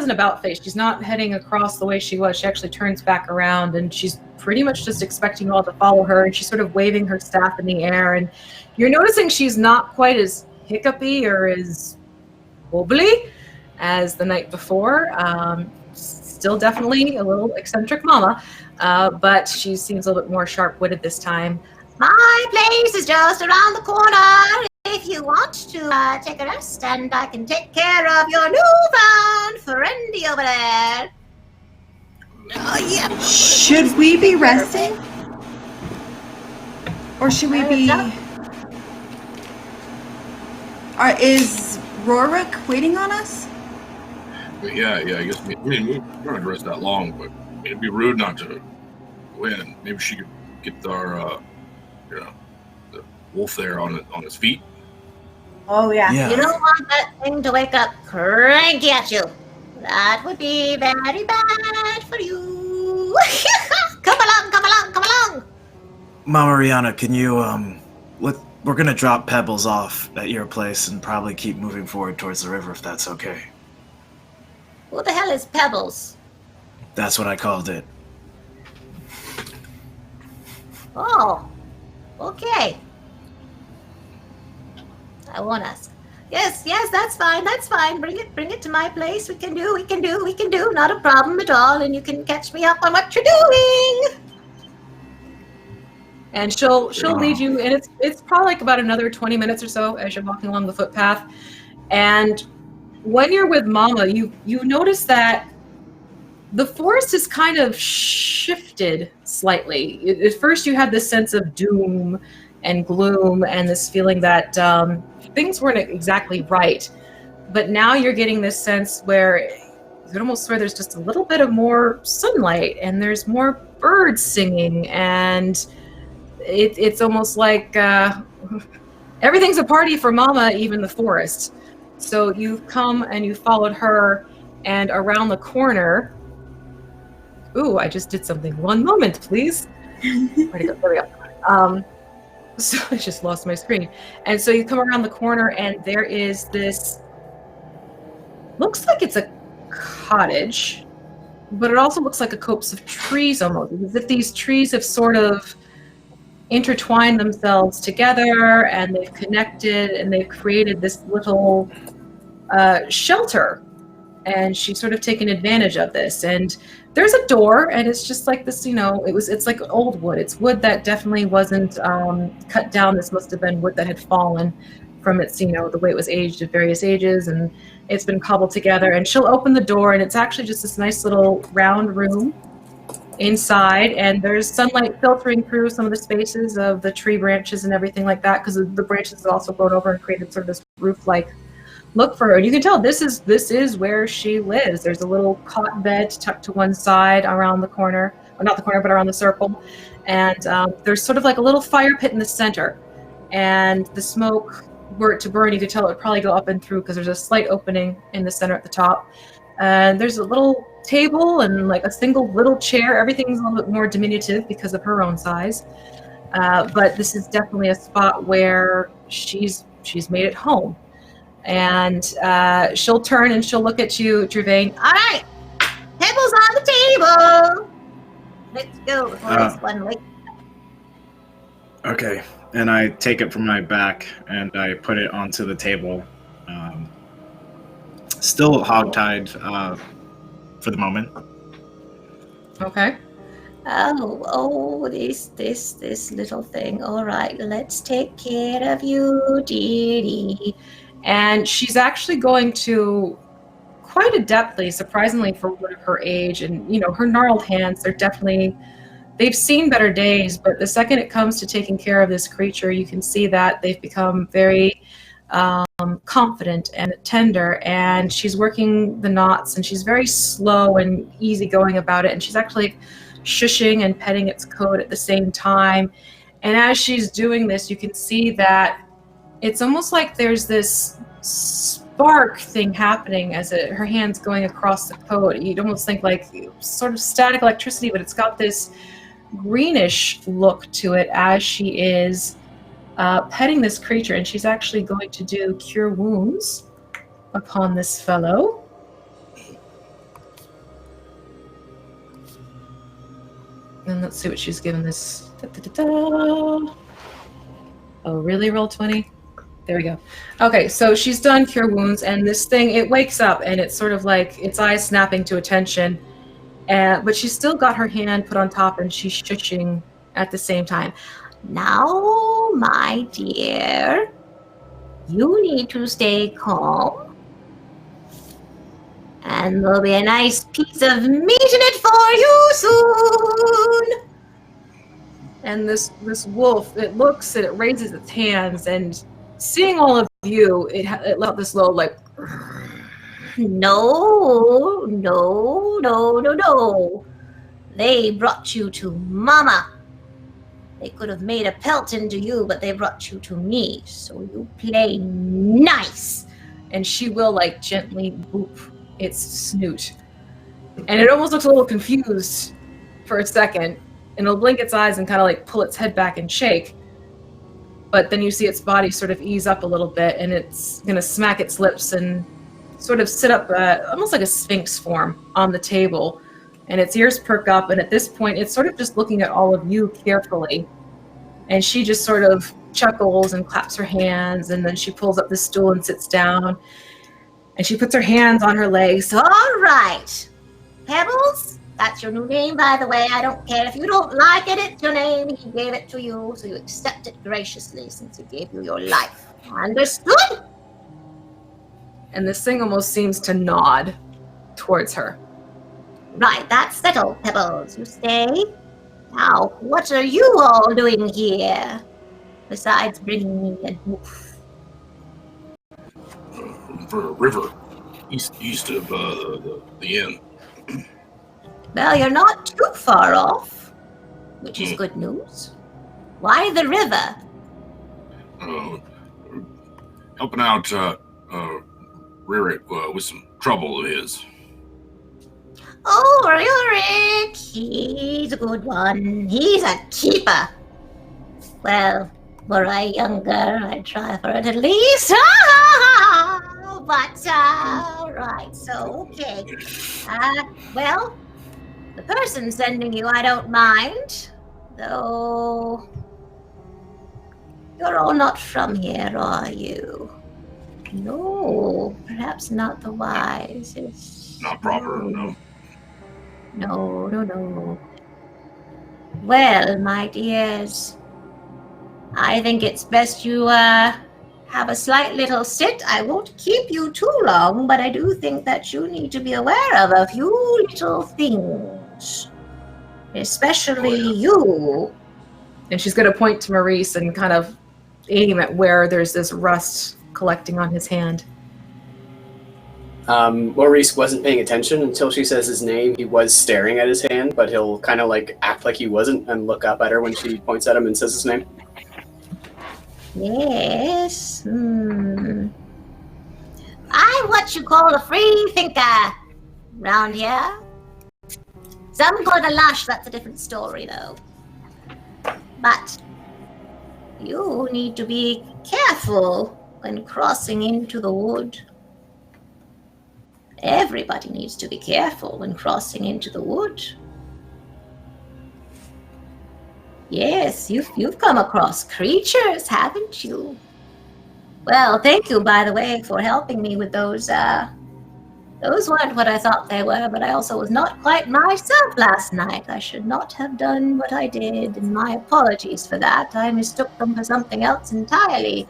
an about face. She's not heading across the way she was. She actually turns back around and she's pretty much just expecting you all to follow her, and she's sort of waving her staff in the air, and you're noticing she's not quite as hiccupy or as wobbly as the night before. Still definitely a little eccentric mama, but she seems a little bit more sharp-witted this time. My place is just around the corner. If you want to take a rest, and I can take care of your newfound friendy over there. Oh, yeah. Should we be resting? Or should we be... Is Rorik waiting on us? Yeah, I guess, we're not going to rest that long, but it'd be rude not to go in, and maybe she could get our, the wolf there on his feet. Oh, yeah. You don't want that thing to wake up cranky at you. That would be very bad for you. Come along. Mama Rihanna, can you, we're gonna drop Pebbles off at your place and probably keep moving forward towards the river if that's okay. Who the hell is Pebbles? That's what I called it. Oh, okay. I won't ask. Yes, that's fine. Bring it to my place. We can do. Not a problem at all, and you can catch me up on what you're doing. And she'll lead you, and it's probably like about another 20 minutes or so as you're walking along the footpath. And when you're with Mama, you notice that the forest is kind of shifted slightly. At first you had this sense of doom and gloom and this feeling that things weren't exactly right. But now you're getting this sense where you almost swear there's just a little bit of more sunlight and there's more birds singing, and it's almost like everything's a party for Mama, even the forest. So you've come and you followed her, and around the corner... Ooh, I just did something. One moment, please. Where'd it go? There we go. So I just lost my screen. And so you come around the corner, and there is this... Looks like it's a cottage, but it also looks like a copse of trees almost. As if these trees have sort of intertwined themselves together, and they've connected, and they've created this little shelter. And she's sort of taken advantage of this. And there's a door, and it's just like this, it's like old wood. It's wood that definitely wasn't cut down. This must have been wood that had fallen from its, the way it was aged at various ages, and it's been cobbled together. And she'll open the door, and it's actually just this nice little round room inside, and there's sunlight filtering through some of the spaces of the tree branches and everything like that, because the branches have also blown over and created sort of this roof-like look for her. And you can tell this is where she lives. There's a little cot bed tucked to one side around the corner, or not the corner, but around the circle. And there's sort of like a little fire pit in the center. And the smoke, were it to burn, you could tell it would probably go up and through, because there's a slight opening in the center at the top. And there's a little table and like a single little chair. Everything's a little bit more diminutive because of her own size. but this is definitely a spot where she's made it home. And she'll turn and she'll look at you, Gervain. All right, pebbles on the table. Let's go before this one wakes. Okay, and I take it from my back and I put it onto the table. Still hogtied for the moment. Okay. Oh, this little thing. All right, let's take care of you, dearie. And she's actually going to, quite adeptly, surprisingly for one of her age, and her gnarled hands, they've seen better days, but the second it comes to taking care of this creature, you can see that they've become very confident and tender, and she's working the knots, and she's very slow and easygoing about it, and she's actually shushing and petting its coat at the same time. And as she's doing this, you can see that it's almost like there's this spark thing happening as her hand's going across the coat. You'd almost think like sort of static electricity, but it's got this greenish look to it as she is petting this creature, and she's actually going to do Cure Wounds upon this fellow. And let's see what she's given this. Oh, really? Roll 20? There we go. Okay, so she's done Cure Wounds, and this thing, it wakes up, and it's sort of like its eyes snapping to attention. But she's still got her hand put on top, and she's shushing at the same time. Now, my dear, you need to stay calm. And there'll be a nice piece of meat in it for you soon. And this wolf, it looks and it raises its hands, and seeing all of you, it let this low like. No. They brought you to Mama. They could have made a pelt into you, but they brought you to me. So you play nice. And she will like gently boop its snoot. And it almost looks a little confused for a second. And it'll blink its eyes and kind of like pull its head back and shake. But then you see its body sort of ease up a little bit, and it's going to smack its lips and sort of sit up almost like a sphinx form on the table. And its ears perk up, and at this point, it's sort of just looking at all of you carefully. And she just sort of chuckles and claps her hands, and then she pulls up the stool and sits down. And she puts her hands on her legs. All right. Pebbles, that's your new name, by the way. I don't care if you don't like it. It's your name. He gave it to you, so you accept it graciously since he gave you your life. Understood? And this thing almost seems to nod towards her. Right, that's settled, Pebbles. You stay. Now, what are you all doing here? Besides bringing me a wolf. For a river, east of the inn. Well, you're not too far off, which is good news. Why the river? Helping out Ririk with some trouble of his. Oh, Ririk, he's a good one. He's a keeper. Well, were I younger, I'd try for it at least. But, right, so, okay. Well, the person sending you, I don't mind. Though, you're all not from here, are you? No, perhaps not the wisest. Not proper, no. No. Well, my dears, I think it's best you have a slight little sit. I won't keep you too long, but I do think that you need to be aware of a few little things. Especially you. And she's going to point to Maurice and kind of aim at where there's this rust collecting on his hand. Maurice wasn't paying attention until she says his name. He was staring at his hand, but he'll kind of like act like he wasn't and look up at her when she points at him and says his name. Yes. I'm what you call a free thinker round here. Some call it a lush, that's a different story though. But You need to be careful when crossing into the wood. Everybody needs to be careful when crossing into the wood. Yes, you've come across creatures, haven't you? Well, thank you, by the way, for helping me with those. Those weren't what I thought they were, but I also was not quite myself last night. I should not have done what I did, and my apologies for that. I mistook them for something else entirely.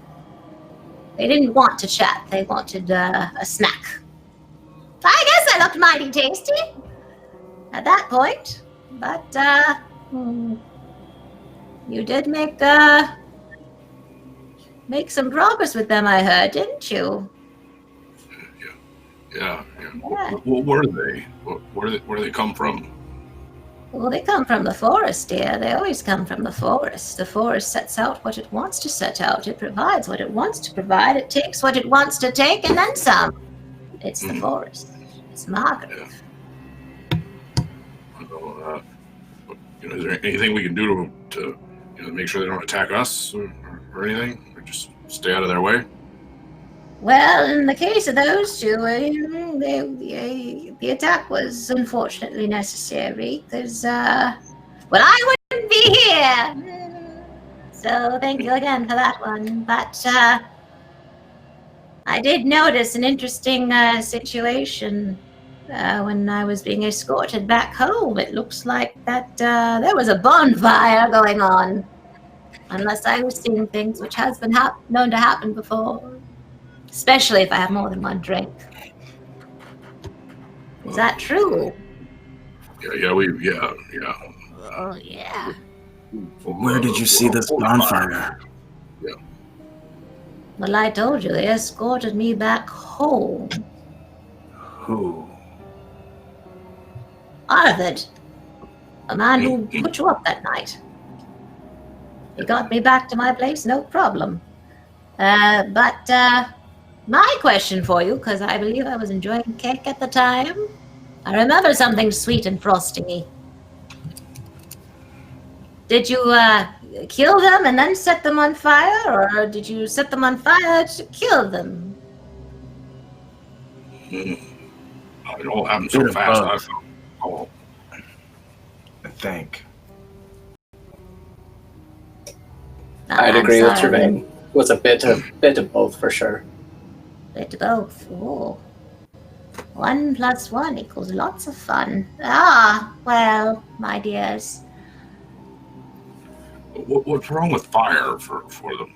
They didn't want to chat. They wanted a snack. I guess I looked mighty tasty at that point. But, you did make some progress with them, I heard, didn't you? Yeah. What were they? Where do they come from? Well, they come from the forest, dear. They always come from the forest. The forest sets out what it wants to set out. It provides what it wants to provide. It takes what it wants to take, and then some. It's the forest. It's Margreave. Yeah. Is there anything we can do to make sure they don't attack us or anything? Or just stay out of their way? Well, in the case of those two, the attack was unfortunately necessary because, I wouldn't be here. So thank you again for that one. But I did notice an interesting situation when I was being escorted back home. It looks like that there was a bonfire going on, unless I was seeing things, which has been known to happen before. Especially if I have more than one drink. Is that true? Yeah. Oh, yeah. Where did you see this bonfire? Yeah. Well, I told you, they escorted me back home. Who? Arvid. A man who put you up that night. He got me back to my place, no problem. But my question for you, because I believe I was enjoying cake at the time. I remember something sweet and frosty. Did you kill them and then set them on fire, or did you set them on fire to kill them? It all happened so fast. I think. I'd agree with Jermaine. It was a bit of both for sure. Bit of both. Oh. 1 + 1 = lots of fun. Ah, well, my dears. What's wrong with fire for them?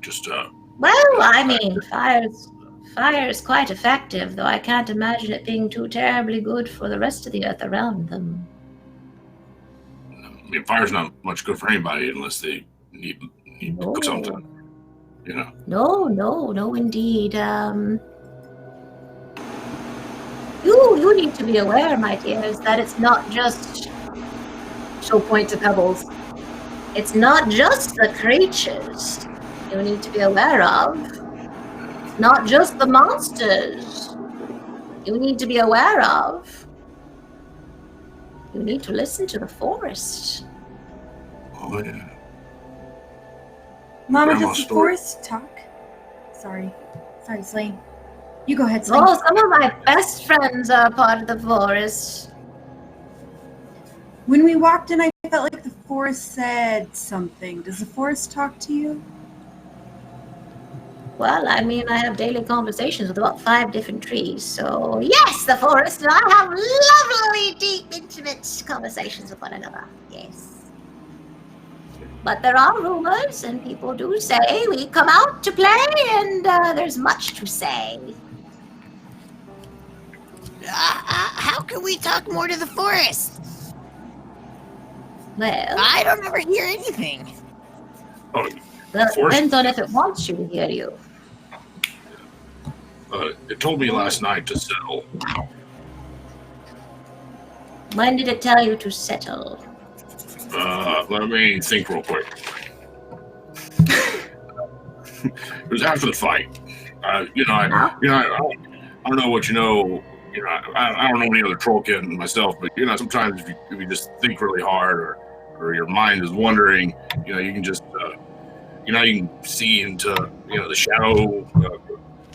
Just Well, I mean, fire is quite effective, though I can't imagine it being too terribly good for the rest of the earth around them. I mean, fire's not much good for anybody unless they need to cook something. No, indeed. You need to be aware, my dears, that it's not just. She'll point to Pebbles. It's not just the creatures you need to be aware of. It's not just the monsters you need to be aware of. You need to listen to the forest. Oh, yeah. Mama, Grandma does the story. forest talk? Sorry, Slane. You go ahead, Slane. Oh, some of my best friends are part of the forest. When we walked in, I felt like the forest said something. Does the forest talk to you? Well, I mean, I have daily conversations with about 5 different trees, so yes, the forest and I have lovely, deep, intimate conversations with one another, yes. But there are rumors, and people do say we come out to play, and there's much to say. How can we talk more to the forest? Well, I don't ever hear anything. Oh, that forest? depends on if it wants you to hear you. It told me last night to settle. When did it tell you to settle? Let me think real quick. It was after the fight. I don't know what you know. I don't know any other trollkin myself, but sometimes if you just think really hard, or your mind is wandering, you can just you know, you can see into, you know, the shadow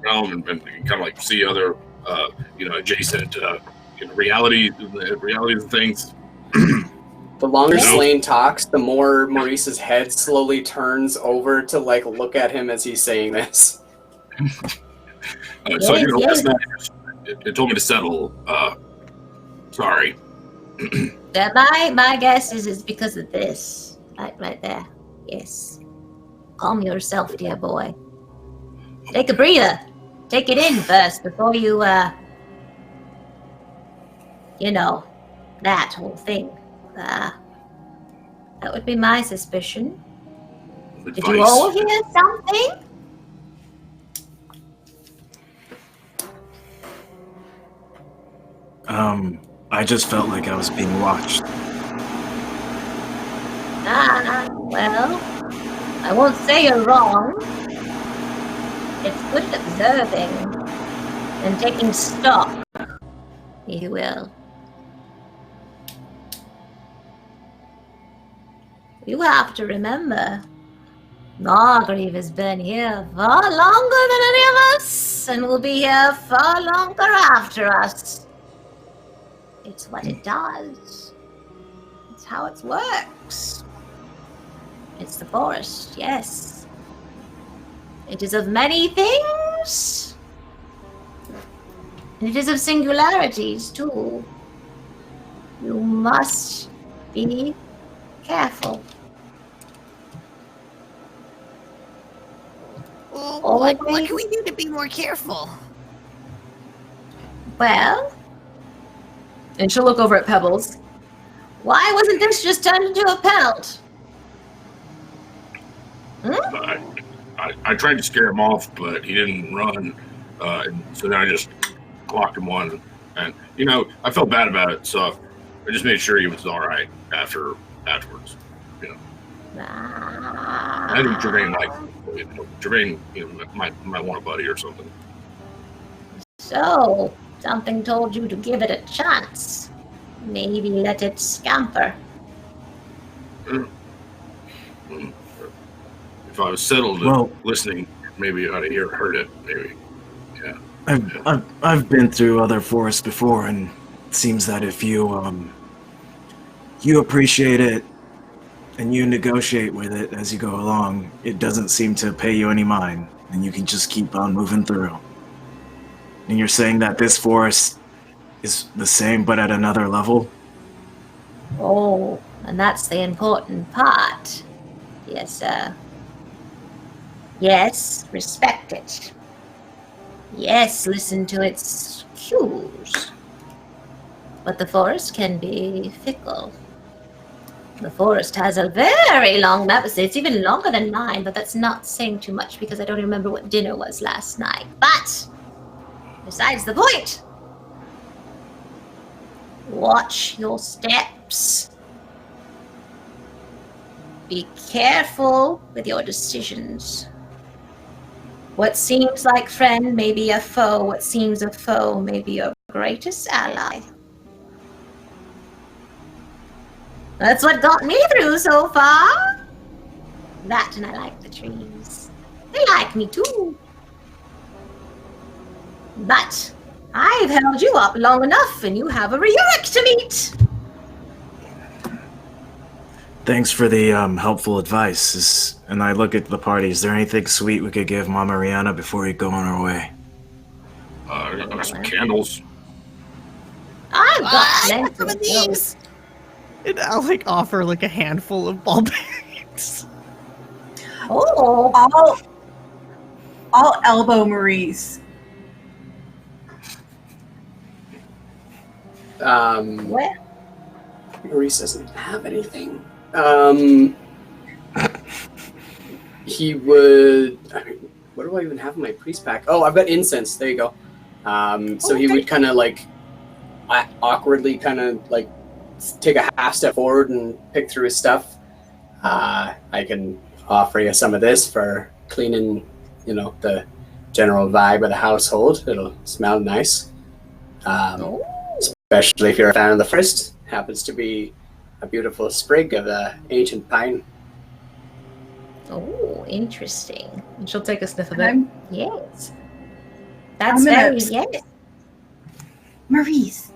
realm and kind of like see other, you know, adjacent, you know, realities of things. The longer Slane talks, the more Maurice's head slowly turns over to like look at him as he's saying this. So, you know, last night it told me to settle. Sorry. My guess is it's because of this. Right there. Yes. Calm yourself, dear boy. Take a breather. Take it in first before you, you know, that whole thing. That would be my suspicion. Advice. Did you all hear something? I just felt like I was being watched. Well, I won't say you're wrong. It's good at observing and taking stock, if you will. You have to remember, Margreave has been here far longer than any of us, and will be here far longer after us. It's what it does. It's how it works. It's the forest, yes. It is of many things. And it is of singularities, too. You must be careful. Well, what can we do to be more careful? Well, And she'll look over at Pebbles. why wasn't this just turned into a pelt? I tried to scare him off, but he didn't run. So then I just clocked him one. And, you know, I felt bad about it, so I just made sure he was all right afterwards. You know. I think Jermaine might want a buddy or something. So, something told you to give it a chance. Maybe let it scamper. If I was settled listening, maybe I'd have heard it. Maybe, yeah. I've been through other forests before, and it seems that if you appreciate it and you negotiate with it as you go along, it doesn't seem to pay you any mind, and you can just keep on moving through. And you're saying that this forest is the same, but at another level? Oh, and that's the important part. Yes, sir. Yes, respect it. Yes, listen to its cues. But the forest can be fickle. The forest has a very long map. It's even longer than mine, but that's not saying too much because I don't remember what dinner was last night. But, besides the point, watch your steps. Be careful with your decisions. What seems like friend may be a foe. What seems a foe may be your greatest ally. That's what got me through so far. That and I like the trees. They like me too. But I've held you up long enough and you have a Reuric to meet. Thanks for the helpful advice. And I look at the party. Is there anything sweet we could give Mama Rihanna before we go on our way? Some candles. I've got plenty some of of these. those. And I'll like offer like a handful of ball bearings. Oh, I'll elbow Maurice. well, Maurice doesn't have anything. He would. I mean, what do I even have in my priest pack? Oh, I've got incense. There you go. So he would kind of like awkwardly kind of like take a half step forward and pick through his stuff. I can offer you some of this for cleaning, you know, the general vibe of the household. It'll smell nice. Especially if you're a fan of the forest. Happens to be a beautiful sprig of the ancient pine. Oh, interesting. And she'll take a sniff of it. Yes. That's yes. Maurice,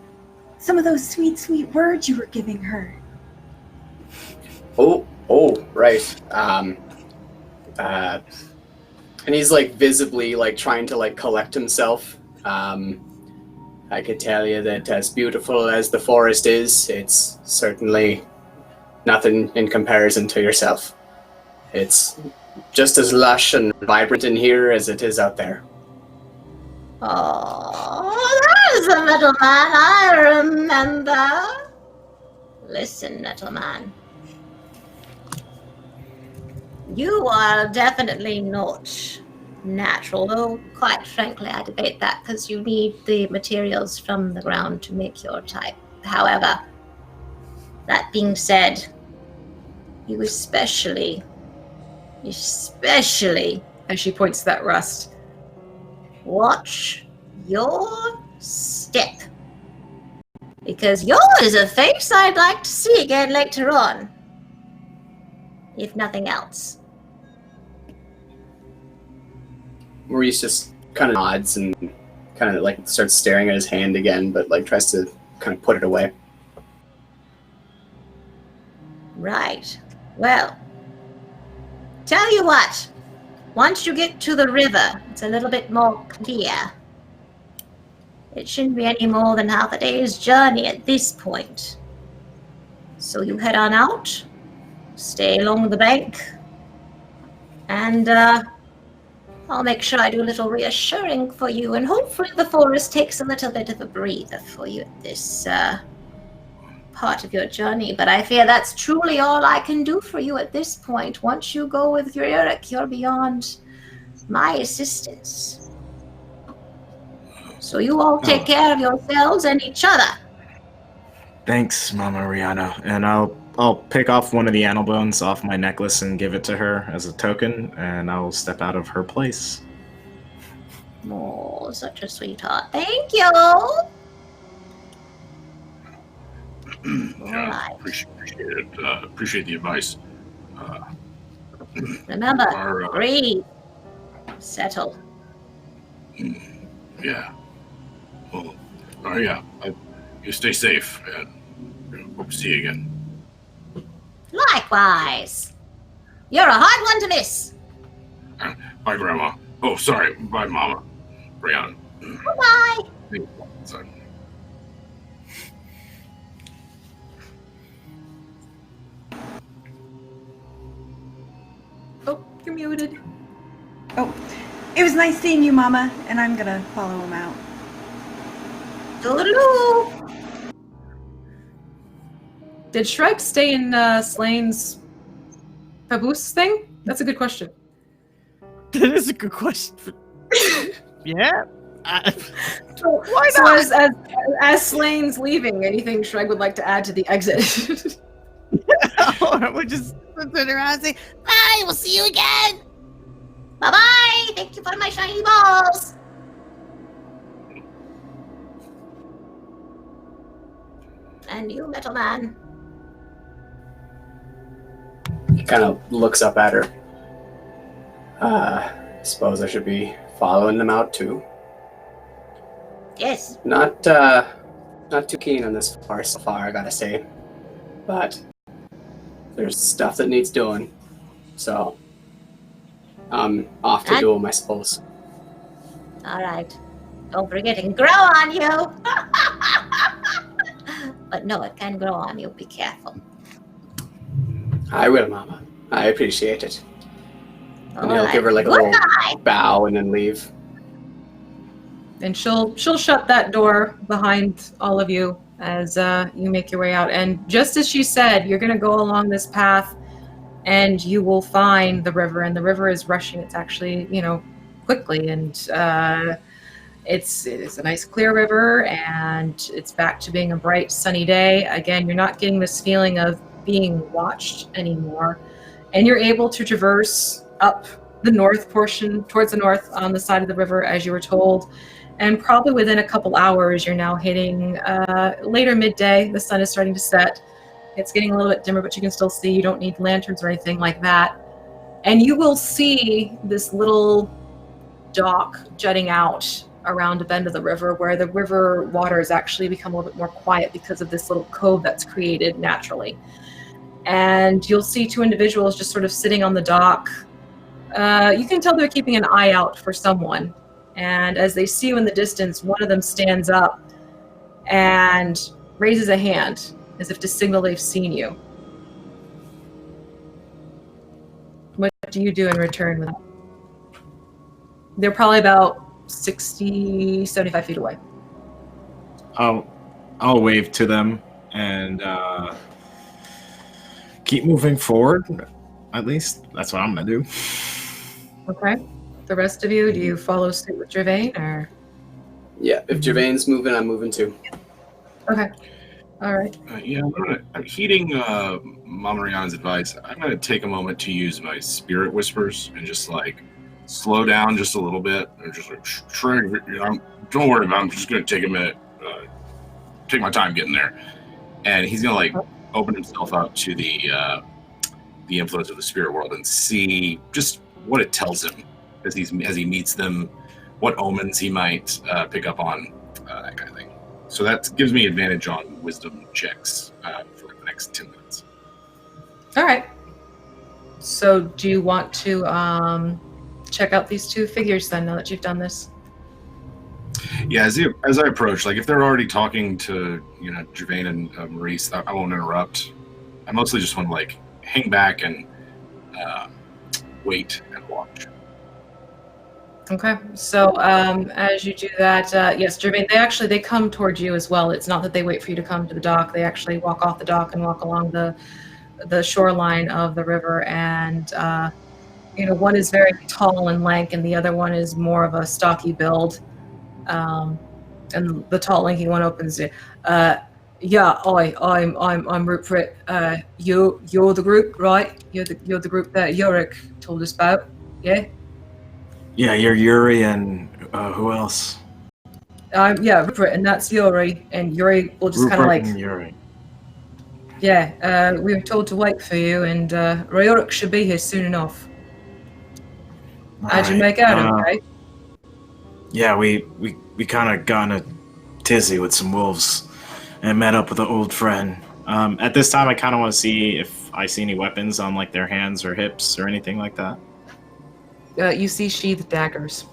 some of those sweet, sweet words you were giving her. Oh, right. And he's like visibly like trying to like collect himself. I could tell you that as beautiful as the forest is, it's certainly nothing in comparison to yourself. It's just as lush and vibrant in here as it is out there. Oh, there's a little man I remember. Listen, little man. You are definitely not natural, though quite frankly I debate that because you need the materials from the ground to make your type. However, that being said, you especially, as she points to that rust, watch your step. Because yours is a face I'd like to see again later on. If nothing else. Maurice just kind of nods and kind of like starts staring at his hand again, but like tries to kind of put it away. Right. Well, tell you what. Once you get to the river, it's a little bit more clear. It shouldn't be any more than half a day's journey at this point. So you head on out, stay along the bank, and I'll make sure I do a little reassuring for you, and hopefully the forest takes a little bit of a breather for you at this part of your journey. But I fear that's truly all I can do for you at this point. Once you go with your Eric, you're beyond my assistance. So you all take care of yourselves and each other. Thanks, Mama Rihanna. And I'll pick off one of the animal bones off my necklace and give it to her as a token, and I'll step out of her place. Oh, such a sweetheart. Thank you. Yeah, Right. appreciate it. Appreciate the advice. Remember, breathe, settle. Yeah. Well, yeah. You stay safe, and hope to see you again. Likewise. You're a hard one to miss. Bye, Grandma. Oh, sorry. Bye, Mama. Brianna. Bye-bye. Sorry. Oh, you're muted. Oh, it was nice seeing you, Mama, and I'm gonna follow him out. Toodaloo. Did Shrike stay in Slane's caboose thing? That's a good question. That is a good question. Yeah. Why not? So as Slane's leaving, anything Shrike would like to add to the exit? We're just turn around and say, bye, we'll see you again. Bye-bye. Thank you for my shiny balls. And you, metal man. He kind of looks up at her. Suppose I should be following them out too. Yes. Not too keen on this far so far, I gotta say. But there's stuff that needs doing. So I'm off to do them, I suppose. All right. Don't forget it can grow on you. But no, it can grow on you. Be careful. I will, Mama. I appreciate it. And he'll Alright. give her like a Good little night. bow and then leave. And she'll shut that door behind all of you as you make your way out. And just as she said, you're going to go along this path and you will find the river. And the river is rushing. It's actually, quickly. And it's a nice clear river, and it's back to being a bright, sunny day. Again, you're not getting this feeling of being watched anymore. And you're able to traverse up the north portion, towards the north on the side of the river, as you were told. And probably within a couple hours, you're now hitting later midday. The sun is starting to set. It's getting a little bit dimmer, but you can still see. You don't need lanterns or anything like that. And you will see this little dock jutting out around a bend of the river where the river water has actually become a little bit more quiet because of this little cove that's created naturally. And you'll see two individuals just sort of sitting on the dock. You can tell they're keeping an eye out for someone. And as they see you in the distance, one of them stands up and raises a hand as if to signal they've seen you. What do you do in return with that? They're probably about 60, 75 feet away. I'll wave to them and keep moving forward. At least that's what I'm gonna do. Okay. The rest of you, do you follow suit with Gervain, or? Yeah, if Gervain's moving, I'm moving too. Okay. All right. I'm heeding Mama Rihanna's advice. I'm going to take a moment to use my spirit whispers and just like slow down just a little bit. Or just like, don't worry about it. I'm just going to take a minute, take my time getting there. And he's going to like open himself up to the influence of the spirit world and see just what it tells him as he meets them, what omens he might pick up on, that kind of thing. So that gives me advantage on wisdom checks for the next 10 minutes. All right. So do you want to check out these two figures then, now that you've done this? Yeah, as I approach, like if they're already talking to, Gervain and Maurice, I won't interrupt. I mostly just want to like hang back and wait and watch. Okay, so as you do that, yes, Gervain, they come towards you as well. It's not that they wait for you to come to the dock. They actually walk off the dock and walk along the shoreline of the river. And, one is very tall and lank, and the other one is more of a stocky build. And the tall, lanky one opens it. Yeah, I'm Rupert. You're the group, right? You're the group that Yorick told us about, yeah? Yeah, you're Yuri and who else? Yeah, Rupert, and that's Yuri. And Yuri will just kind of like... and Yuri. Yeah, we were told to wait for you, and Yorick should be here soon enough. How'd you make out, okay? Yeah, we kind of got in a tizzy with some wolves and met up with an old friend. At this time, I kind of want to see if I see any weapons on like their hands or hips or anything like that. You see sheathed daggers.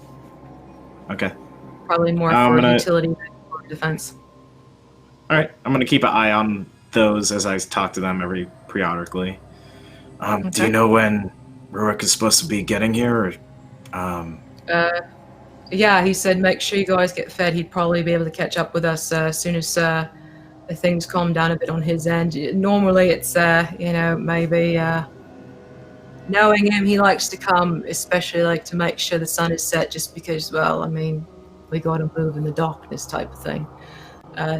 Okay. Probably more for utility than for defense. All right, I'm gonna keep an eye on those as I talk to them periodically. Okay. Do you know when Rurik is supposed to be getting here? Or, yeah, he said make sure you guys get fed. He'd probably be able to catch up with us as soon as the things calm down a bit on his end. Normally, it's maybe. Knowing him, he likes to come, especially like to make sure the sun is set, just because, well, I mean, we got to move in the darkness type of thing.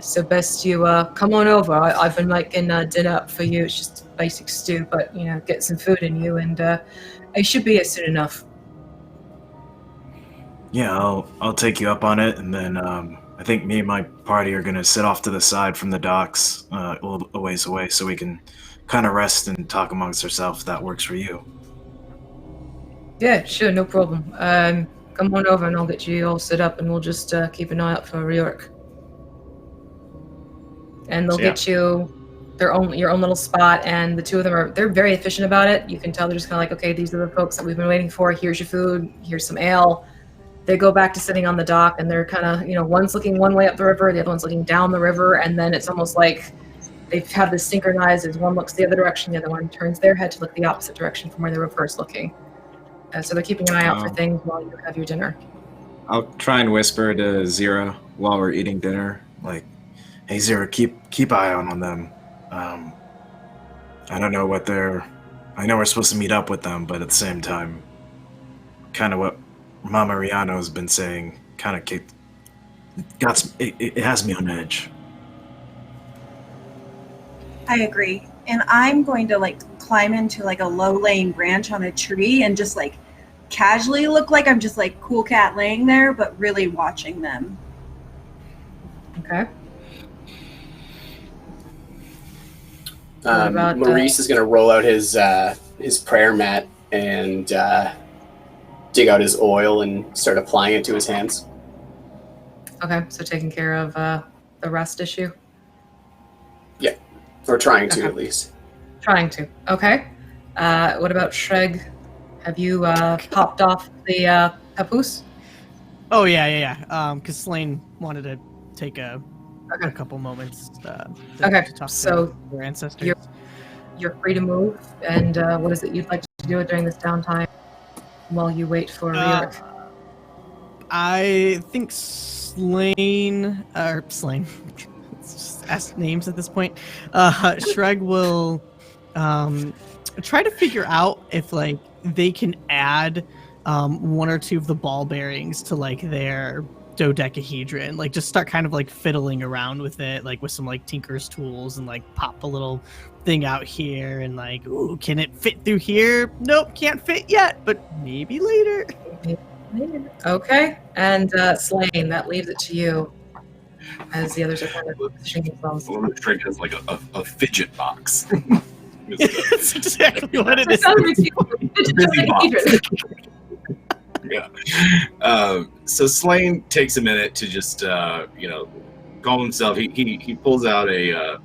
So best you come on over. I've been making dinner up for you. It's just basic stew, but get some food in you, and it should be here soon enough. Yeah, I'll take you up on it, and then I think me and my party are gonna sit off to the side from the docks, a little ways away, so we can kind of rest and talk amongst ourselves. If that works for you. Yeah, sure, no problem. Come on over and I'll get you all set up, and we'll just keep an eye out for York. And they'll get you your own little spot, and the two of them they're very efficient about it. You can tell they're just kind of like, okay, these are the folks that we've been waiting for. Here's your food. Here's some ale. They go back to sitting on the dock, and they're kind of, one's looking one way up the river, the other one's looking down the river, and then it's almost like they have this synchronized as one looks the other direction, the other one turns their head to look the opposite direction from where they were first looking. So they're keeping an eye out for things while you have your dinner. I'll try and whisper to Zira while we're eating dinner, like, hey Zira, keep eye on them. I don't know what I know we're supposed to meet up with them, but at the same time, kind of what Mama Rihanna has been saying, kind of it has me on edge. I agree. And I'm going to climb into a low-laying branch on a tree and just casually look like I'm just cool cat laying there, but really watching them. Okay. Maurice is going to roll out his prayer mat and dig out his oil and start applying it to his hands. Okay, so taking care of the rust issue? Yeah, or trying to at least. Trying to. Okay. What about Shreg? Have you popped off the papoose? Oh yeah. Because Slane wanted to take a couple moments to talk to their ancestors. You're free to move. And what is it you'd like to do during this downtime while you wait for Riorek? I think Slane. Let's just ask names at this point. Shreg will try to figure out if like they can add one or two of the ball bearings to like their dodecahedron, like just start kind of like fiddling around with it, like with some like tinker's tools, and like pop a little thing out here and like, ooh, can it fit through here? Nope, can't fit yet, but maybe later. Okay, and Slane, that leaves it to you as the others are kind of positioning themselves. Shreg has like a fidget box. That's exactly what it is. Busy box. Yeah. So Slane takes a minute to just calm himself. He pulls out a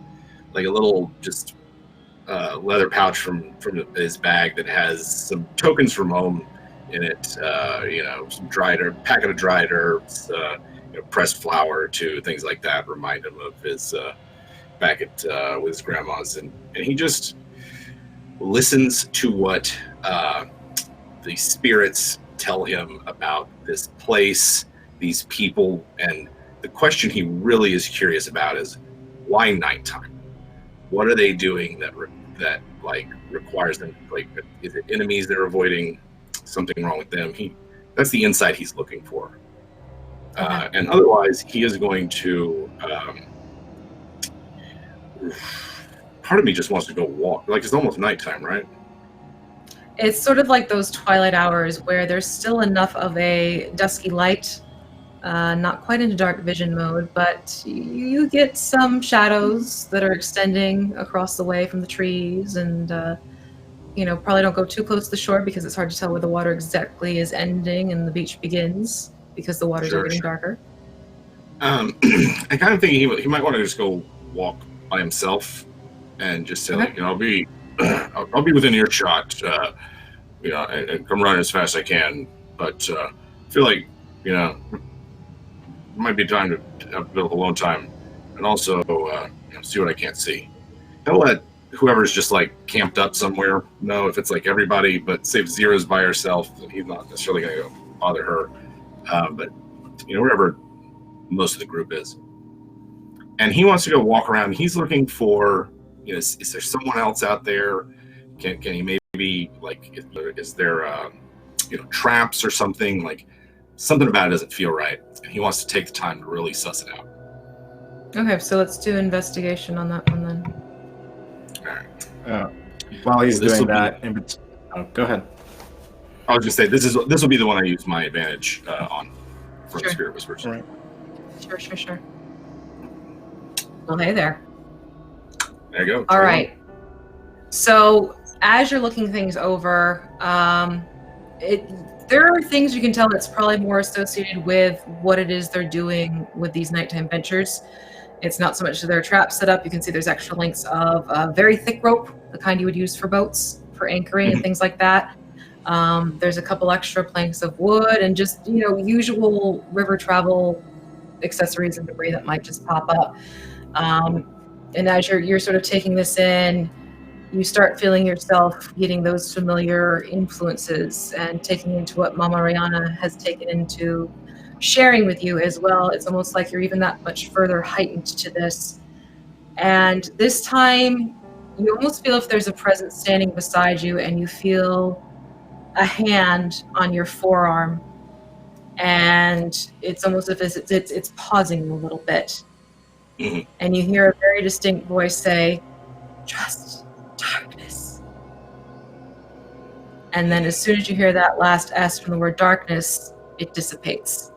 little just leather pouch from his bag that has some tokens from home in it. Some packet of dried herbs, pressed flour to things like that. Remind him of his back at with his grandma's, and he just listens to what the spirits tell him about this place, these people, and the question he really is curious about is why nighttime? What are they doing that requires them? Like, is it enemies they're avoiding? Something wrong with them? That's the insight he's looking for. And otherwise, he is going to. Part of me just wants to go walk. Like, it's almost nighttime, right? It's sort of like those twilight hours where there's still enough of a dusky light, not quite into dark vision mode, but you get some shadows that are extending across the way from the trees, and probably don't go too close to the shore because it's hard to tell where the water exactly is ending and the beach begins because the waters are getting darker. I kind of think he might want to just go walk by himself and just say, I'll be within earshot, and come run as fast as I can. But I feel like, it might be time to have a bit of alone time, and also see what I can't see. He'll let whoever's just like camped up somewhere know if it's like everybody, but say if Zira's by herself, he's not necessarily going to go bother her. But wherever most of the group is, and he wants to go walk around. He's looking for, is there someone else out there? Can he maybe like, is there traps or something? Like something about it doesn't feel right, and he wants to take the time to really suss it out. Okay, so let's do investigation on that one then. All right. While he's doing that, go ahead. I was going to say this will be the one I use my advantage on for the Spirit Whispers. Right. Sure. Well, hey there. There you go. All right. So as you're looking things over, there are things you can tell that's probably more associated with what it is they're doing with these nighttime ventures. It's not so much their trap set up. You can see there's extra lengths of very thick rope, the kind you would use for boats, for anchoring and things like that. There's a couple extra planks of wood and just, usual river travel accessories and debris that might just pop up. And as you're sort of taking this in, you start feeling yourself getting those familiar influences and taking into what Mama Rihanna has taken into sharing with you as well. It's almost like you're even that much further heightened to this. And this time, you almost feel if there's a presence standing beside you and you feel a hand on your forearm. And it's almost as if it's pausing a little bit. Mm-hmm. And you hear a very distinct voice say, "Trust darkness." And then as soon as you hear that last S from the word darkness, it dissipates.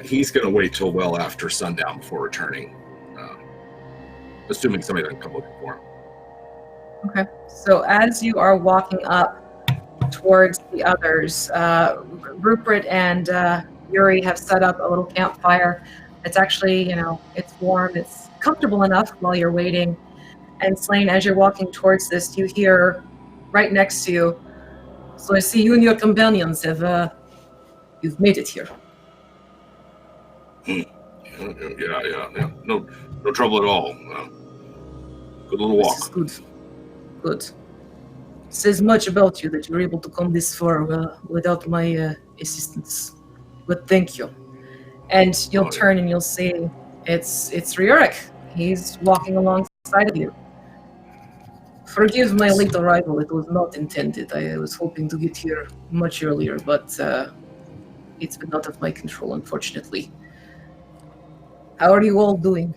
He's going to wait till well after sundown before returning, assuming somebody doesn't come looking for him. Okay. So as you are walking up towards the others, Rupert and Yuri have set up a little campfire. It's actually, it's warm, it's comfortable enough while you're waiting. And Slain, as you're walking towards this, you hear right next to you, so I see you and your companions you've made it here. Yeah. No trouble at all. Good little walk. This is good. Says much about you that you were able to come this far without my assistance. But thank you. And you'll turn and you'll see it's Riorik. He's walking alongside of you. Forgive my late arrival. It was not intended. I was hoping to get here much earlier, but it's been out of my control, unfortunately. How are you all doing?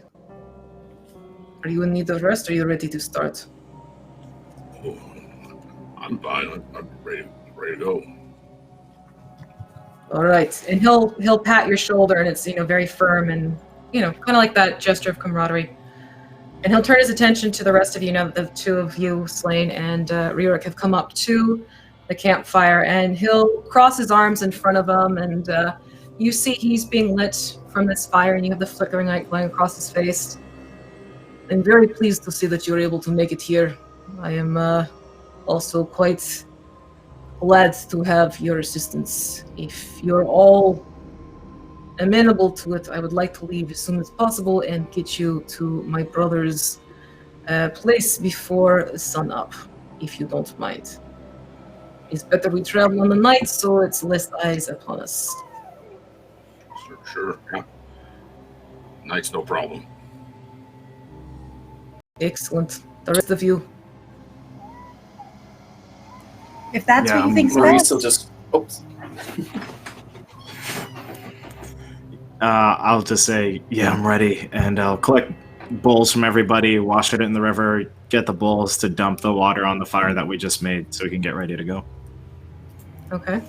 Are you in need of rest, or are you ready to start? Oh, I'm fine. I'm ready to go. All right, and he'll pat your shoulder, and it's very firm and kind of like that gesture of camaraderie. And he'll turn his attention to the rest of you now that the two of you, Slain and Riorik, have come up to the campfire, and he'll cross his arms in front of him, and you see he's being lit from this fire, and you have the flickering light going across his face. I'm very pleased to see that you're able to make it here. I am also quite glad to have your assistance. If you're all amenable to it, I would like to leave as soon as possible and get you to my brother's place before sunup, if you don't mind. It's better we travel on the night, so it's less eyes upon us. Sure. Yeah. Night's no problem. Excellent. The rest of you? If that's what you think's Maurice best. will just... Oops. I'll just say, yeah, I'm ready, and I'll collect bowls from everybody, wash it in the river, get the bowls to dump the water on the fire that we just made so we can get ready to go. Okay.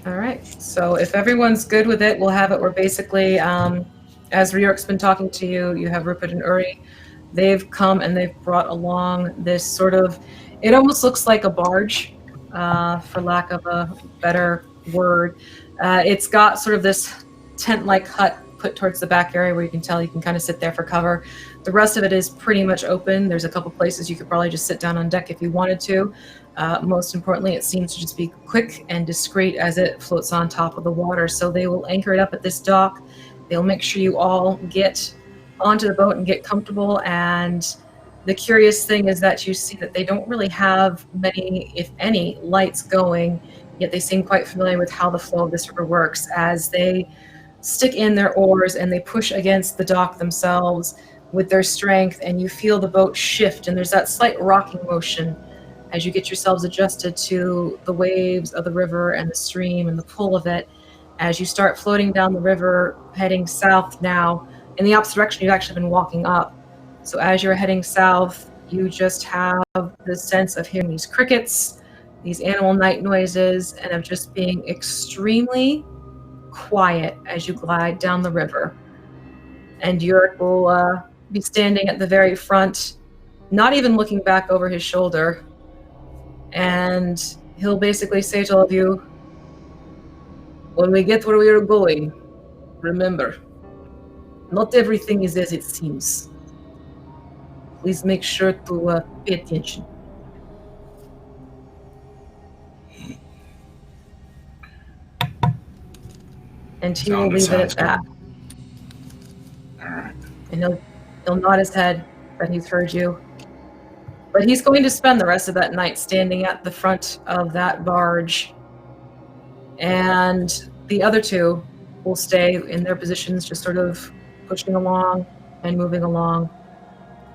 All right. So if everyone's good with it, we'll have it where basically, as Riorik's been talking to you, you have Rupert and Uri. They've come and they've brought along this sort of, it almost looks like a barge, for lack of a better word. It's got sort of this tent-like hut put towards the back area where you can tell you can kind of sit there for cover. The rest of it is pretty much open. There's a couple places you could probably just sit down on deck if you wanted to. Most importantly, it seems to just be quick and discreet as it floats on top of the water. So they will anchor it up at this dock. They'll make sure you all get onto the boat and get comfortable. And the curious thing is that you see that they don't really have many, if any, lights going, yet they seem quite familiar with how the flow of this river works as they stick in their oars and they push against the dock themselves with their strength, and you feel the boat shift, and there's that slight rocking motion as you get yourselves adjusted to the waves of the river and the stream and the pull of it as you start floating down the river, heading south now in the opposite direction you've actually been walking up. So as you're heading south, you just have the sense of hearing these crickets, these animal night noises, and of just being extremely quiet as you glide down the river. And Yurick will be standing at the very front, not even looking back over his shoulder. And he'll basically say to all of you, when we get where we are going, remember, not everything is as it seems. Please make sure to pay attention. And he will leave it at that. All right. And he'll nod his head that he's heard you. But he's going to spend the rest of that night standing at the front of that barge. And the other two will stay in their positions, just sort of pushing along and moving along.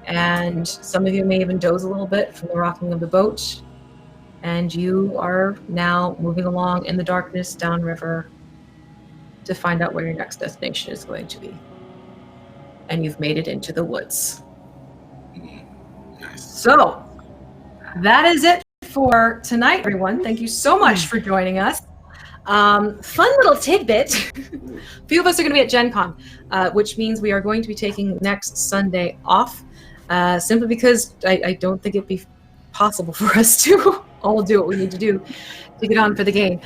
And some of you may even doze a little bit from the rocking of the boat. And you are now moving along in the darkness downriver to find out where your next destination is going to be. And you've made it into the woods. Nice. So, that is it for tonight, everyone. Thank you so much for joining us. Fun little tidbit. A few of us are going to be at Gen Con, which means we are going to be taking next Sunday off. simply because I don't think it'd be possible for us to all do what we need to do to get on for the game.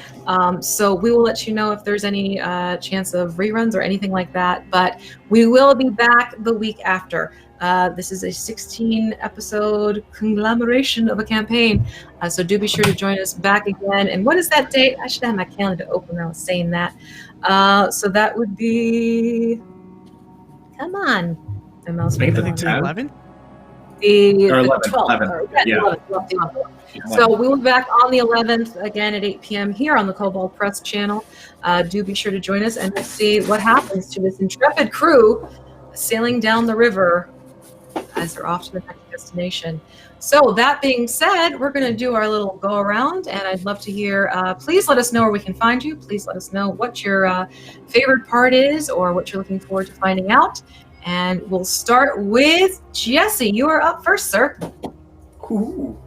So we will let you know if there's any chance of reruns or anything like that, but we will be back the week after. This is a 16-episode conglomeration of a campaign, so do be sure to join us back again. And what is that date? I should have my calendar open when I was saying that. So that would be... Come on. I think the 11th? The 11th. 12th. Yeah. 11th. So we will be back on the 11th again at 8 p.m. here on the Kobold Press channel. Do be sure to join us, and we'll see what happens to this intrepid crew sailing down the river as they're off to the next destination. So that being said, we're going to do our little go around, and I'd love to hear, please let us know where we can find you. Please let us know what your favorite part is or what you're looking forward to finding out. And we'll start with Jesse. You are up first, sir. Ooh.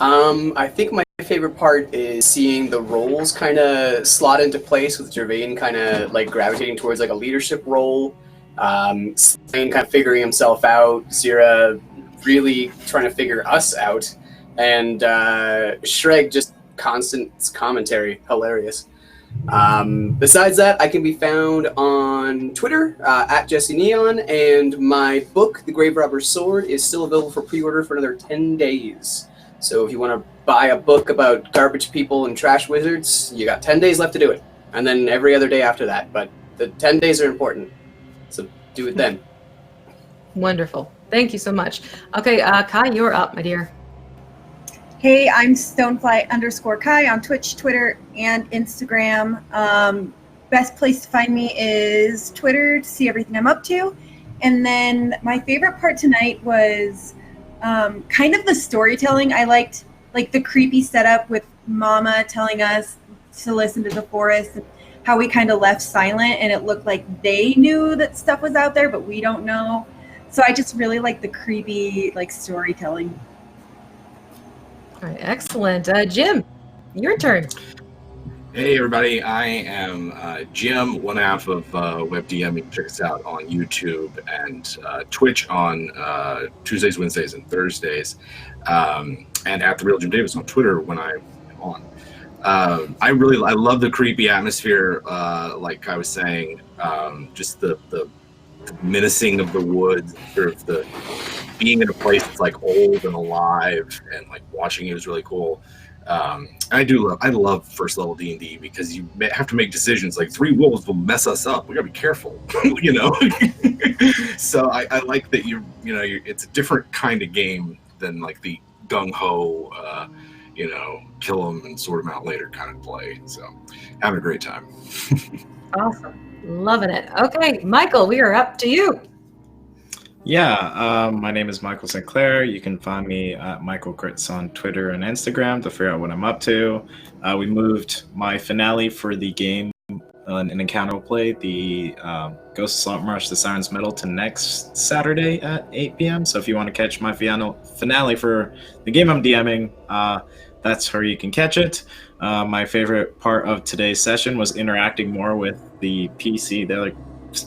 I think my favorite part is seeing the roles kind of slot into place, with Gervain kind of like gravitating towards like a leadership role, Slain kind of figuring himself out, Zira really trying to figure us out, and Shreg just constant commentary, hilarious. Besides that, I can be found on Twitter at Jesse Neon, and my book, The Grave Robber's Sword, is still available for pre-order for another 10 days. So if you want to buy a book about garbage people and trash wizards, you got 10 days left to do it, and then every other day after that. But the 10 days are important, so do it then. Wonderful. Thank you so much. Okay, Kai, you're up, my dear. Hey, I'm Stonefly_Kai on Twitch, Twitter, and Instagram. Best place to find me is Twitter to see everything I'm up to. And then my favorite part tonight was kind of the storytelling. I liked like the creepy setup with Mama telling us to listen to the forest, and how we kind of left silent and it looked like they knew that stuff was out there, but we don't know. So I just really like the creepy like storytelling. All right, excellent. Jim, your turn. Hey everybody, I am Jim, one half of WebDM. You can check us out on YouTube and Twitch on Tuesdays, Wednesdays, and Thursdays, and at The Real Jim Davis on Twitter when I'm on. I love the creepy atmosphere, like I was saying, just the menacing of the woods, sort of the being in a place that's like old and alive, and like watching it was really cool. I love first level D&D because you have to make decisions. Like 3 wolves will mess us up. We gotta be careful, you know. So I like that it's a different kind of game than like the gung ho, kill them and sort them out later kind of play. So having a great time. Awesome. Loving it. Okay, Michael, we are up to you. Yeah, my name is Michael Sinclair. You can find me at Michael Crits on Twitter and Instagram to figure out what I'm up to. We moved my finale for the game, an encounter we'll play, the Ghost of Slump Rush, the Siren's Medal, to next Saturday at 8 p.m. So if you want to catch my finale for the game I'm DMing, that's where you can catch it. My favorite part of today's session was interacting more with the PC, the other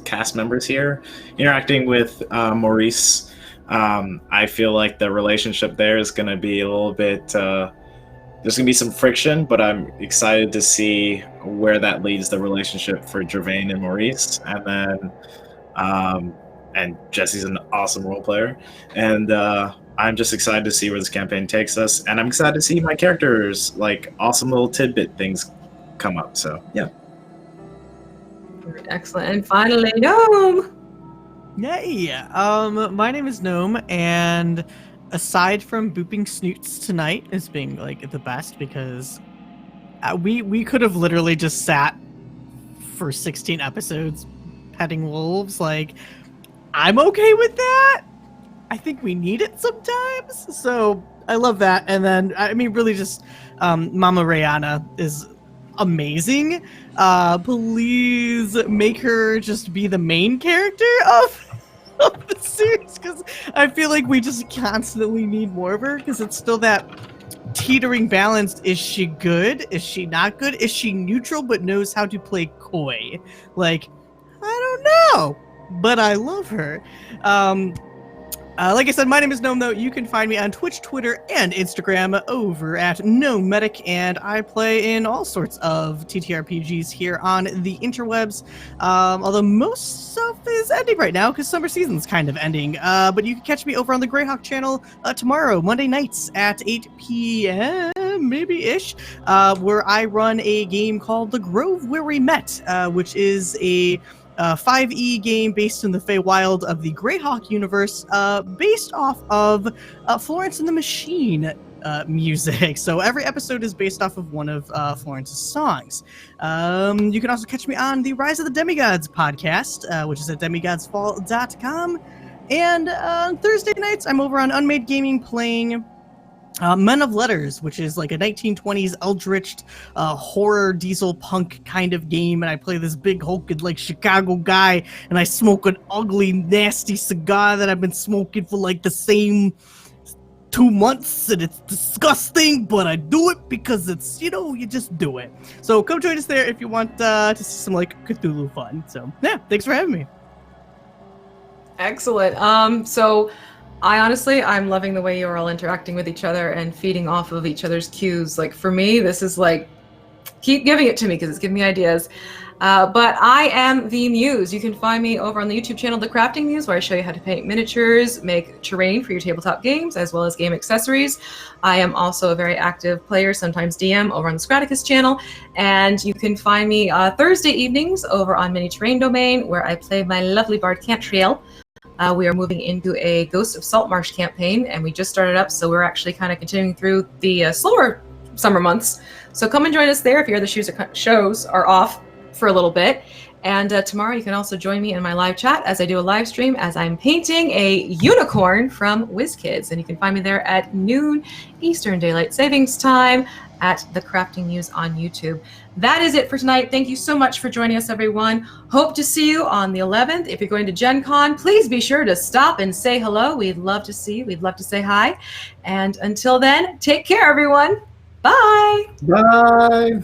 cast members here, interacting with Maurice. I feel like the relationship there is going to be a little bit, there's going to be some friction, but I'm excited to see where that leads the relationship for Gervain and Maurice. And then, and Jesse's an awesome role player. And I'm just excited to see where this campaign takes us. And I'm excited to see my characters, like, awesome little tidbit things come up. So, yeah. Excellent. And finally, Gnome. Yay! My name is Gnome, and aside from booping snoots tonight as being like the best, because we could have literally just sat for 16 episodes petting wolves. Like, I'm okay with that. I think we need it sometimes. So I love that. And then I mean, really, just Mama Rihanna is amazing. Please make her just be the main character of the series, because I feel like we just constantly need more of her, because it's still that teetering balance. Is she good? Is she not good? Is she neutral but knows how to play coy? Like, I don't know, but I love her. Like I said, my name is Gnome, though. You can find me on Twitch, Twitter, and Instagram over at Gnome Medic, and I play in all sorts of TTRPGs here on the interwebs. Although most stuff is ending right now because summer season's kind of ending. But you can catch me over on the Greyhawk channel tomorrow, Monday nights at 8 p.m. maybe-ish, where I run a game called The Grove Where We Met, which is a 5e game based in the Feywild of the Greyhawk universe, based off of Florence and the Machine music. So every episode is based off of one of Florence's songs. You can also catch me on the Rise of the Demigods podcast, which is at demigodsfall.com. And on Thursday nights, I'm over on Unmade Gaming playing Men of Letters, which is like a 1920s eldritch horror diesel punk kind of game, and I play this big hulked like Chicago guy, and I smoke an ugly nasty cigar that I've been smoking for like the same 2 months, and it's disgusting, but I do it because it's, you just do it. So come join us there if you want to see some like Cthulhu fun. So yeah, thanks for having me. Excellent. So I'm loving the way you're all interacting with each other and feeding off of each other's cues. Like for me, this is like, keep giving it to me because it's giving me ideas. But I am the Muse. You can find me over on the YouTube channel, The Crafting Muse, where I show you how to paint miniatures, make terrain for your tabletop games, as well as game accessories. I am also a very active player, sometimes DM, over on the Scraticus channel. And you can find me Thursday evenings over on Mini Terrain Domain, where I play my lovely bard Cantriel. We are moving into a Ghost of Saltmarsh campaign, and we just started up, so we're actually kind of continuing through the slower summer months. So come and join us there if your other shows are off for a little bit. And tomorrow you can also join me in my live chat as I do a live stream as I'm painting a unicorn from WizKids. And you can find me there at noon Eastern Daylight Savings Time at The Crafting Muse on YouTube. That is it for tonight. Thank you so much for joining us, everyone. Hope to see you on the 11th. If you're going to Gen Con, please be sure to stop and say hello. We'd love to see you. We'd love to say hi. And until then, take care, everyone. Bye. Bye.